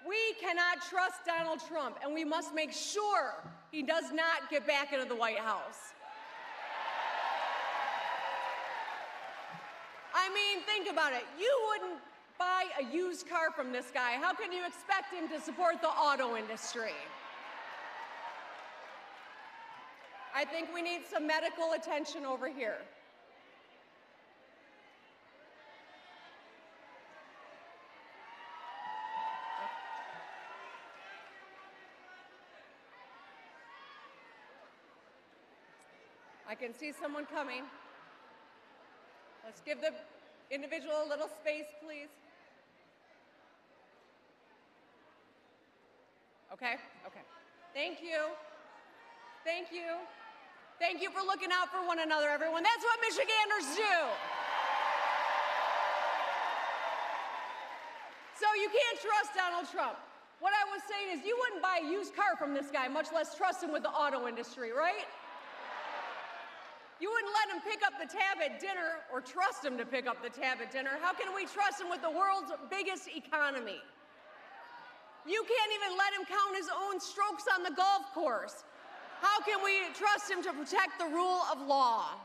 We cannot trust Donald Trump, and we must make sure he does not get back into the White House. I mean, think about it. You wouldn't buy a used car from this guy. How can you expect him to support the auto industry? I think we need some medical attention over here. I can see someone coming. Let's give the individual a little space, please. Okay, okay. Thank you. Thank you. Thank you for looking out for one another, everyone. That's what Michiganders do. So you can't trust Donald Trump. What I was saying is you wouldn't buy a used car from this guy, much less trust him with the auto industry, right? You wouldn't let him pick up the tab at dinner or trust him to pick up the tab at dinner. How can we trust him with the world's biggest economy? You can't even let him count his own strokes on the golf course. How can we trust him to protect the rule of law?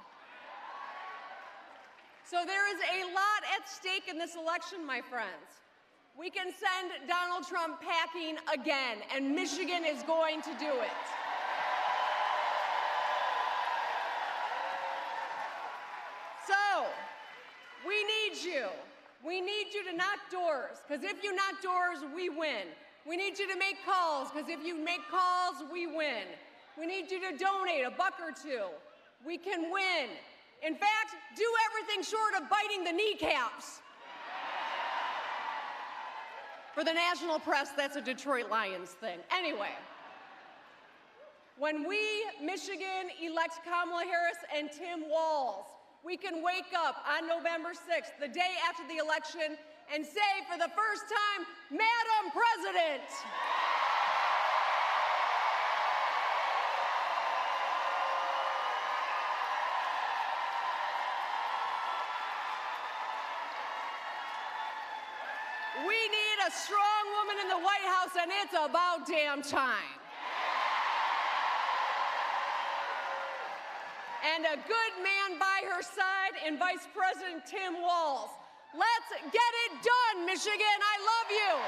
So there is a lot at stake in this election, my friends. We can send Donald Trump packing again, and Michigan is going to do it. So, we need you. We need you to knock doors, because if you knock doors, we win. We need you to make calls, because if you make calls, we win. We need you to donate $1 or $2. We can win. In fact, do everything short of biting the kneecaps. For the national press, that's a Detroit Lions thing. Anyway, when we, Michigan, elect Kamala Harris and Tim Walz, we can wake up on November 6th, the day after the election, and say for the first time, Madam President. We need a strong woman in the White House, and it's about damn time. And a good man by her side in Vice President Tim Walz. Let's get it done, Michigan. I love you.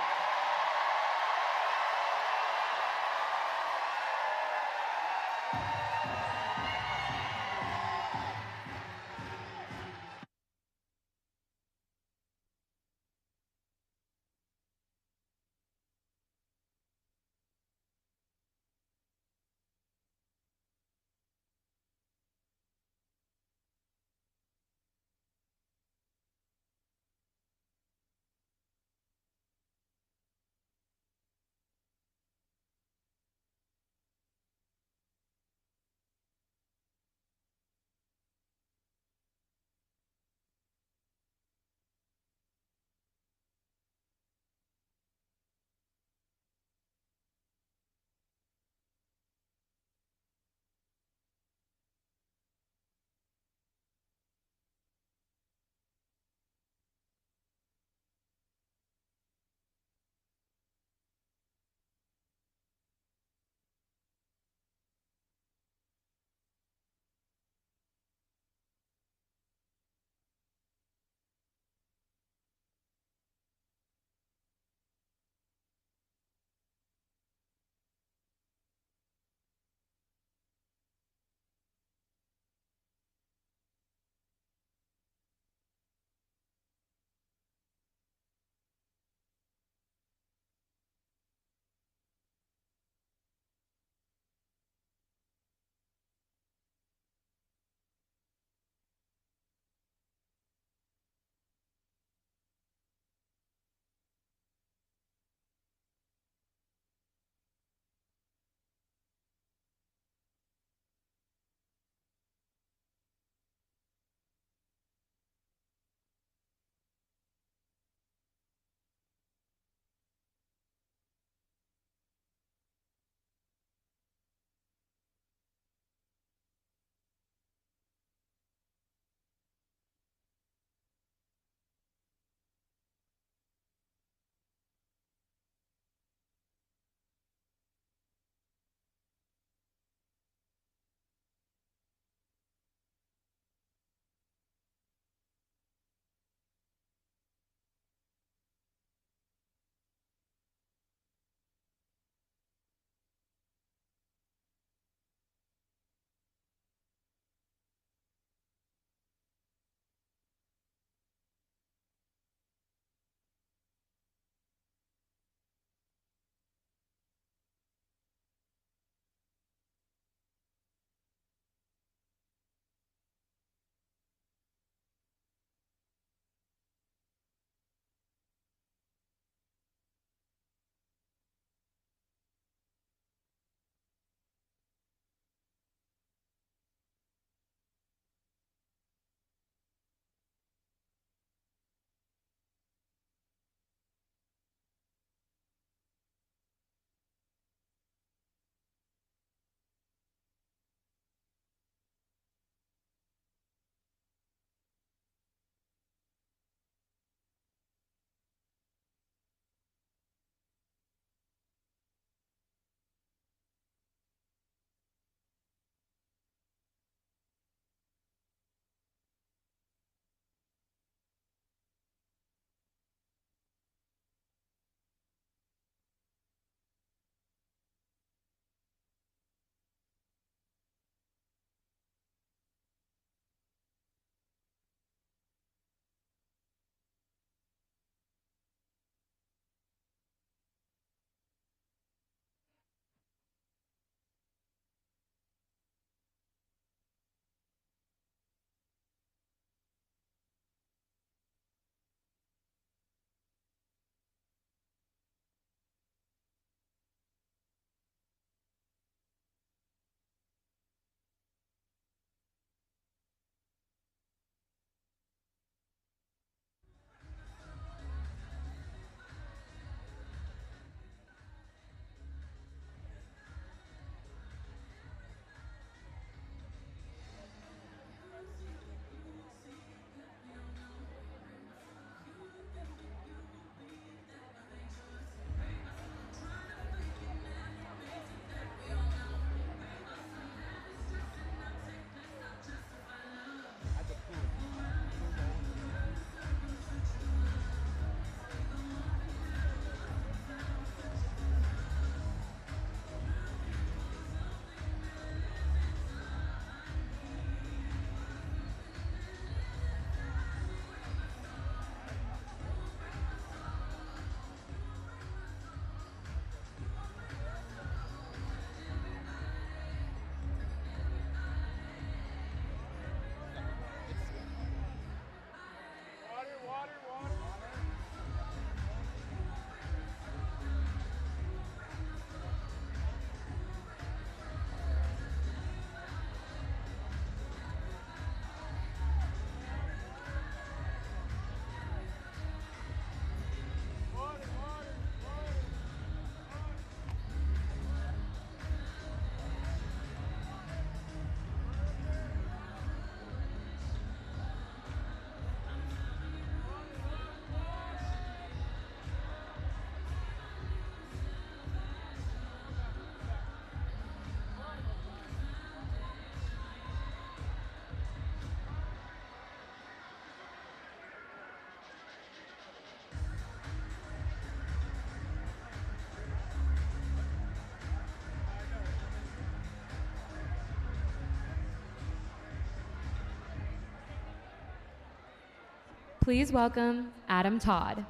Please welcome Adam Todd.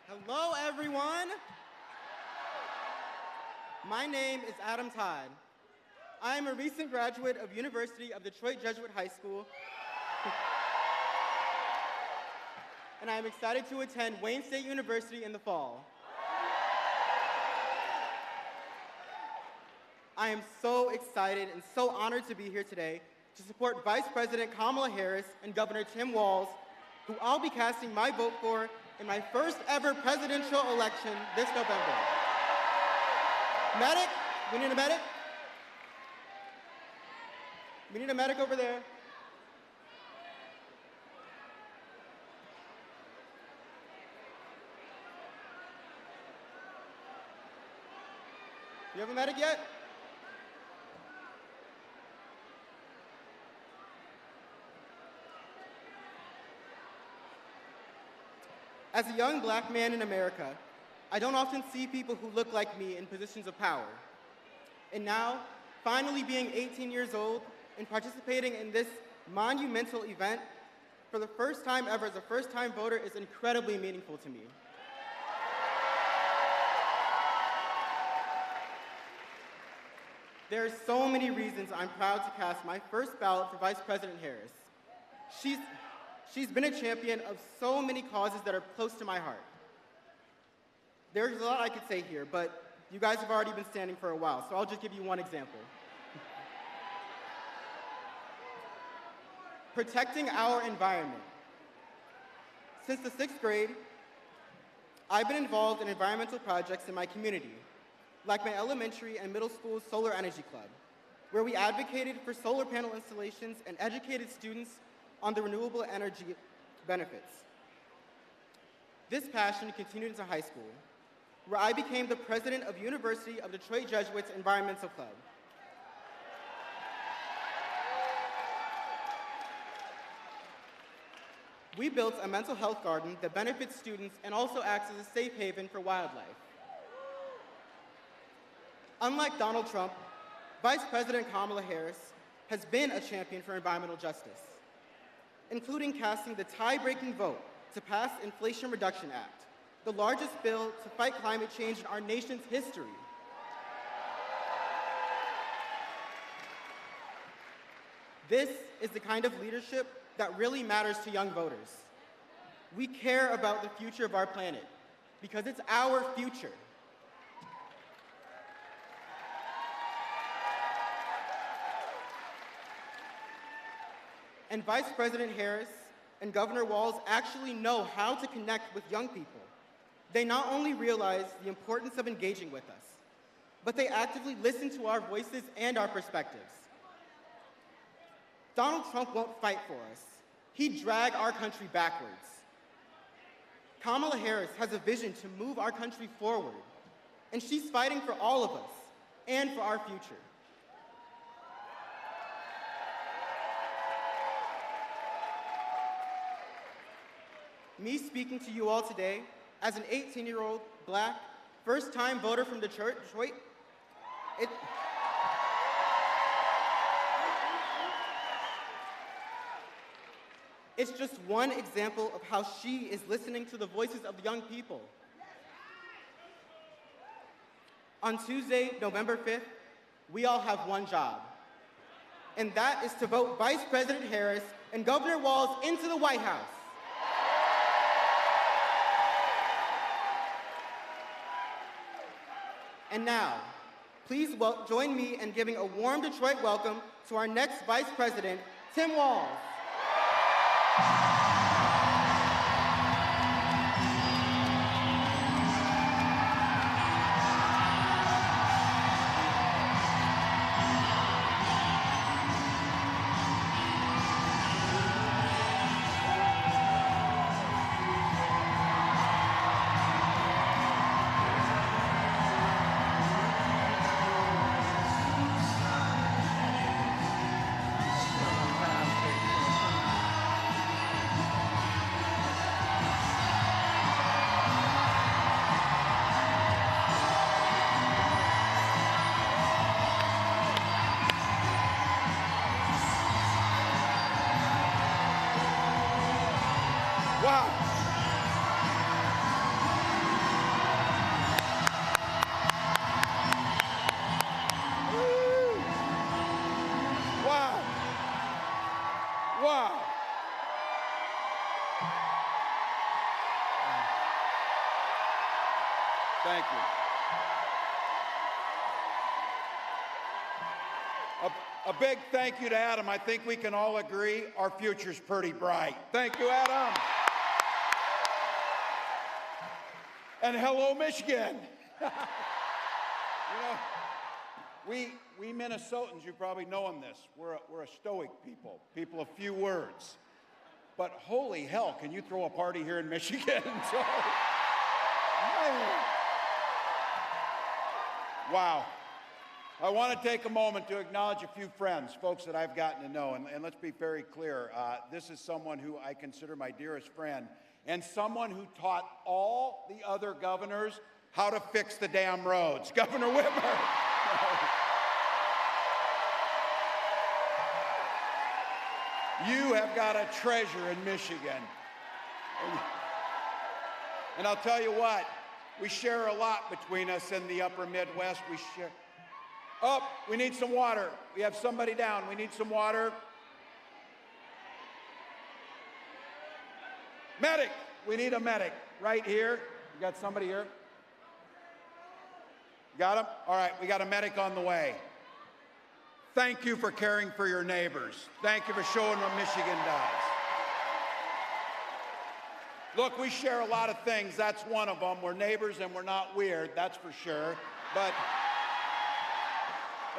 Hello, everyone. My name is Adam Todd. I am a recent graduate of University of Detroit Jesuit High School, and I am excited to attend Wayne State University in the fall. I am so excited and so honored to be here today to support Vice President Kamala Harris and Governor Tim Walz, who I'll be casting my vote for in my first ever presidential election this November. Medic, we need a medic. We need a medic over there. You have a medic yet? As a young black man in America, I don't often see people who look like me in positions of power. And now, finally being 18 years old and participating in this monumental event for the first time ever as a first-time voter is incredibly meaningful to me. There are so many reasons I'm proud to cast my first ballot for Vice President Harris. She's been a champion of so many causes that are close to my heart. There's a lot I could say here, but you guys have already been standing for a while, so I'll just give you one example. Protecting our environment. Since the 6th grade, I've been involved in environmental projects in my community, like my elementary and middle school's Solar Energy Club, where we advocated for solar panel installations and educated students on the renewable energy benefits. This passion continued into high school, where I became the president of University of Detroit Jesuits Environmental Club. We built a mental health garden that benefits students and also acts as a safe haven for wildlife. Unlike Donald Trump, Vice President Kamala Harris has been a champion for environmental justice, including casting the tie-breaking vote to pass Inflation Reduction Act, the largest bill to fight climate change in our nation's history. This is the kind of leadership that really matters to young voters. We care about the future of our planet because it's our future. And Vice President Harris and Governor Walz actually know how to connect with young people. They not only realize the importance of engaging with us, but they actively listen to our voices and our perspectives. Donald Trump won't fight for us. He'd drag our country backwards. Kamala Harris has a vision to move our country forward, and she's fighting for all of us and for our future. Me speaking to you all today as an 18-year-old black, first-time voter from Detroit, it's just one example of how she is listening to the voices of young people. On Tuesday, November 5th, we all have one job, and that is to vote Vice President Harris and Governor Walz into the White House. And now, please join me in giving a warm Detroit welcome to our next Vice President, Tim Walz.
A big thank you to Adam. I think we can all agree our future's pretty bright. Thank you, Adam. And hello, Michigan. You know, we Minnesotans, you probably know on this, we're a stoic people of few words. But holy hell, can you throw a party here in Michigan? So, wow. I want to take a moment to acknowledge a few friends, folks that I've gotten to know, and let's be very clear. This is someone who I consider my dearest friend, and someone who taught all the other governors how to fix the damn roads, Governor Whitmer. You have got a treasure in Michigan. And I'll tell you what, we share a lot between us in the upper Midwest. We share. Oh, we need some water. We have somebody down. We need some water. Medic. We need a medic right here. You got somebody here? Got him? All right, we got a medic on the way. Thank you for caring for your neighbors. Thank you for showing what Michigan does. Look, we share a lot of things. That's one of them. We're neighbors and we're not weird, that's for sure. But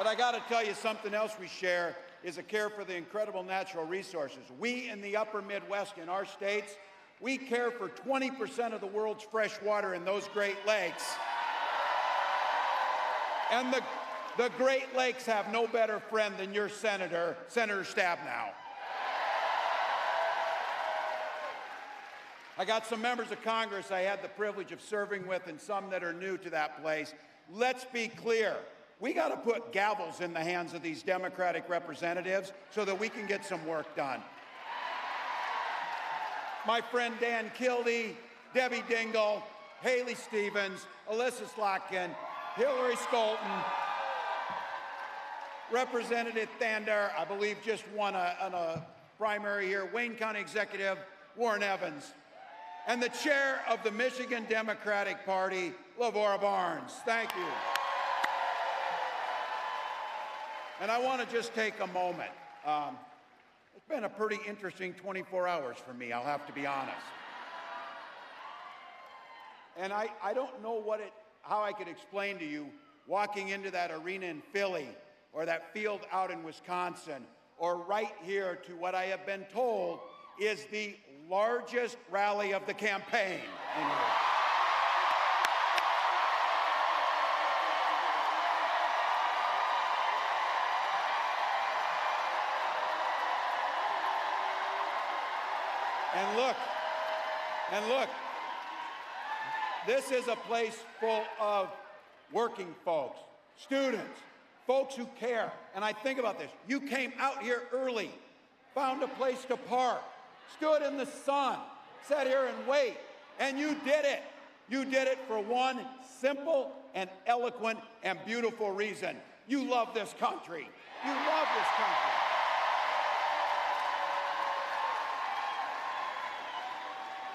I got to tell you, something else we share is a care for the incredible natural resources. We in the upper Midwest, in our states, we care for 20% of the world's fresh water in those Great Lakes. And the Great Lakes have no better friend than your Senator Stabenow. I got some members of Congress I had the privilege of serving with and some that are new to that place. Let's be clear. We got to put gavels in the hands of these Democratic representatives so that we can get some work done. My friend Dan Kildee, Debbie Dingell, Haley Stevens, Elissa Slotkin, Hillary Scholten, Representative Thanedar, I believe just won a primary here, Wayne County Executive Warren Evans, and the chair of the Michigan Democratic Party, Lavora Barnes. Thank you. And I want to just take a moment. It's been a pretty interesting 24 hours for me, I'll have to be honest. And I don't know how I could explain to you walking into that arena in Philly or that field out in Wisconsin or right here to what I have been told is the largest rally of the campaign in here. And look, this is a place full of working folks, students, folks who care. And I think about this. You came out here early, found a place to park, stood in the sun, sat here and wait, and you did it. You did it for one simple and eloquent and beautiful reason. You love this country. You love this country.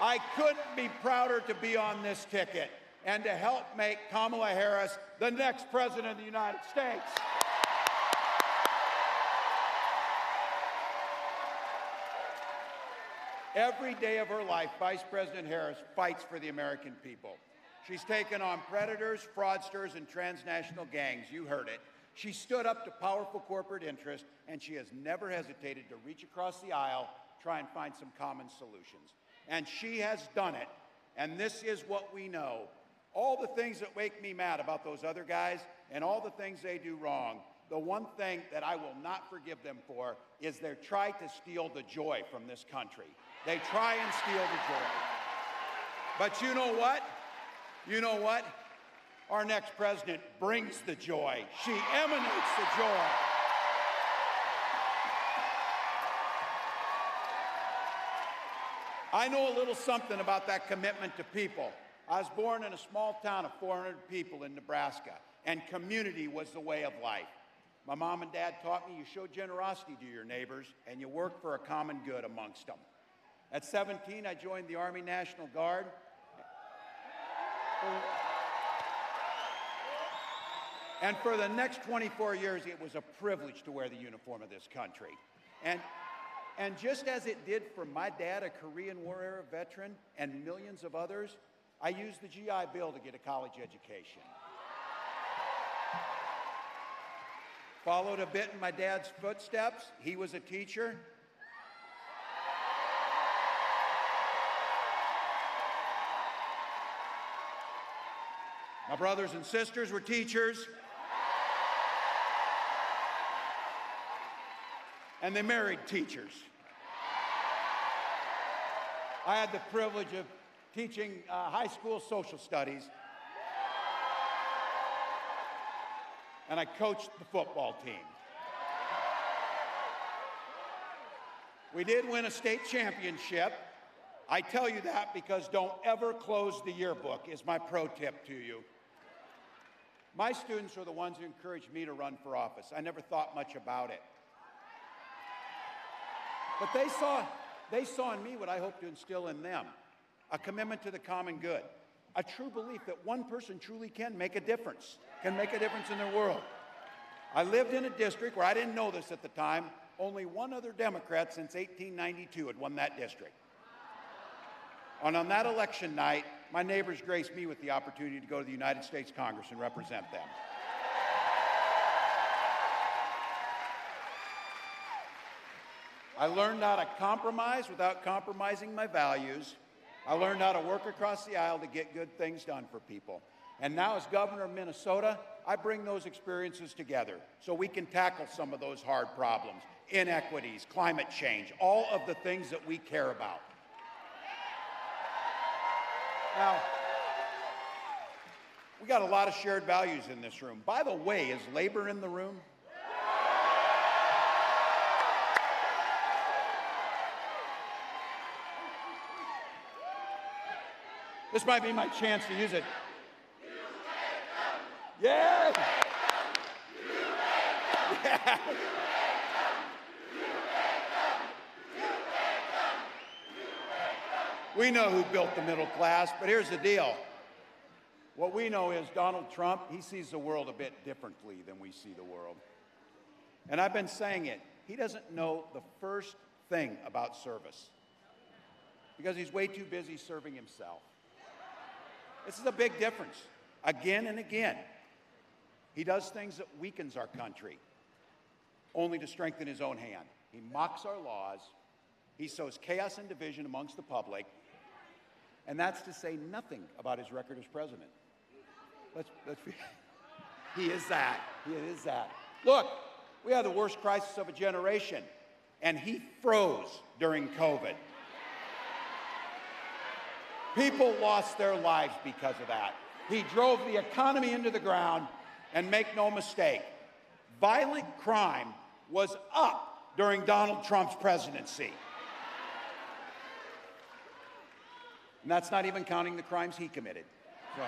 I couldn't be prouder to be on this ticket and to help make Kamala Harris the next president of the United States. Every day of her life, Vice President Harris fights for the American people. She's taken on predators, fraudsters, and transnational gangs. You heard it. She stood up to powerful corporate interests, and she has never hesitated to reach across the aisle, try and find some common solutions. And she has done it, and this is what we know. All the things that make me mad about those other guys and all the things they do wrong, the one thing that I will not forgive them for is they try to steal the joy from this country. They try and steal the joy. But you know what? You know what? Our next president brings the joy. She emanates the joy. I know a little something about that commitment to people. I was born in a small town of 400 people in Nebraska, and community was the way of life. My mom and dad taught me you show generosity to your neighbors, and you work for a common good amongst them. At 17, I joined the Army National Guard. And for the next 24 years, it was a privilege to wear the uniform of this country. And just as it did for my dad, a Korean War era veteran, and millions of others, I used the GI Bill to get a college education. Followed a bit in my dad's footsteps. He was a teacher. My brothers and sisters were teachers. And they married teachers. I had the privilege of teaching high school social studies. And I coached the football team. We did win a state championship. I tell you that because don't ever close the yearbook is my pro tip to you. My students are the ones who encouraged me to run for office. I never thought much about it. But they saw in me what I hope to instill in them, a commitment to the common good, a true belief that one person truly can make a difference in their world. I lived in a district where I didn't know this at the time. Only one other Democrat since 1892 had won that district. And on that election night, my neighbors graced me with the opportunity to go to the United States Congress and represent them. I learned how to compromise without compromising my values. I learned how to work across the aisle to get good things done for people. And now as governor of Minnesota, I bring those experiences together so we can tackle some of those hard problems, inequities, climate change, all of the things that we care about. Now, we got a lot of shared values in this room. By the way, is labor in the room? This might be my chance to use it. Yeah! Yeah! We know who built the middle class, but here's the deal. What we know is Donald Trump, he sees the world a bit differently than we see the world. And I've been saying it, he doesn't know the first thing about service because he's way too busy serving himself. This is a big difference. Again and again, he does things that weakens our country, only to strengthen his own hand. He mocks our laws. He sows chaos and division amongst the public. And that's to say nothing about his record as president. Let's be, he is that. He is that. Look, we had the worst crisis of a generation, and he froze during COVID. People lost their lives because of that. He drove the economy into the ground, and make no mistake, violent crime was up during Donald Trump's presidency. And that's not even counting the crimes he committed. So.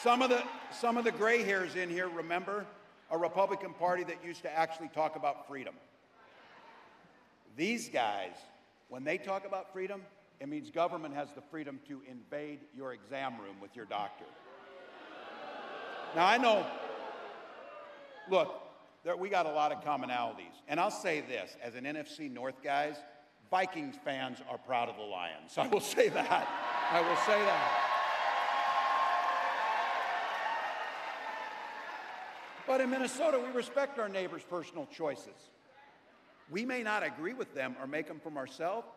Some of the gray hairs in here remember a Republican Party that used to actually talk about freedom. These guys, when they talk about freedom, it means government has the freedom to invade your exam room with your doctor. Now, I know, look, we got a lot of commonalities. And I'll say this, as an NFC North guys, Vikings fans are proud of the Lions. I will say that. I will say that. But in Minnesota, we respect our neighbors' personal choices. We may not agree with them or make them from ourselves,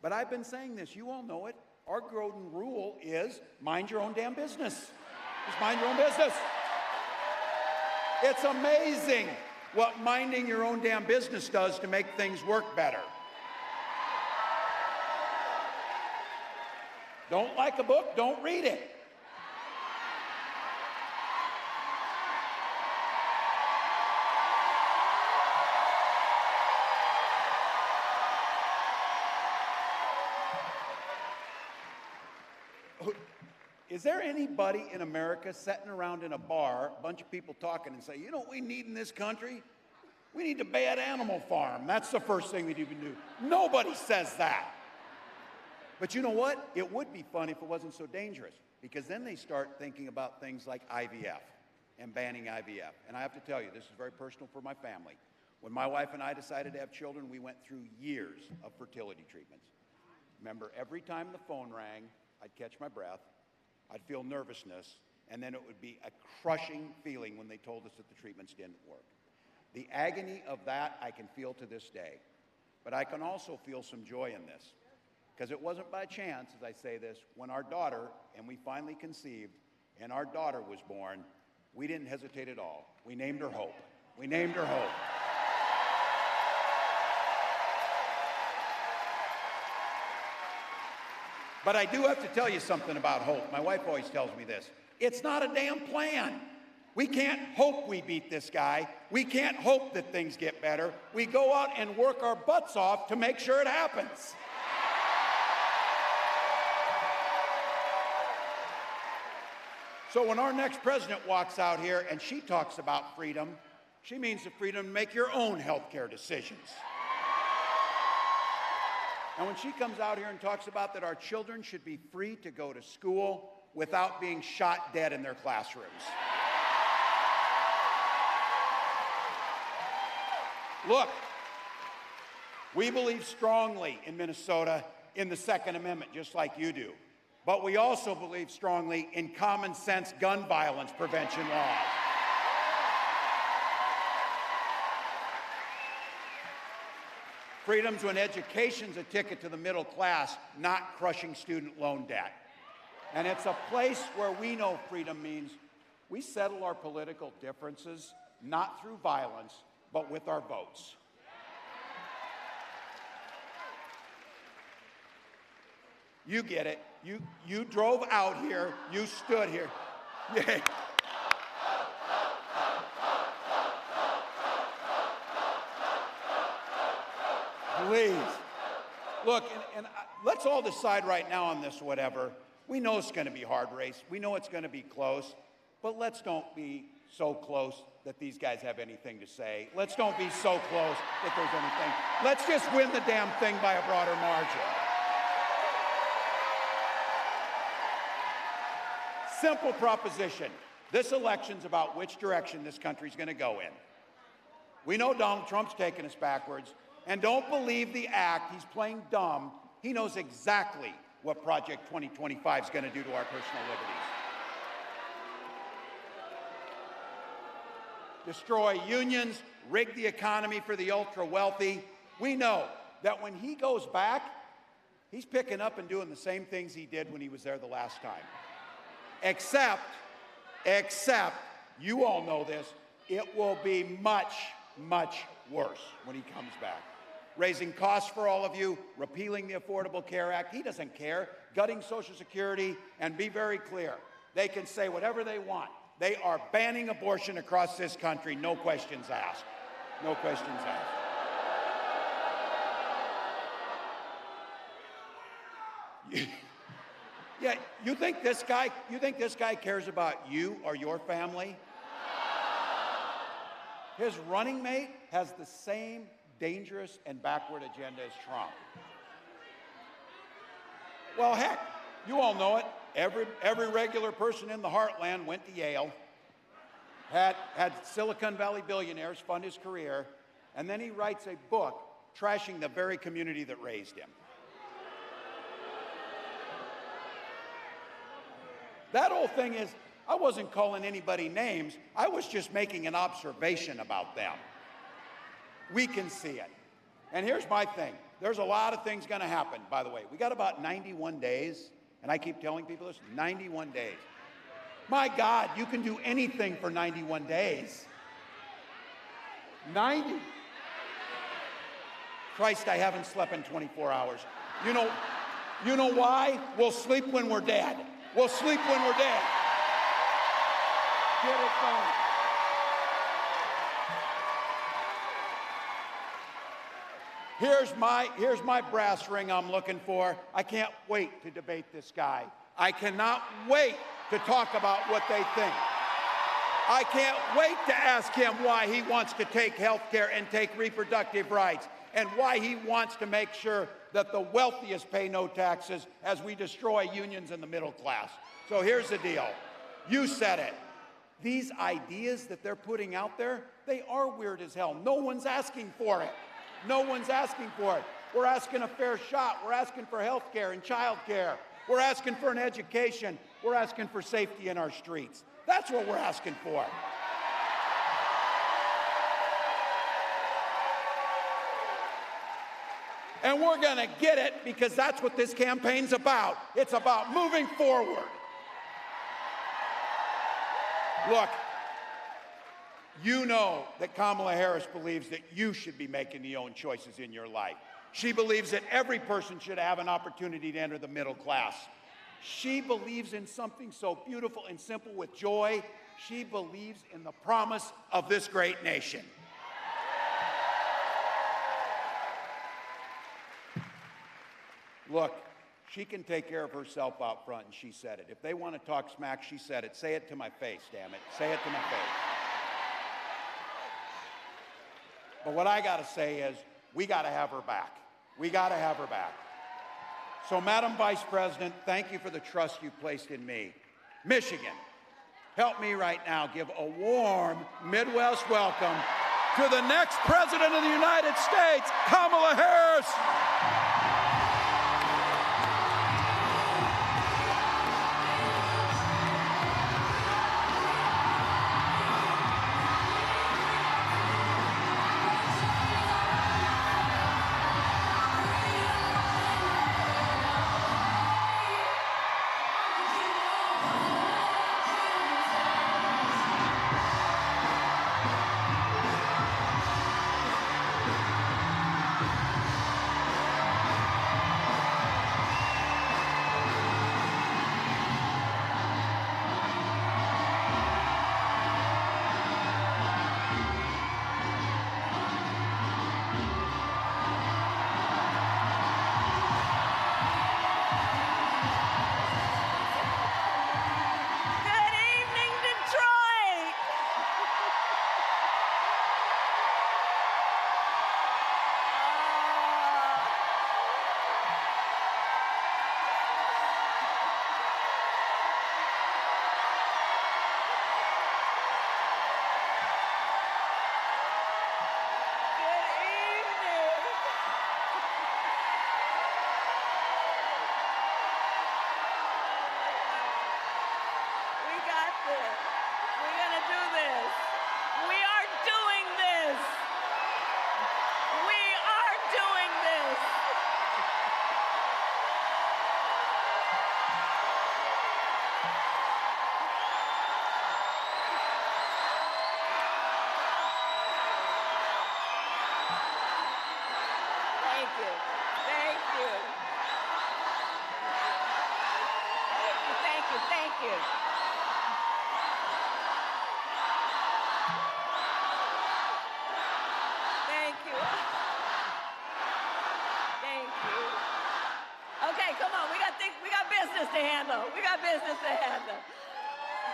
but I've been saying this, you all know it. Our golden rule is mind your own damn business. Just mind your own business. It's amazing what minding your own damn business does to make things work better. Don't like a book, don't read it. Is there anybody in America sitting around in a bar, a bunch of people talking and say, you know what we need in this country? We need a bad animal farm. That's the first thing that you can do. Nobody says that. But you know what? It would be fun if it wasn't so dangerous. because then they start thinking about things like IVF and banning IVF. And I have to tell you, this is very personal for my family. When my wife and I decided to have children, we went through years of fertility treatments. Remember, every time the phone rang, I'd catch my breath, I'd feel nervousness, and then it would be a crushing feeling when they told us that the treatments didn't work. The agony of that I can feel to this day. But I can also feel some joy in this, because it wasn't by chance, as I say this, when our daughter, and we finally conceived, and our daughter was born, we didn't hesitate at all. We named her Hope. We named her Hope. But I do have to tell you something about hope. My wife always tells me this. It's not a damn plan. We can't hope we beat this guy. We can't hope that things get better. We go out and work our butts off to make sure it happens. So when our next president walks out here and she talks about freedom, she means the freedom to make your own healthcare decisions. And when she comes out here and talks about that our children should be free to go to school without being shot dead in their classrooms. Look, we believe strongly in Minnesota in the Second Amendment, just like you do. But we also believe strongly in common sense gun violence prevention laws. Freedom to an education's a ticket to the middle class, not crushing student loan debt. And it's a place where we know freedom means we settle our political differences not through violence, but with our votes. You get it. You drove out here. You stood here. Yeah. Please. Look, and let's all decide right now on this whatever. We know it's going to be a hard race. We know it's going to be close. But let's don't be so close that these guys have anything to say. Let's don't be so close that there's anything. Let's just win the damn thing by a broader margin. Simple proposition. This election's about which direction this country's going to go in. We know Donald Trump's taking us backwards. And don't believe the act. He's playing dumb. He knows exactly what Project 2025 is going to do to our personal liberties. Destroy unions, rig the economy for the ultra-wealthy. We know that when he goes back, he's picking up and doing the same things he did when he was there the last time. Except, you all know this, it will be much, much worse when he comes back. Raising costs for all of you, repealing the Affordable Care Act. He doesn't care. Gutting Social Security, and be very clear. They can say whatever they want. They are banning abortion across this country, no questions asked. No questions asked. Yeah, you think this guy cares about you or your family? His running mate has the same dangerous and backward agenda as Trump. Well, heck, you all know it. Every regular person in the heartland went to Yale, had Silicon Valley billionaires fund his career, and then he writes a book trashing the very community that raised him. That whole thing is, I wasn't calling anybody names. I was just making an observation about them. We can see it. And here's my thing. There's a lot of things going to happen, by the way. We got about 91 days, and I keep telling people this, 91 days. My God, you can do anything for 91 days. 90? Christ, I haven't slept in 24 hours. You know why? We'll sleep when we're dead. We'll sleep when we're dead. Get it done. Here's my brass ring I'm looking for. I can't wait to debate this guy. I cannot wait to talk about what they think. I can't wait to ask him why he wants to take health care and take reproductive rights. and why he wants to make sure that the wealthiest pay no taxes as we destroy unions in the middle class. So here's the deal. You said it. These ideas that they're putting out there, they are weird as hell. No one's asking for it. No one's asking for it. We're asking a fair shot. We're asking for health care and child care. We're asking for an education. We're asking for safety in our streets. That's what we're asking for. And we're going to get it because that's what this campaign's about. It's about moving forward. Look, you know that Kamala Harris believes that you should be making the own choices in your life. She believes that every person should have an opportunity to enter the middle class. She believes in something so beautiful and simple with joy. She believes in the promise of this great nation. Look, she can take care of herself out front, and she said it. If they want to talk smack, she said it. Say it to my face, damn it. Say it to my face. But what I got to say is, we got to have her back. We got to have her back. So, Madam Vice President, thank you for the trust you placed in me. Michigan, help me right now give a warm Midwest welcome to the next President of the United States, Kamala Harris.
business to handle. We got business to handle.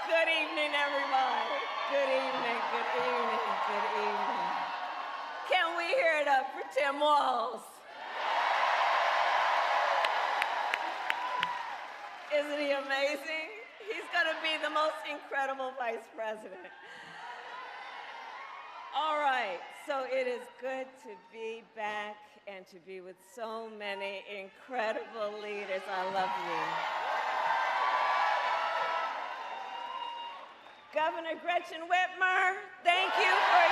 Good evening, everybody. Good evening, good evening, good evening. Can we hear it up for Tim Walz? Isn't he amazing? He's gonna be the most incredible vice president. All right, so it is good to be back and to be with so many incredible leaders. I love you. Governor Gretchen Whitmer, thank you for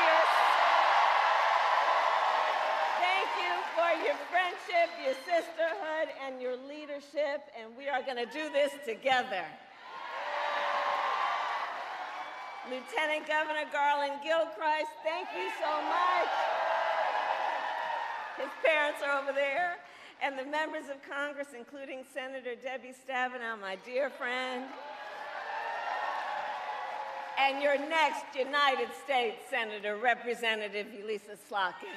your friendship, your sisterhood, and your leadership, and we are gonna do this together. Lieutenant Governor Garlin Gilchrist, thank you so much. His parents are over there. And the members of Congress, including Senator Debbie Stabenow, my dear friend. And your next United States Senator, Representative Elissa Slotkin.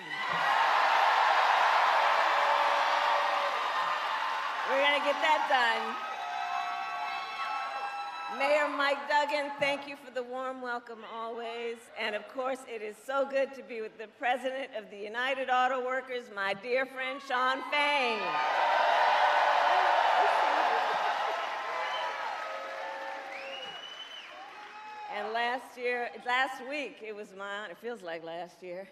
We're gonna get that done.
Mayor Mike Duggan, thank you for the warm welcome always. And of course, it is so good to be with the President of the United Auto Workers, my dear friend, Shawn Fain. And last week, it was my honor, it feels like last year.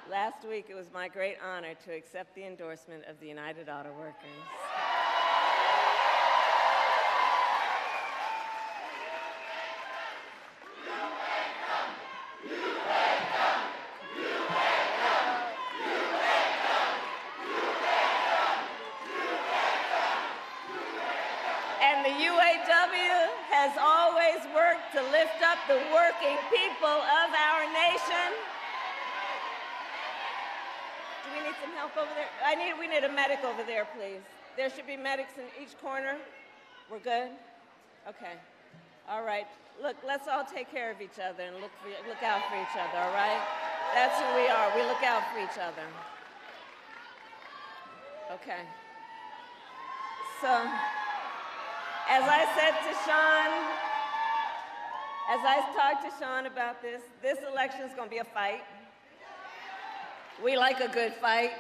Last week, it was my great honor to accept the endorsement of the United Auto Workers. And the UAW has always worked to lift up the working people of our nation. Do we need some help over there? We need a medic over there, please. There should be medics in each corner. We're good? Okay. All right. Look, let's all take care of each other and look out for each other, all right? That's who we are. We look out for each other. Okay. So, as I said to Shawn, as I talked to Shawn about this election is going to be a fight. We like a good fight.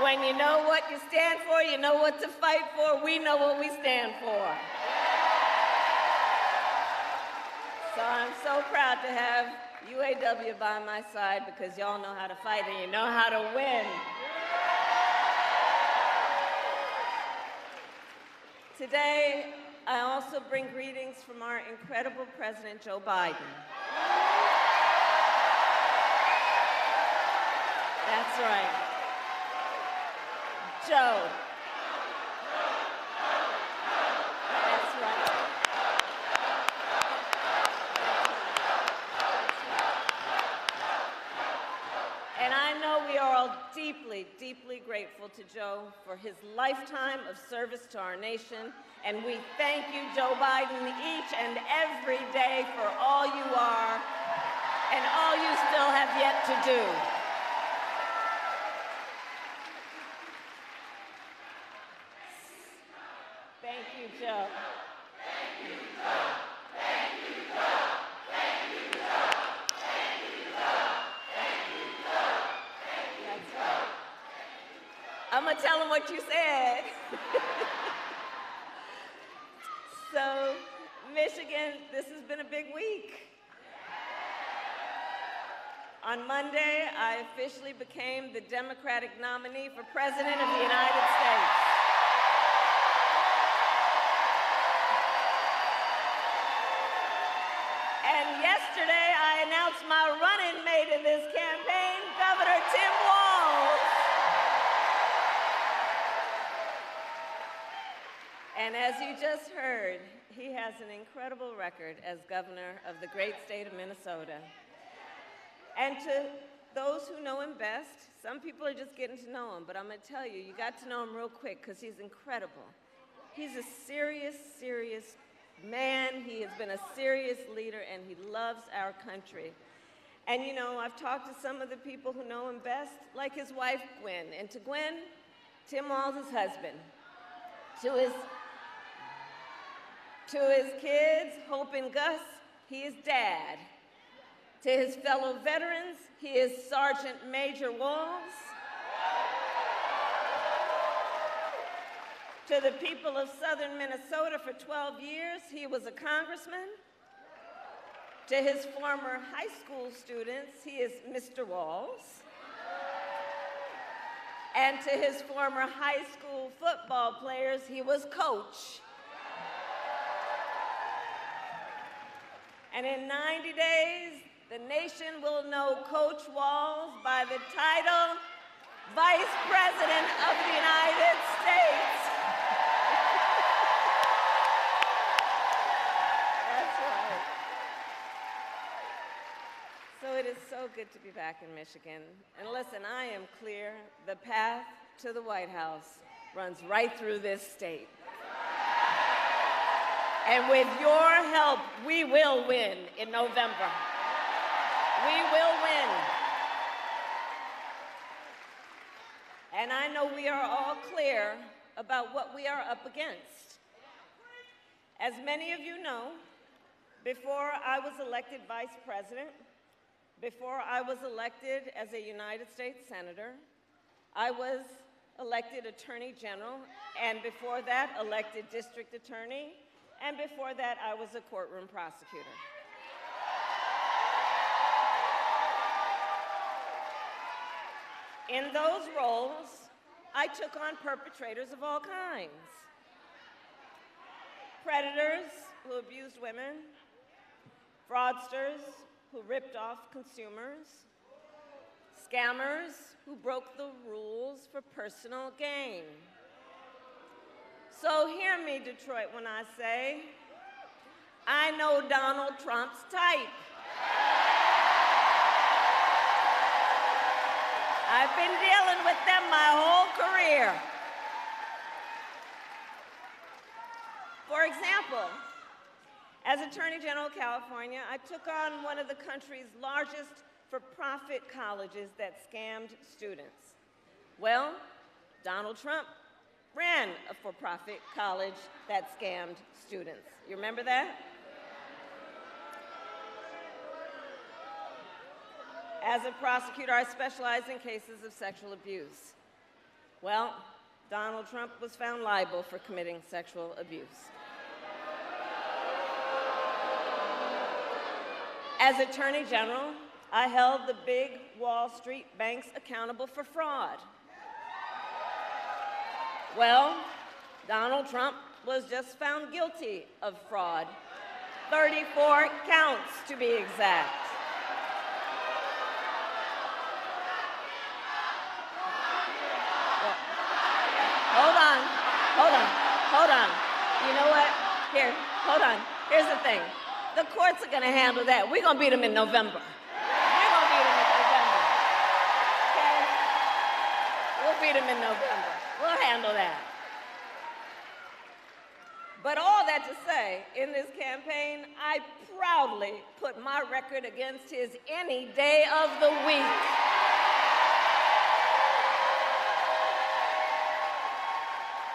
When you know what you stand for, you know what to fight for. We know what we stand for. So I'm so proud to have UAW by my side because y'all know how to fight and you know how to win. Today, I also bring greetings from our incredible President, Joe Biden. That's right. Joe. That's right. And I know we are all deeply, deeply grateful to Joe for his lifetime of service to our nation. And we thank you, Joe Biden, each and every day for all you are and all you still have yet to do. Thank you, Joe. That's right. I'm gonna tell him what you said. So, Michigan, this has been a big week. On Monday, I officially became the Democratic nominee for President of the United States. And yesterday, I announced my running mate in this campaign, Governor Tim Walz. And as you just heard, he has an incredible record as governor of the great state of Minnesota. And to those who know him best, some people are just getting to know him, but I'm gonna tell you, you got to know him real quick because he's incredible. He's a serious, serious man. He has been a serious leader and he loves our country. And you know, I've talked to some of the people who know him best, like his wife, Gwen. And to Gwen, Tim Walz, his husband. To his kids, Hope and Gus, he is dad. To his fellow veterans, he is Sergeant Major Walz. To the people of southern Minnesota for 12 years, he was a congressman. To his former high school students, he is Mr. Walz. And to his former high school football players, he was coach. And in 90 days, the nation will know Coach Walz by the title Vice President of the United States. That's right. So it is so good to be back in Michigan. And listen, I am clear, the path to the White House runs right through this state. And with your help, we will win in November. We will win. And I know we are all clear about what we are up against. As many of you know, before I was elected vice president, before I was elected as a United States Senator, I was elected Attorney General, and before that, elected District Attorney, and before that, I was a courtroom prosecutor. In those roles, I took on perpetrators of all kinds. Predators who abused women, fraudsters who ripped off consumers, scammers who broke the rules for personal gain. So hear me, Detroit, when I say, I know Donald Trump's type. I've been dealing with them my whole career. For example, as Attorney General of California, I took on one of the country's largest for-profit colleges that scammed students. Well, Donald Trump ran a for-profit college that scammed students. You remember that? As a prosecutor, I specialize in cases of sexual abuse. Well, Donald Trump was found liable for committing sexual abuse. As Attorney General, I held the big Wall Street banks accountable for fraud. Well, Donald Trump was just found guilty of fraud. 34 counts, to be exact. Hold on. You know what? Here, hold on. Here's the thing. The courts are gonna handle that. We're gonna beat them in November. We're gonna beat them in November. Okay? We'll beat them in November. We'll handle that. But all that to say, in this campaign, I proudly put my record against his any day of the week.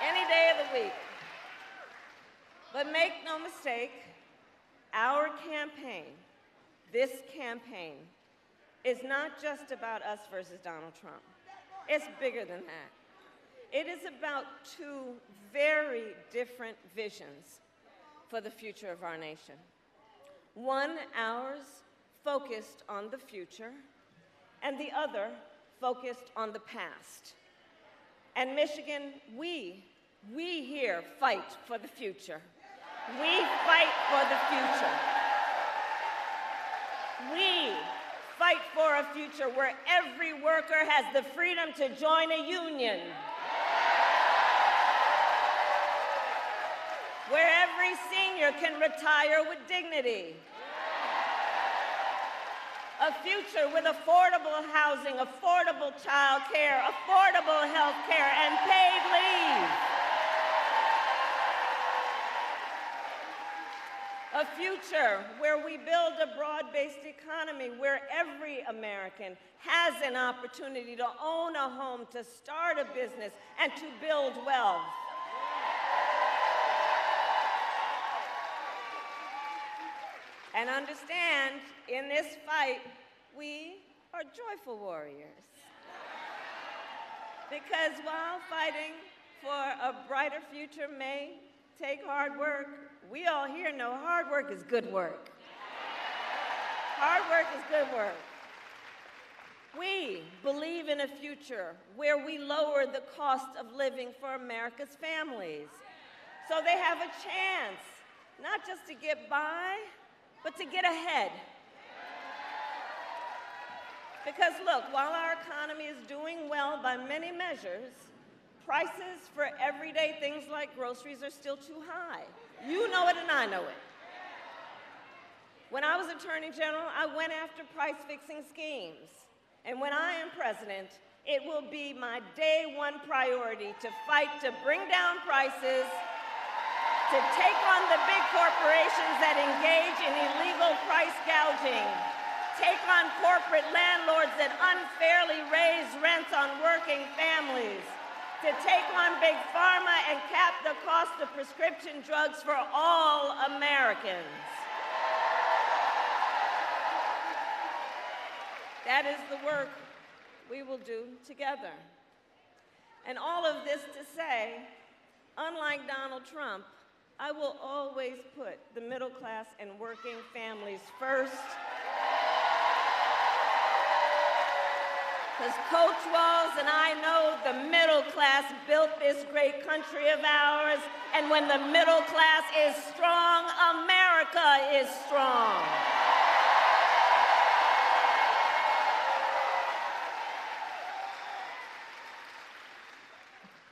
Any day of the week. But make no mistake, our campaign, this campaign, is not just about us versus Donald Trump. It's bigger than that. It is about two very different visions for the future of our nation. One, ours, focused on the future, and the other, focused on the past. And Michigan, we here fight for the future. We fight for the future. We fight for a future where every worker has the freedom to join a union. Where every senior can retire with dignity. A future with affordable housing, affordable child care, affordable health care, and paid leave. A future where we build a broad-based economy where every American has an opportunity to own a home, to start a business, and to build wealth. And understand, in this fight, we are joyful warriors. Because while fighting for a brighter future may take hard work, we all here know hard work is good work. Hard work is good work. We believe in a future where we lower the cost of living for America's families, so they have a chance, not just to get by, but to get ahead. Because look, while our economy is doing well by many measures, prices for everyday things like groceries are still too high. You know it and I know it. When I was Attorney General, I went after price-fixing schemes. And when I am president, it will be my day one priority to fight to bring down prices, to take on the big corporations that engage in illegal price gouging, take on corporate landlords that unfairly raise rents on working families, to take on Big Pharma and cap the cost of prescription drugs for all Americans. That is the work we will do together. And all of this to say, unlike Donald Trump, I will always put the middle class and working families first. Because Coach Walz and I know the middle class built this great country of ours, and when the middle class is strong, America is strong.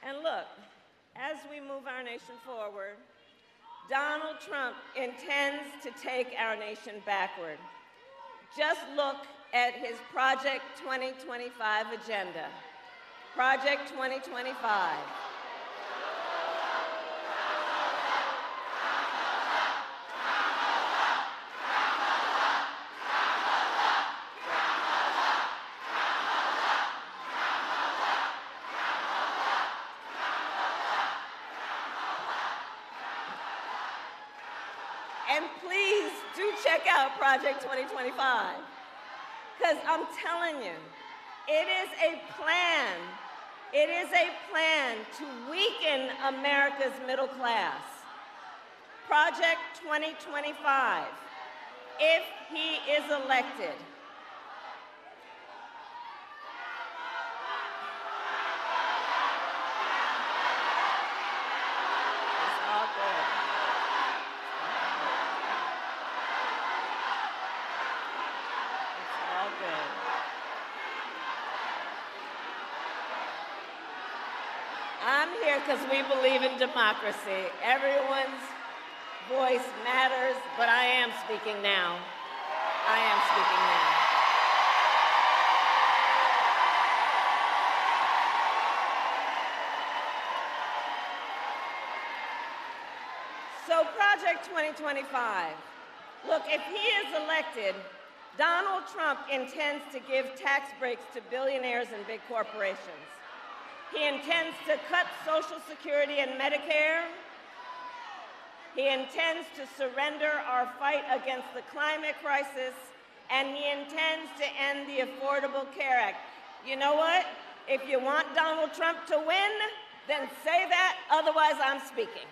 And look, as we move our nation forward, Donald Trump intends to take our nation backward. Just look at his Project 2025 agenda. Project 2025. And please do check out Project 2025. Because I'm telling you, it is a plan. It is a plan to weaken America's middle class. Project 2025, if he is elected. It's all good. I'm here because we believe in democracy. Everyone's voice matters, but I am speaking now. I am speaking now. So Project 2025, look, if he is elected, Donald Trump intends to give tax breaks to billionaires and big corporations. He intends to cut Social Security and Medicare. He intends to surrender our fight against the climate crisis, and he intends to end the Affordable Care Act. You know what? If you want Donald Trump to win, then say that, otherwise I'm speaking.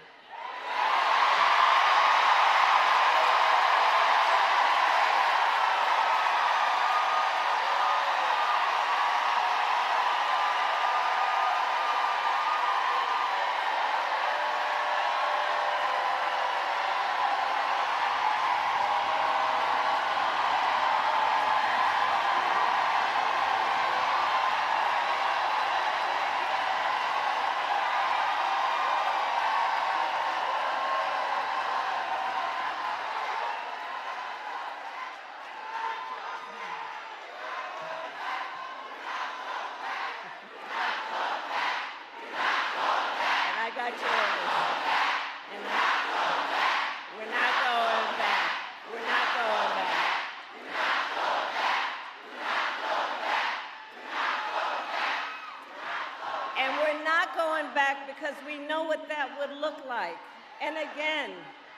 Because we know what that would look like. And again,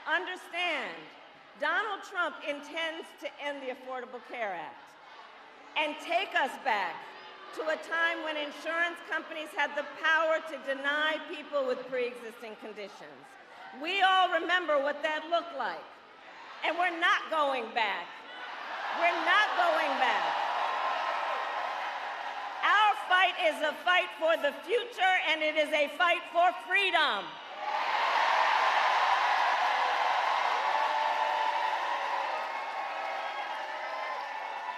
understand, Donald Trump intends to end the Affordable Care Act and take us back to a time when insurance companies had the power to deny people with pre-existing conditions. We all remember what that looked like. And we're not going back. We're not going back. Our fight is a fight for the future, and it is a fight for freedom.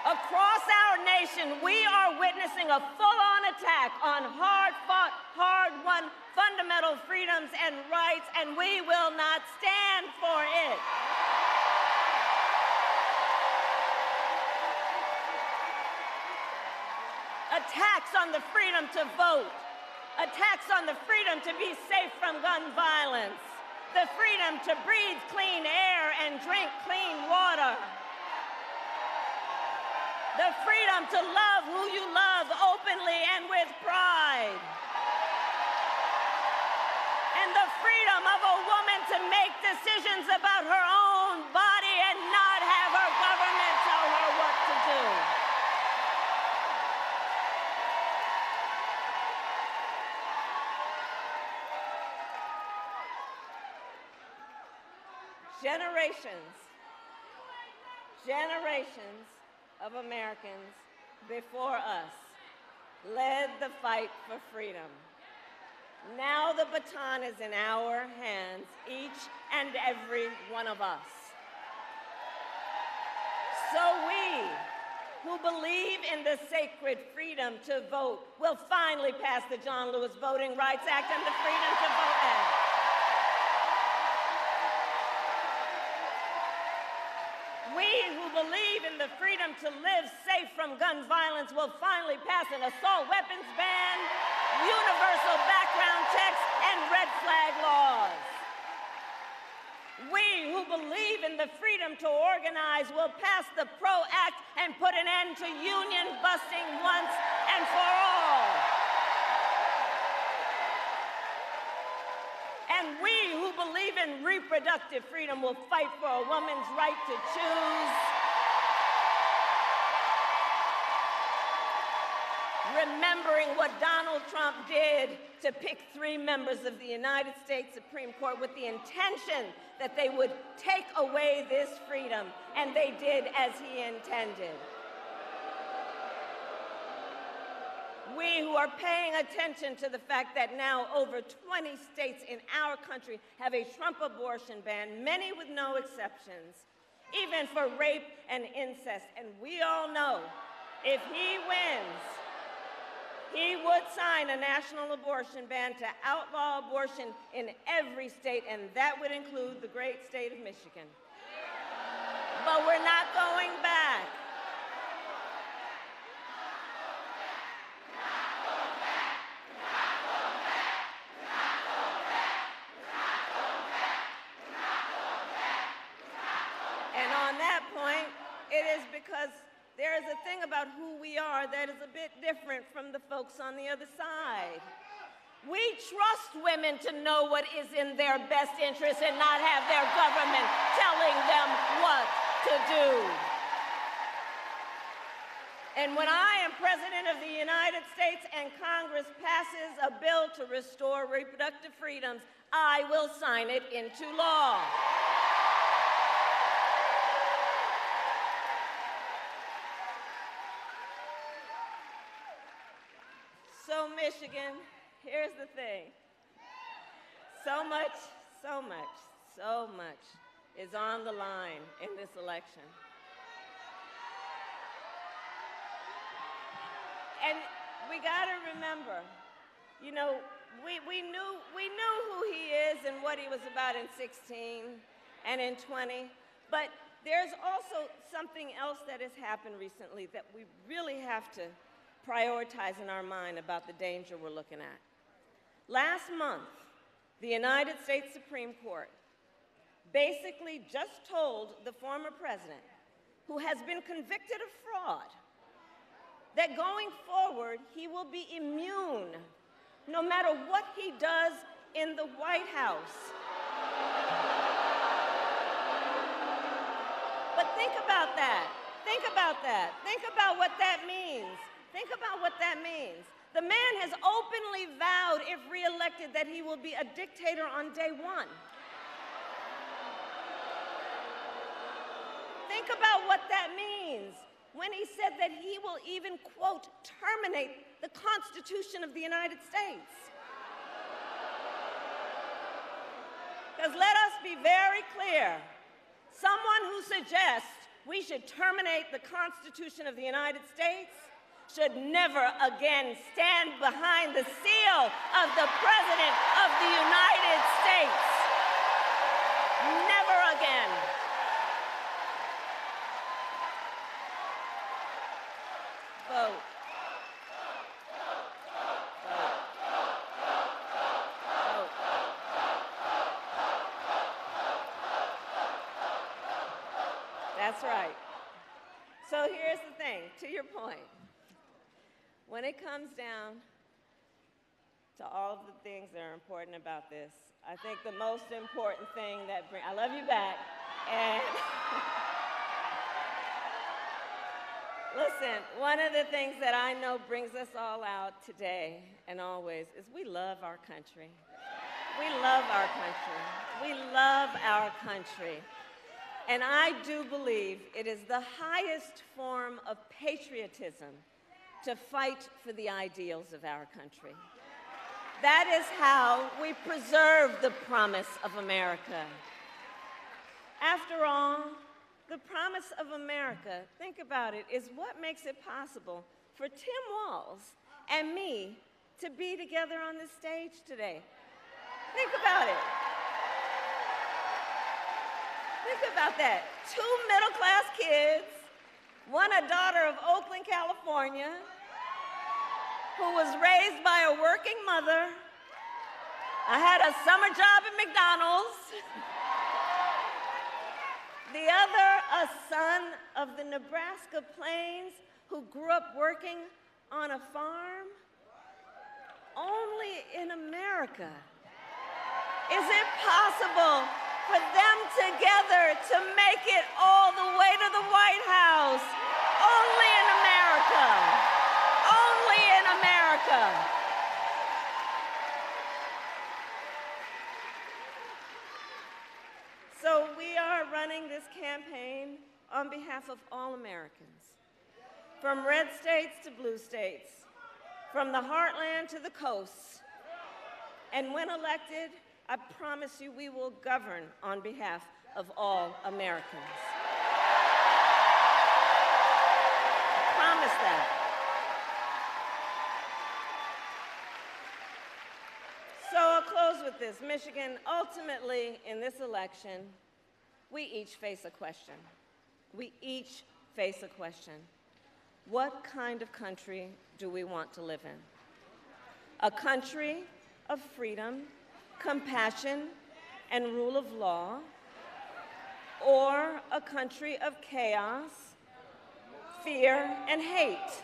Across our nation, we are witnessing a full-on attack on hard-fought, hard-won fundamental freedoms and rights, and we will not stand for it. Attacks on the freedom to vote, attacks on the freedom to be safe from gun violence, the freedom to breathe clean air and drink clean water, the freedom to love who you love openly and with pride. the freedom of a woman to make decisions about her own body and not have her government tell her what to do. Generations of Americans before us led the fight for freedom. Now the baton is in our hands, each and every one of us. So we, who believe in the sacred freedom to vote, will finally pass the John Lewis Voting Rights Act and the Freedom to Vote Act. We who believe in the freedom to live safe from gun violence will finally pass an assault weapons ban, universal background checks, and red flag laws. We who believe in the freedom to organize will pass the PRO Act and put an end to union busting once and for all. And we who believe in reproductive freedom will fight for a woman's right to choose. Remembering what Donald Trump did to pick 3 members of the United States Supreme Court with the intention that they would take away this freedom, and they did as he intended. We who are paying attention to the fact that now over 20 states in our country have a Trump abortion ban, many with no exceptions, even for rape and incest. And we all know if he wins, he would sign a national abortion ban to outlaw abortion in every state, and that would include the great state of Michigan. But we're not going back. And on that point, it is because there is a thing about who we are that is a bit different from the folks on the other side. We trust women to know what is in their best interest and not have their government telling them what to do. And when I am President of the United States and Congress passes a bill to restore reproductive freedoms, I will sign it into law. So Michigan, here's the thing. So much is on the line in this election. And we gotta remember, you know, we knew who he is and what he was about in 16 and in 20, but there's also something else that has happened recently that we really have to prioritize in our mind about the danger we're looking at. Last month, the United States Supreme Court basically just told the former president, who has been convicted of fraud, that going forward, he will be immune no matter what he does in the White House. But think about that. Think about that. Think about what that means. Think about what that means. The man has openly vowed, if reelected, that he will be a dictator on day one. Think about what that means when he said that he will even, quote, terminate the Constitution of the United States. Because let us be very clear, someone who suggests we should terminate the Constitution of the United States should never again stand behind the seal of the President of the United States. Never again. Vote. That's right. So here's the thing, to your point. When it comes down to all of the things that are important about this, I think the most important thing that I love you back. And listen, one of the things that I know brings us all out today and always is we love our country. We love our country. We love our country. And I do believe it is the highest form of patriotism to fight for the ideals of our country. That is how we preserve the promise of America. After all, the promise of America, think about it, is what makes it possible for Tim Walz and me to be together on this stage today. Think about it. Think about that. 2 middle-class kids, one a daughter of Oakland, California, who was raised by a working mother. I had a summer job at McDonald's. The other, a son of the Nebraska Plains who grew up working on a farm. Only in America is it possible for them together to make it all the way to the White House. Only in America. Only in America. So we are running this campaign on behalf of all Americans, from red states to blue states, from the heartland to the coasts. And when elected, I promise you we will govern on behalf of all Americans. I promise that. So I'll close with this. Michigan, ultimately, in this election, we each face a question. We each face a question. What kind of country do we want to live in? A country of freedom, compassion, and rule of law, or a country of chaos, fear, and hate?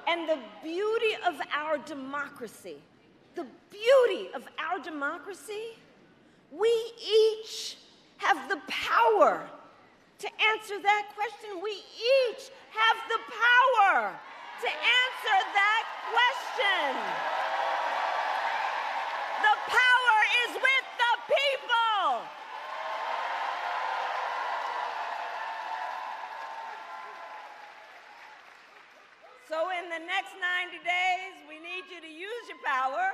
And the beauty of our democracy, we each have the power to answer that question. We each have the power to answer that question. The power is with the people. So in the next 90 days, we need you to use your power.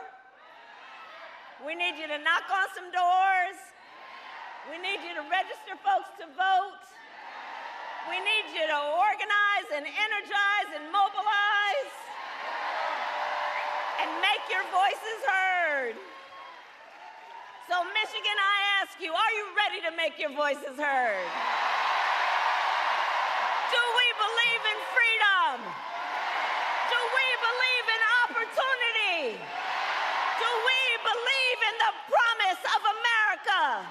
We need you to knock on some doors. We need you to register folks to vote. We need you to organize and energize and mobilize and make your voices heard. So Michigan, I ask you, are you ready to make your voices heard? Do we believe in freedom? Do we believe in opportunity? Do we believe in the promise of America?